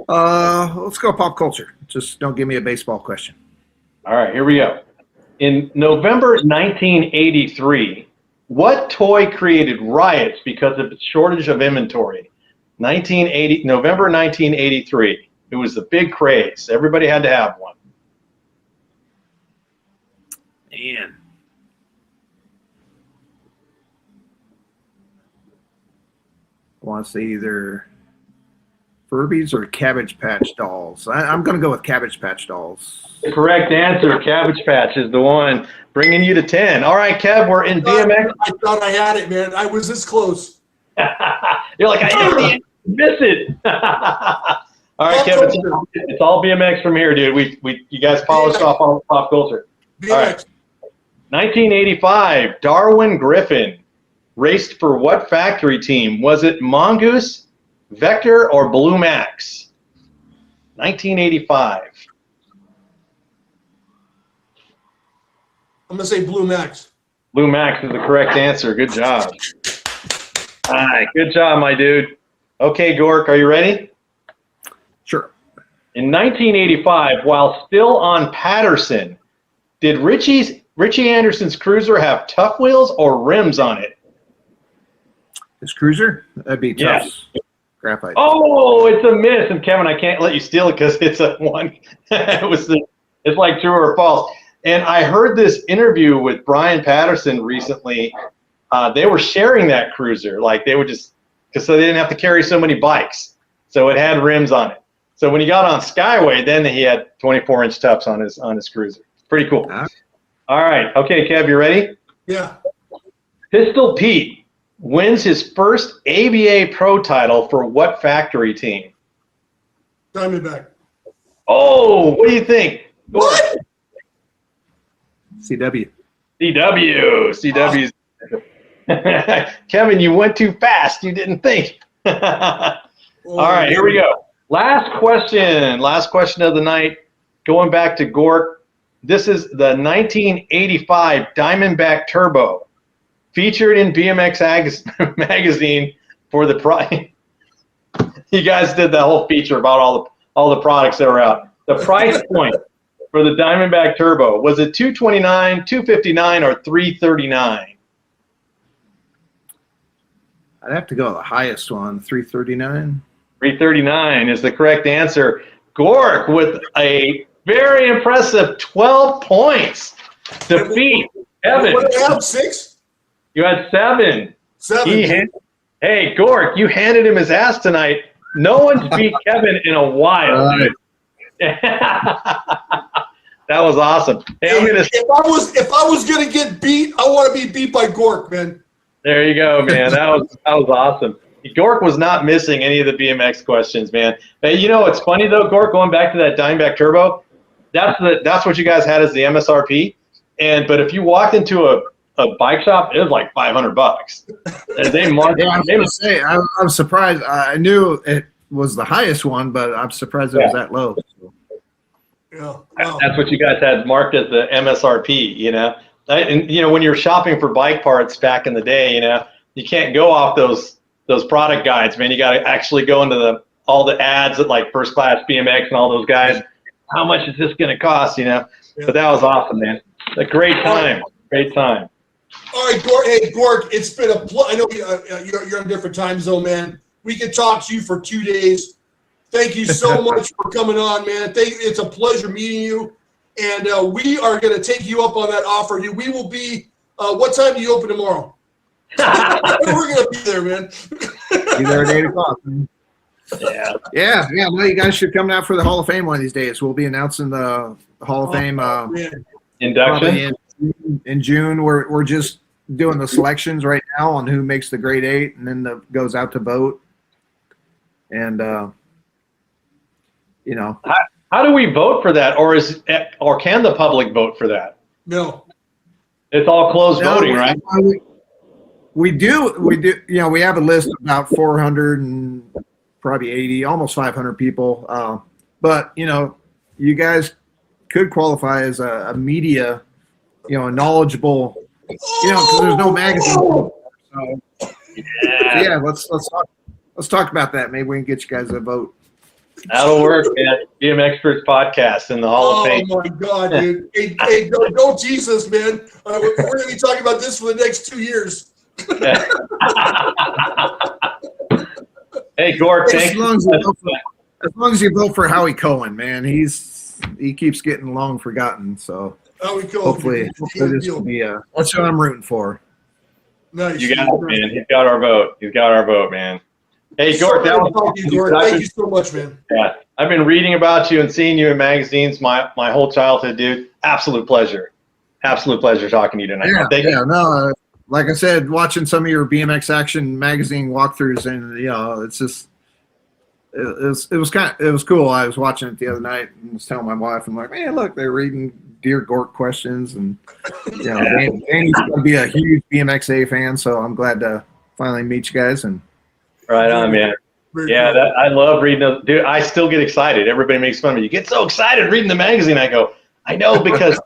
[SPEAKER 2] Let's go pop culture. Just don't give me a baseball question.
[SPEAKER 1] All right, here we go. In November 1983, what toy created riots because of its shortage of inventory? November 1983. It was the big craze. Everybody had to have one.
[SPEAKER 2] Man. I want to say either Furbies or Cabbage Patch Dolls? I'm going to go with Cabbage Patch Dolls.
[SPEAKER 1] The correct answer, Cabbage Patch, is the one, bringing you to 10. All right, Kev, we're in BMX.
[SPEAKER 3] I thought I had it, man. I was this close.
[SPEAKER 1] You're like, I miss it. All right, Kev, it's all BMX from here, dude. You guys polished off all the pop culture.
[SPEAKER 3] BMX.
[SPEAKER 1] All right. 1985, Darwin Griffin raced for what factory team? Was it Mongoose, Vector, or Blue Max? 1985.
[SPEAKER 3] I'm going to say Blue Max.
[SPEAKER 1] Blue Max is the correct answer. Good job. All right, good job, my dude. Okay, Gork, are you ready?
[SPEAKER 2] Sure.
[SPEAKER 1] In 1985, while still on Patterson, did Richie Anderson's cruiser have tough wheels or rims on it?
[SPEAKER 2] His cruiser? That'd be tough.
[SPEAKER 1] Yeah.
[SPEAKER 2] Graphite.
[SPEAKER 1] Oh, it's a miss. And Kevin, I can't let you steal it because it's a one. It's like true or false. And I heard this interview with Brian Patterson recently. They were sharing that cruiser. Like they would just, so they didn't have to carry so many bikes. So it had rims on it. So when he got on Skyway, then he had 24-inch tufts on his cruiser. Pretty cool. All right. Okay, Kev, you ready?
[SPEAKER 3] Yeah.
[SPEAKER 1] Pistol Pete wins his first ABA Pro title for what factory team?
[SPEAKER 3] Diamondback.
[SPEAKER 1] Oh, what do you think?
[SPEAKER 3] What?
[SPEAKER 2] CW.
[SPEAKER 1] CW's. Kevin, you went too fast. You didn't think. All right, here we go. Last question of the night. Going back to Gork. This is the 1985 Diamondback Turbo, featured in BMX magazine for the price. You guys did the whole feature about all the products that were out. The price point for the Diamondback Turbo, was it $229, $259, or $339?
[SPEAKER 2] I'd have to go the highest one, $339.
[SPEAKER 1] $339 is the correct answer. Gork with a very impressive 12 points to beat Kevin.
[SPEAKER 3] What did I have? 6?
[SPEAKER 1] You had 7.
[SPEAKER 3] 7.
[SPEAKER 1] Hey, Gork, you handed him his ass tonight. No one's beat Kevin in a while, dude. That was awesome. Hey,
[SPEAKER 3] if I was gonna get beat, I want to be beat by Gork, man.
[SPEAKER 1] There you go, man. That was awesome. Gork was not missing any of the BMX questions, man. Hey, you know what's funny though, Gork? Going back to that Diamondback Turbo, that's what you guys had as the MSRP. But if you walked into a bike shop, it was like $500. They marked.
[SPEAKER 2] Yeah, I was gonna say, I'm surprised. I knew it was the highest one, but I'm surprised it was that low.
[SPEAKER 3] Yeah. Wow.
[SPEAKER 1] That's what you guys had marked as the MSRP, you know. And you know, when you're shopping for bike parts back in the day, you know, you can't go off those product guides, man. You got to actually go into all the ads at like First Class BMX and all those guys. How much is this going to cost, you know? Yeah. But that was awesome, man. A great time. Great time.
[SPEAKER 3] All right, Gork. Hey, Gork, it's been a I know you're on a different time zone, man. We could talk to you for 2 days. Thank you so much for coming on, man. It's a pleasure meeting you. And we are going to take you up on that offer. We will be, what time do you open tomorrow? We're going to be there, man.
[SPEAKER 2] Be there at 8 o'clock. Man.
[SPEAKER 1] Yeah.
[SPEAKER 2] Well, you guys should come out for the Hall of Fame one of these days. We'll be announcing the Hall of Fame
[SPEAKER 1] induction
[SPEAKER 2] in June. We're just doing the selections right now on who makes the grade 8, and then goes out to vote. And you know,
[SPEAKER 1] how do we vote for that, or can the public vote for that?
[SPEAKER 3] No,
[SPEAKER 1] it's all closed voting, right?
[SPEAKER 2] We do. You know, we have a list of about 400 and probably 80, almost 500 people. But you know, you guys could qualify as a media, you know, a knowledgeable, you know, because there's no magazine. So yeah, let's talk about that. Maybe we can get you guys a vote.
[SPEAKER 1] That'll work, man. BMXPERTS Podcast in the Hall of Fame.
[SPEAKER 3] Oh my God, dude! Hey, don't tease us, man. We're going to be talking about this for the next 2 years.
[SPEAKER 1] Hey, Gork, thanks.
[SPEAKER 2] As long as you vote for Howie Cohen, man, he keeps getting long forgotten. So
[SPEAKER 3] Howie Cohen,
[SPEAKER 2] hopefully this will be that's what I'm rooting for.
[SPEAKER 3] Nice.
[SPEAKER 1] You got it, man. He's got our vote. Man. Hey, Gork, that was
[SPEAKER 3] Thank you so much, man.
[SPEAKER 1] Yeah, I've been reading about you and seeing you in magazines my whole childhood, dude. Absolute pleasure talking to you tonight.
[SPEAKER 2] No, like I said, watching some of your BMX Action magazine walkthroughs, and it's just it was cool. I was watching it the other night and was telling my wife, I'm like, man, look, they're reading Dear Gork questions, and Danny's gonna be a huge BMXA fan, so I'm glad to finally meet you guys. And
[SPEAKER 1] right on, man. Yeah, I love reading those. Dude, I still get excited. Everybody makes fun of me. You get so excited reading the magazine. I go, I know, because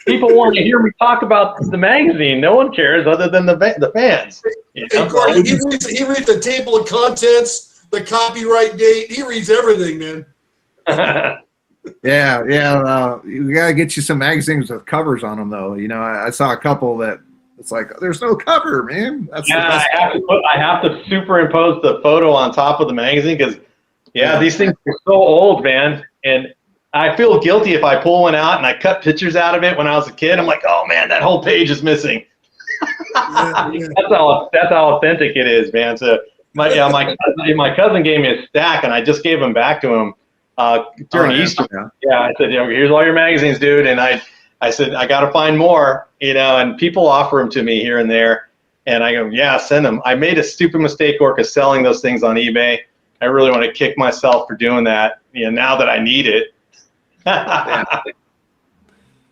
[SPEAKER 1] people want to hear me talk about the magazine. No one cares other than the fans.
[SPEAKER 3] Hey, Gork, he reads the table of contents, the copyright date. He reads everything, man.
[SPEAKER 2] Yeah. We gotta get you some magazines with covers on them, though. I saw a couple that it's like there's no cover, man. That's the best.
[SPEAKER 1] I have to superimpose the photo on top of the magazine because, these things are so old, man. And I feel guilty if I pull one out and I cut pictures out of it when I was a kid. I'm like, oh man, that whole page is missing. That's how authentic it is, man. So my cousin gave me a stack, and I just gave them back to him during Easter. Yeah, I said, here's all your magazines, dude. And I said, I got to find more, and people offer them to me here and there. And I go, yeah, send them. I made a stupid mistake, Gork, of selling those things on eBay. I really want to kick myself for doing that, now that I need it.
[SPEAKER 2] I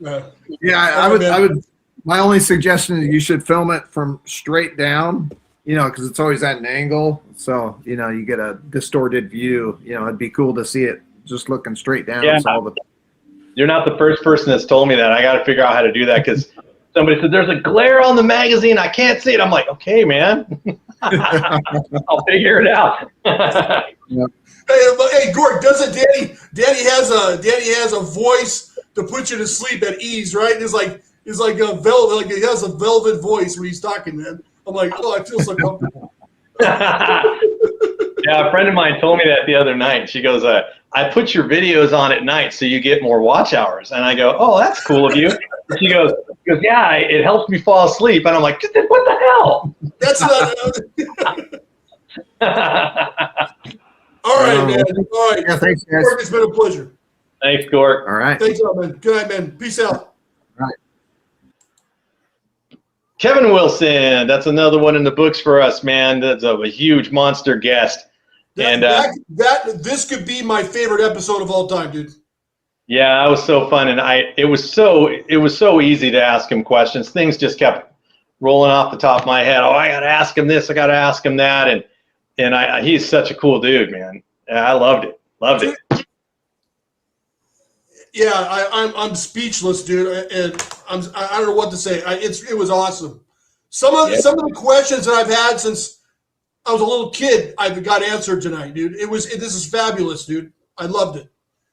[SPEAKER 2] would. My only suggestion is you should film it from straight down, because it's always at an angle. So, you get a distorted view. It'd be cool to see it just looking straight down.
[SPEAKER 1] Yeah.
[SPEAKER 2] So
[SPEAKER 1] You're not the first person that's told me that. I got to figure out how to do that because somebody said there's a glare on the magazine. I can't see it. I'm like, okay, man. I'll figure it out.
[SPEAKER 3] Hey, Gork, doesn't Danny has a voice to put you to sleep at ease, right? It's like a velvet, like he has a velvet voice when he's talking, man. I'm like, oh, I feel so comfortable.
[SPEAKER 1] Yeah, a friend of mine told me that the other night. She goes, I put your videos on at night so you get more watch hours. And I go, oh, that's cool of you. And she goes, yeah, it helps me fall asleep. And I'm like, what the hell?
[SPEAKER 3] That's not. All right, man. All right.
[SPEAKER 2] Yeah, thanks, guys.
[SPEAKER 3] Gork, it's been a pleasure.
[SPEAKER 1] Thanks, Gork.
[SPEAKER 2] All right.
[SPEAKER 3] Thanks, man. Good night, man. Peace out.
[SPEAKER 2] All right.
[SPEAKER 1] Kevin Wilson, that's another one in the books for us, man. That's a huge monster guest.
[SPEAKER 3] This could be my favorite episode of all time, dude.
[SPEAKER 1] Yeah, that was so fun, and it was so easy to ask him questions. Things just kept rolling off the top of my head. Oh, I got to ask him this. I got to ask him that, and he's such a cool dude, man. I loved it.
[SPEAKER 3] Yeah, I'm speechless, dude, and I don't know what to say. It was awesome. Some of the questions that I've had since I was a little kid, I've got answered tonight, dude. This is fabulous, dude. I loved it.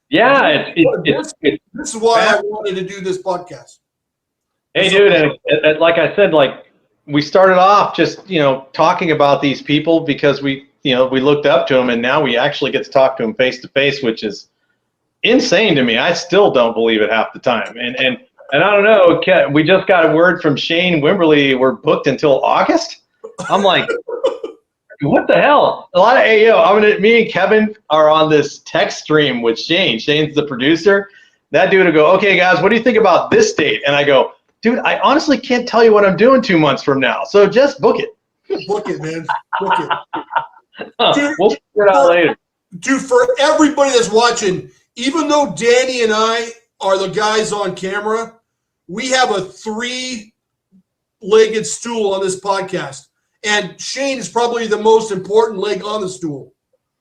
[SPEAKER 1] Yeah,
[SPEAKER 3] this is why I wanted to do this podcast.
[SPEAKER 1] Hey, dude, and like I said, we started off just talking about these people because we looked up to them, and now we actually get to talk to them face to face, which is insane to me. I still don't believe it half the time. And I don't know. We just got a word from Shane Wimberly. We're booked until August. I'm like, what the hell? Me and Kevin are on this text stream with Shane. Shane's the producer. That dude will go, okay, guys, what do you think about this date? And I go, dude, I honestly can't tell you what I'm doing 2 months from now. So just book it.
[SPEAKER 3] Book it, man. Book it. Dude,
[SPEAKER 1] we'll figure it out later.
[SPEAKER 3] Dude, for everybody that's watching, even though Danny and I are the guys on camera, we have a 3-legged stool on this podcast. And Shane is probably the most important leg on the stool.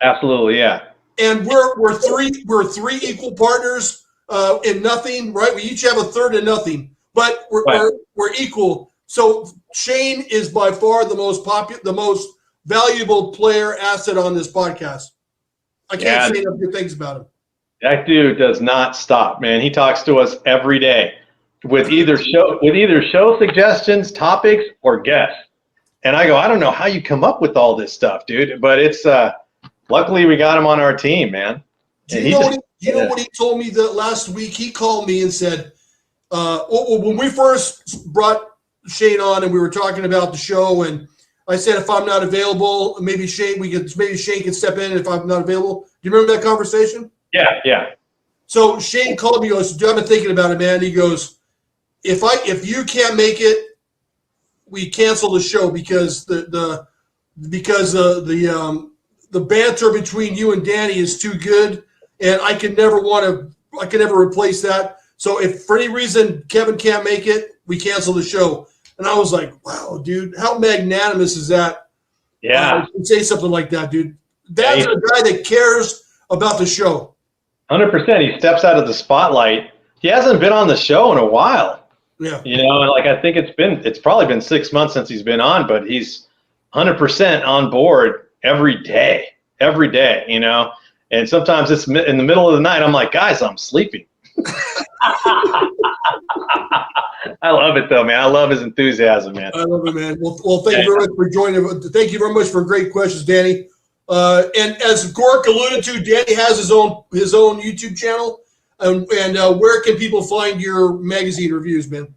[SPEAKER 1] Absolutely, yeah.
[SPEAKER 3] And we're three equal partners in nothing, right? We each have a third in nothing, but we're equal. So Shane is by far the most valuable player asset on this podcast. I can't say enough good things about him.
[SPEAKER 1] That dude does not stop, man. He talks to us every day with either show suggestions, topics, or guests. And I go, I don't know how you come up with all this stuff, dude. But it's luckily we got him on our team, man.
[SPEAKER 3] Do you know what he told me that last week? He called me and said, when we first brought Shane on and we were talking about the show, and I said if I'm not available, maybe Shane can step in if I'm not available. Do you remember that conversation?
[SPEAKER 1] Yeah.
[SPEAKER 3] So Shane called me. He goes, "Dude, I've been thinking about it, man." He goes, "If you can't make it, we cancel the show because the banter between you and Danny is too good, and I could never replace that. So if for any reason Kevin can't make it, we cancel the show." And I was like, "Wow, dude, how magnanimous is that?"
[SPEAKER 1] Yeah.
[SPEAKER 3] Say something like that, dude. That's a guy that cares about the show.
[SPEAKER 1] 100%. He steps out of the spotlight. He hasn't been on the show in a while.
[SPEAKER 3] Yeah.
[SPEAKER 1] You know, and like I think it's probably been 6 months since he's been on, but he's 100% on board every day, you know. And sometimes it's in the middle of the night. I'm like, guys, I'm sleeping. I love it though, man. I love his enthusiasm, man.
[SPEAKER 3] I love it, man. Well, thank you very much for joining. Thank you very much for great questions, Danny. And as Gork alluded to, Danny has his own YouTube channel. And where can people find your magazine reviews, man?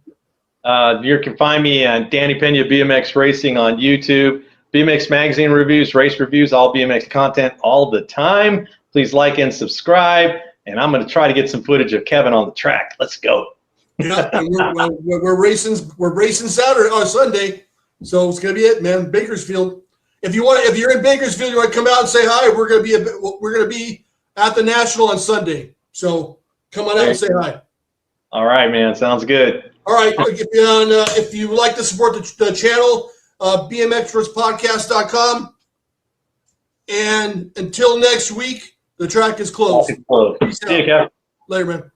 [SPEAKER 1] You can find me on Danny Pena BMX Racing on YouTube. BMX magazine reviews, race reviews, all BMX content all the time. Please like and subscribe. And I'm going to try to get some footage of Kevin on the track. Let's go.
[SPEAKER 3] Yeah, and we're racing Saturday or Sunday, so it's gonna be it, man. Bakersfield. If you're in Bakersfield, you want to come out and say hi. We're gonna be at the National on Sunday, so come on out and say hi.
[SPEAKER 1] All right, man. Sounds good.
[SPEAKER 3] All right. If you would like to support the channel, BMXPERTS And until next week, the track is closed.
[SPEAKER 1] See you, Kevin.
[SPEAKER 3] Later, man.